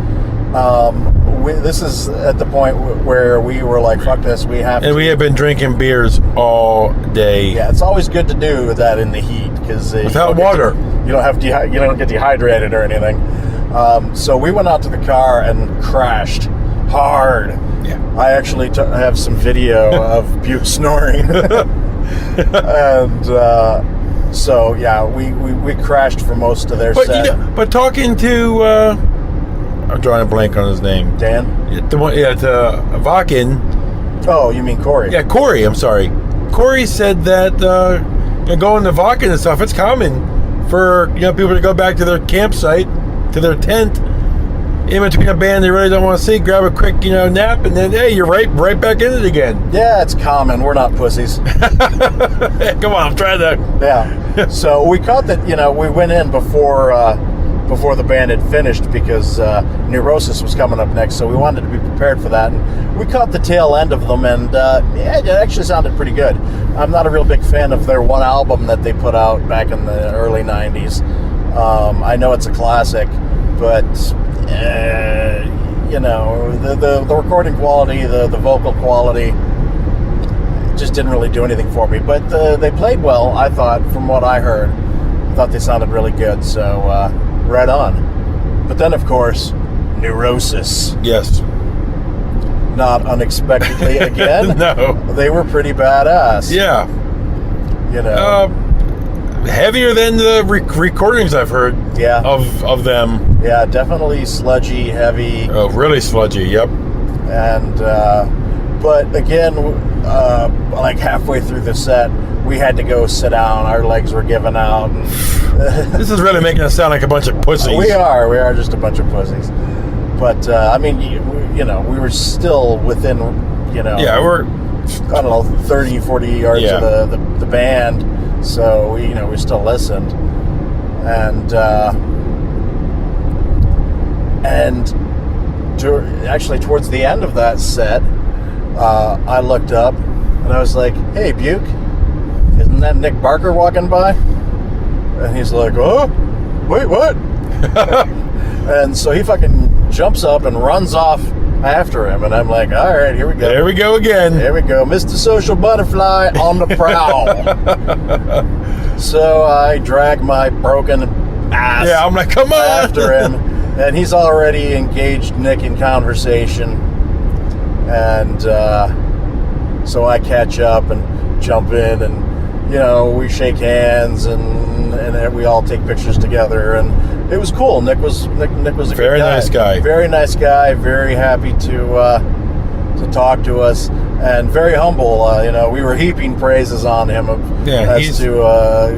This is at the point where we were like, fuck this, we have to. And we have been drinking beers all day. Yeah, it's always good to do that in the heat, because without water, you don't get dehydrated or anything. So we went out to the car and crashed hard. Yeah. I actually have some video of Buke snoring. And so yeah, we crashed for most of their set. But talking to I'm drawing a blank on his name. Dan? The one, to Vakin. Oh, you mean Corey? Yeah, Corey. I'm sorry. Corey said that going to Vakin and stuff, it's common for people to go back to their campsite, to their tent, in between a band they really don't want to see, grab a quick nap, and then hey, you're right back in it again. Yeah, it's common. We're not pussies. Come on, I'm trying to. Yeah. So we caught that. We went in before the band had finished, because Neurosis was coming up next, so we wanted to be prepared for that. And we caught the tail end of them, and it actually sounded pretty good. I'm not a real big fan of their one album that they put out back in the early 90s. I know it's a classic, but the recording quality, the vocal quality just didn't really do anything for me. But they played well, I thought, from what I heard. I thought they sounded really good, so right on. But then, of course, Neurosis. Yes. Not unexpectedly again. No. They were pretty badass. Yeah. heavier than the recordings I've heard. Yeah. Of them. Yeah, definitely sludgy, heavy. Oh, really sludgy. Yep. And but again, like halfway through the set, we had to go sit down. Our legs were giving out. And this is really making us sound like a bunch of pussies. We are just a bunch of pussies. But I mean, we were still within, Yeah, we're. I don't know, 30, 40 yards of the band. So we still listened, and actually towards the end of that set, I looked up and I was like, "Hey, Buke, isn't that Nick Barker walking by?" And he's like, "Oh, wait, what?" And so he fucking jumps up and runs off after him, and I'm like, all right, here we go. There we go again. There we go. Mr. Social Butterfly on the prowl. So I drag my broken ass I'm like, come on. after him, and he's already engaged Nick in conversation. And so I catch up and jump in, and we shake hands, and we all take pictures together, and it was cool. Nick was a very good guy. nice guy. Very nice guy. Very happy to talk to us, and very humble. We were heaping praises on him as to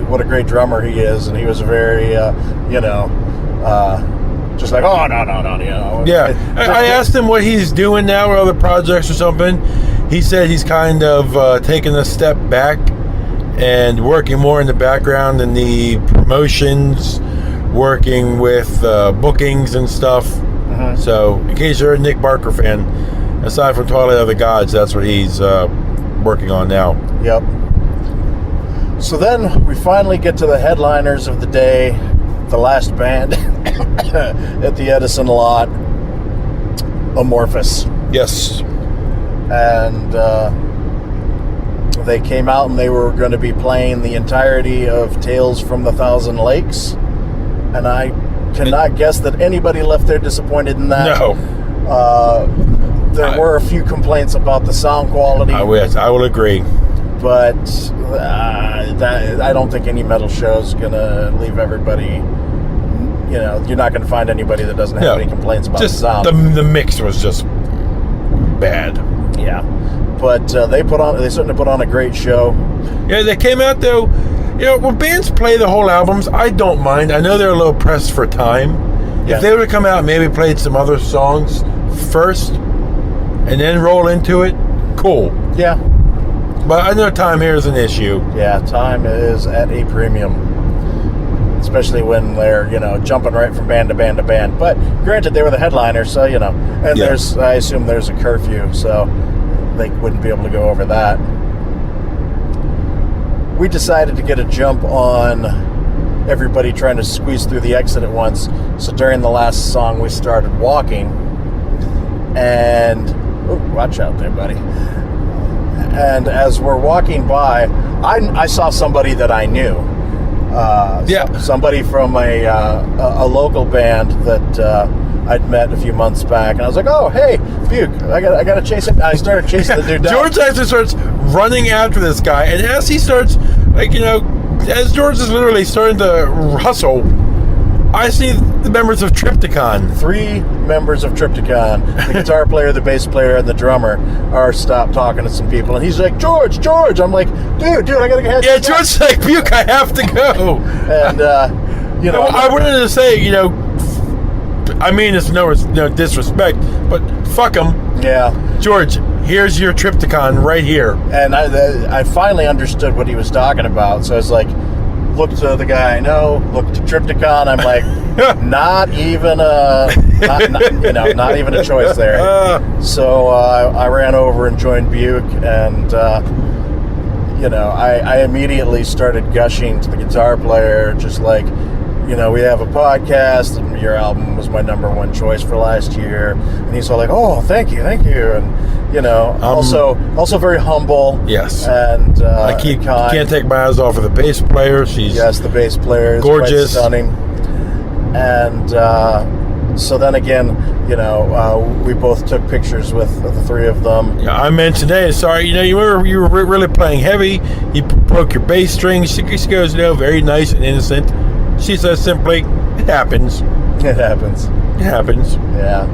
what a great drummer he is, and he was very, just like, oh no. Yeah, I asked him what he's doing now or other projects or something. He said he's kind of taking a step back and working more in the background in the promotions, working with bookings and stuff. Mm-hmm. So, in case you're a Nick Barker fan, aside from Twilight of the Gods, that's what he's working on now. Yep. So then we finally get to the headliners of the day, the last band at the Edison lot, Amorphous. Yes. And they came out and they were going to be playing the entirety of Tales from the Thousand Lakes. And I cannot guess that anybody left there disappointed in that. No. There were a few complaints about the sound quality. I will agree. But I don't think any metal show is going to leave everybody. You're not going to find anybody that doesn't have any complaints about the sound. The mix was just bad. Yeah. But they certainly put on a great show. Yeah, they came out though. When bands play the whole albums, I don't mind. I know they're a little pressed for time. Yeah. If they would have come out and maybe played some other songs first and then roll into it, cool. Yeah. But I know time here is an issue. Yeah, time is at a premium. Especially when they're, jumping right from band to band to band. But granted, they were the headliner, so, and I assume there's a curfew, so they wouldn't be able to go over that. We decided to get a jump on everybody trying to squeeze through the exit at once. So during the last song, we started walking. And, watch out there, buddy. And as we're walking by, I saw somebody that I knew. Somebody from a local band that I'd met a few months back, and I was like, "Oh, hey, Buke, I gotta chase him." I started chasing the dude down. George actually starts running after this guy, and as he starts, as George is literally starting to hustle, I see the members of Triptychon. 3 members of Triptychon, the guitar player, the bass player, and the drummer, are stopped talking to some people, and he's like, George. I'm like, dude, I gotta get. Yeah, George's like, Buke, I have to go. And I wanted to say, I mean, it's no disrespect, but fuck him. Yeah. George, here's your Triptychon right here. And I finally understood what he was talking about. So I was like, look to the guy I know, look to Triptychon. I'm like, not even a choice there. So I ran over and joined Buke, and I immediately started gushing to the guitar player, just like, we have a podcast, and your album was my number 1 choice for last year. And he's all like, oh, thank you. And, also very humble. Yes. And I can't take my eyes off of the bass player. She's the bass player is gorgeous, quite stunning. And So then again, we both took pictures with the three of them. Yeah, I mentioned, hey, sorry, you were really playing heavy. You broke your bass string. She goes, very nice and innocent. She says simply, it happens. It happens. It happens. Yeah.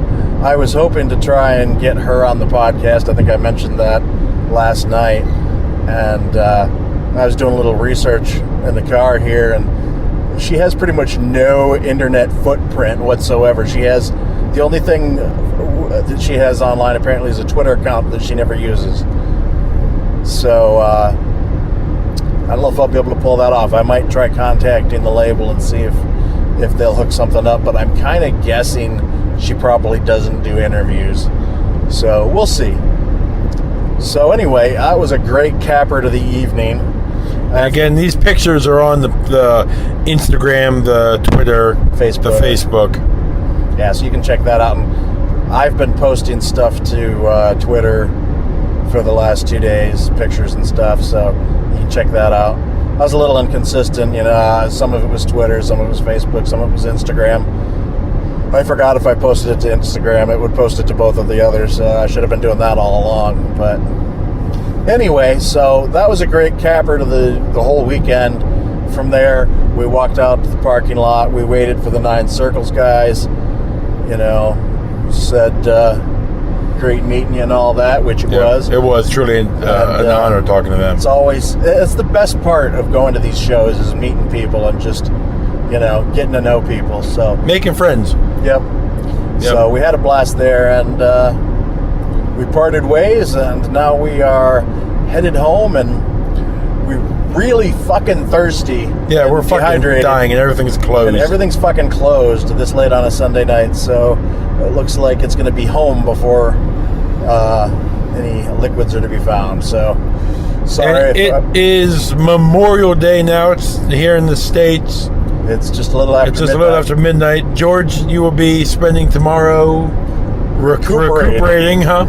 I was hoping to try and get her on the podcast. I think I mentioned that last night. And I was doing a little research in the car here, and she has pretty much no internet footprint whatsoever. The only thing that she has online apparently is a Twitter account that she never uses. So I don't know if I'll be able to pull that off. I might try contacting the label and see if they'll hook something up, but I'm kind of guessing she probably doesn't do interviews. So we'll see. So anyway, that was a great capper to the evening. Again, these pictures are on the Instagram, the Twitter, the Facebook. Yeah, so you can check that out. And I've been posting stuff to Twitter for the last 2 days, pictures and stuff, so you can check that out. I was a little inconsistent, some of it was Twitter, some of it was Facebook, some of it was Instagram. I forgot if I posted it to Instagram, it would post it to both of the others. I should have been doing that all along, but anyway, so that was a great capper to the whole weekend. From there, we walked out to the parking lot. We waited for the 9 Circles guys. Said great meeting you and all that, which it was. It was truly an honor talking to them. It's the best part of going to these shows is meeting people and just, getting to know people. So making friends. Yep. So we had a blast there, and we parted ways, and now we are headed home, and we're really fucking thirsty. Yeah, we're fucking dying, and everything's closed. And everything's fucking closed this late on a Sunday night, so it looks like it's going to be home before any liquids are to be found. So, sorry. And it is Memorial Day now. It's here in the States. It's just a little after midnight. George, you will be spending tomorrow recuperating, huh?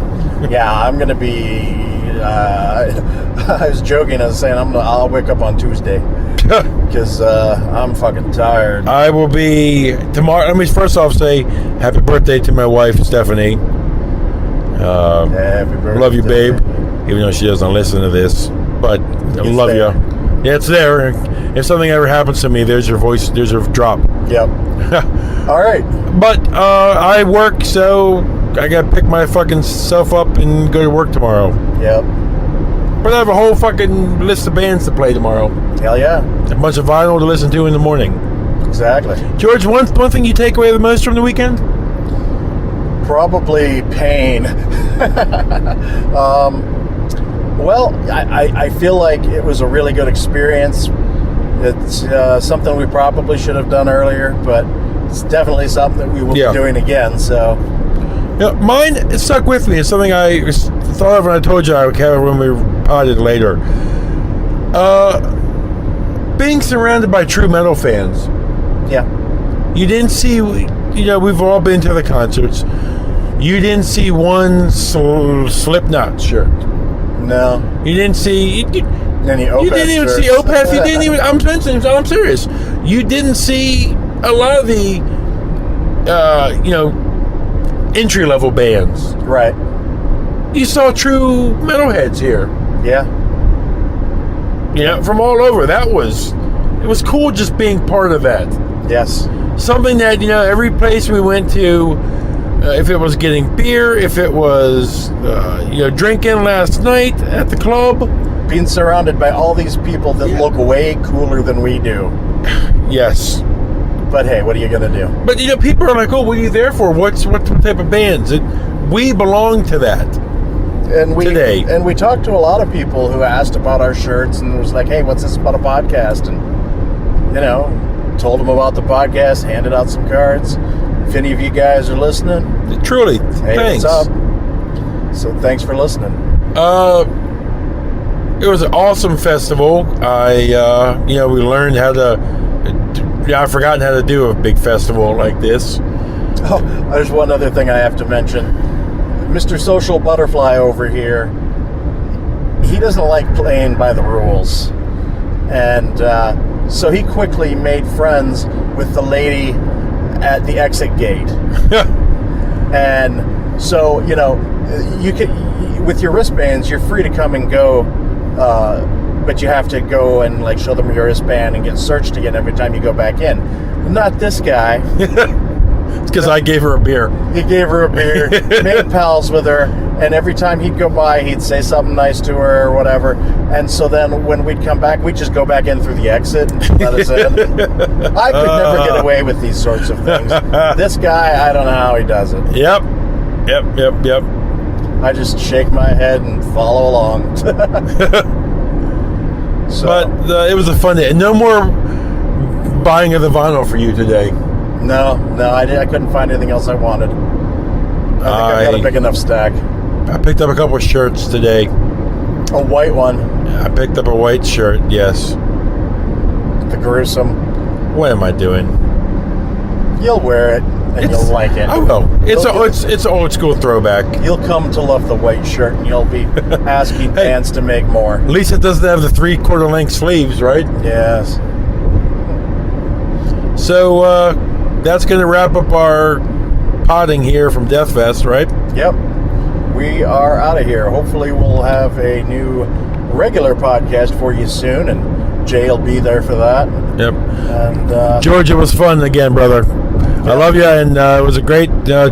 Yeah, I'm going to be... I was joking. I was saying I'll wake up on Tuesday because I'm fucking tired. I will be tomorrow. Let me first off say happy birthday to my wife, Stephanie. Happy birthday. Love you, babe. Even though she doesn't listen to this, but I love you. Yeah, it's there. If something ever happens to me, there's your voice. There's your drop. Yep. All right. But I work, so I gotta pick my fucking self up and go to work tomorrow. Yep. But I have a whole fucking list of bands to play tomorrow. Hell yeah. A bunch of vinyl to listen to in the morning. Exactly. George, one thing you take away the most from the weekend? Probably pain. Well, I feel like it was a really good experience. It's something we probably should have done earlier, but it's definitely something that we will be doing again. So, mine, it stuck with me. It's something I thought of when I told you I would have when we potted later. Being surrounded by true metal fans. Yeah. You didn't see, we've all been to the concerts. You didn't see one Slipknot shirt. No. You didn't see any Opeth You didn't even shirts. see Opeth. You didn't even. I'm serious. You didn't see a lot of the, entry level bands. Right. You saw true metalheads here. Yeah. From all over. It was cool just being part of that. Yes. Something that every place we went to. If it was getting beer, if it was, drinking last night at the club. Being surrounded by all these people that look way cooler than we do. Yes. But hey, what are you going to do? But, people are like, oh, what are you there for? What type of bands? We belong to that today. And we talked to a lot of people who asked about our shirts and was like, hey, what's this about a podcast? And, told them about the podcast, handed out some cards. If any of you guys are listening, truly, hey, thanks. What's up? So thanks for listening. It was an awesome festival. We learned how to. I've forgotten how to do a big festival like this. Oh, there's one other thing I have to mention. Mr. Social Butterfly over here, he doesn't like playing by the rules, and so he quickly made friends with the lady at the exit gate. And so, you know, you can, with your wristbands, you're free to come and go, but you have to go and like show them your wristband and get searched again every time you go back in. Not this guy. It's because I gave her a beer. He gave her a beer, made pals with her, and every time he'd go by, he'd say something nice to her or whatever. And so then when we'd come back, we'd just go back in through the exit and let us in. I could never get away with these sorts of things. This guy, I don't know how he does it. Yep. I just shake my head and follow along. So, but it was a fun day. No more buying of the vinyl for you today. No, I couldn't find anything else I wanted. I think I've got a big enough stack. I picked up a couple of shirts today. A white one. I picked up a white shirt, yes. The gruesome. What am I doing? You'll wear it and you'll like it. I will. It's an old school throwback. You'll come to love the white shirt and you'll be asking fans to make more. At least it doesn't have the 3/4 length sleeves, right? Yes. So that's going to wrap up our potting here from Deathfest, right? Yep. We are out of here. Hopefully we'll have a new regular podcast for you soon, and Jay will be there for that. Yep. And George, it was fun again, brother. Yep. I love you, and it was a great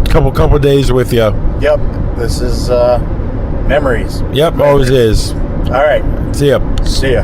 couple days with you. Yep. This is memories. Yep, always is. All right. See ya. See ya.